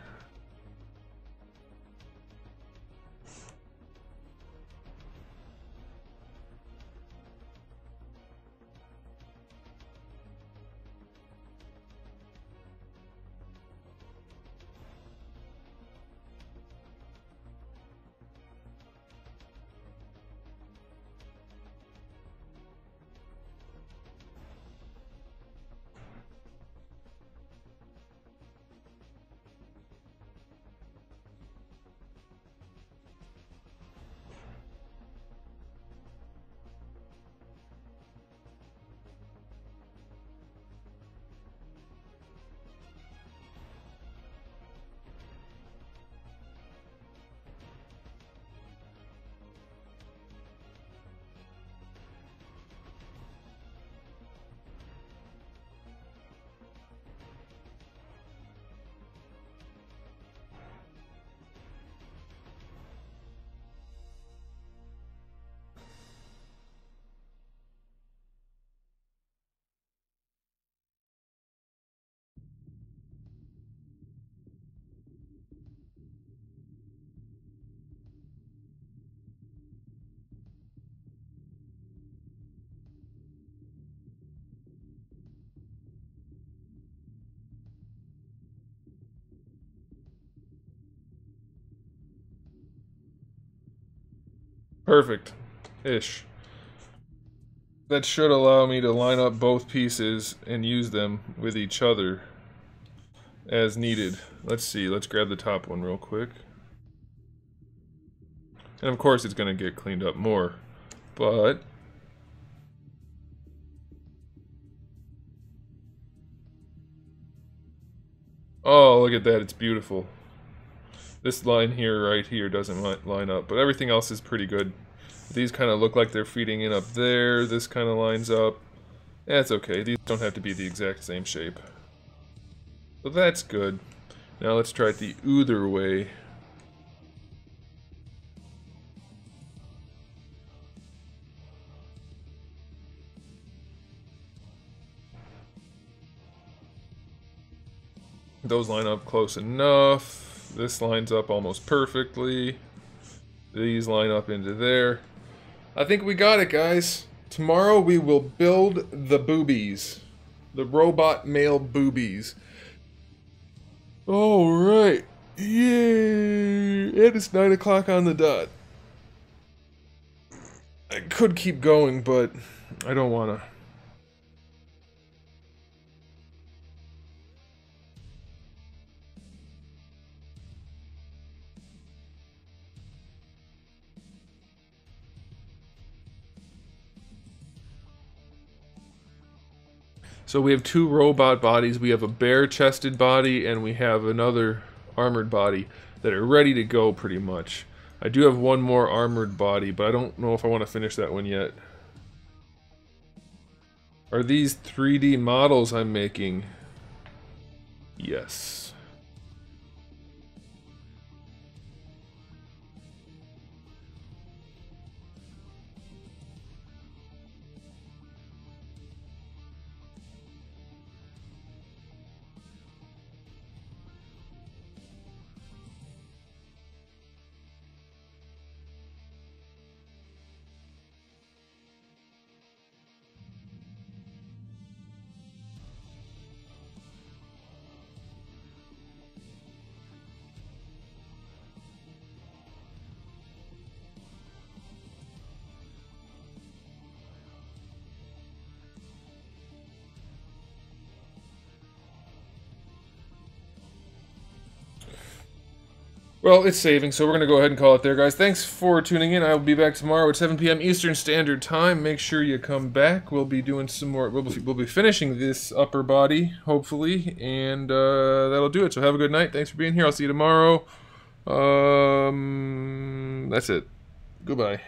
S1: Perfect. Ish. that should allow me to line up both pieces and use them with each other as needed. Let's see, let's grab the top one real quick. And of course it's going to get cleaned up more, but oh, look at that, it's beautiful. This line here, right here, doesn't line up, but everything else is pretty good. These kind of look like they're feeding in up there. This kind of lines up. That's okay. These don't have to be the exact same shape. So that's good. Now let's try it the other way. Those line up close enough. This lines up almost perfectly. These line up into there. I think we got it, guys. Tomorrow we will build the boobies. The robot male boobies. Alright. Yay! It is 9 o'clock on the dot. I could keep going, but I don't want to. So we have two robot bodies. We have a bare-chested body and we have another armored body that are ready to go pretty much. I do have one more armored body, but I don't know if I want to finish that one yet. Are these 3D models I'm making? Yes. Well, it's saving, so we're going to go ahead and call it there, guys. Thanks for tuning in. I will be back tomorrow at 7 p.m. Eastern Standard Time. Make sure you come back. We'll be doing some more. We'll be finishing this upper body, hopefully, and that'll do it. So have a good night. Thanks for being here. I'll see you tomorrow. That's it. Goodbye.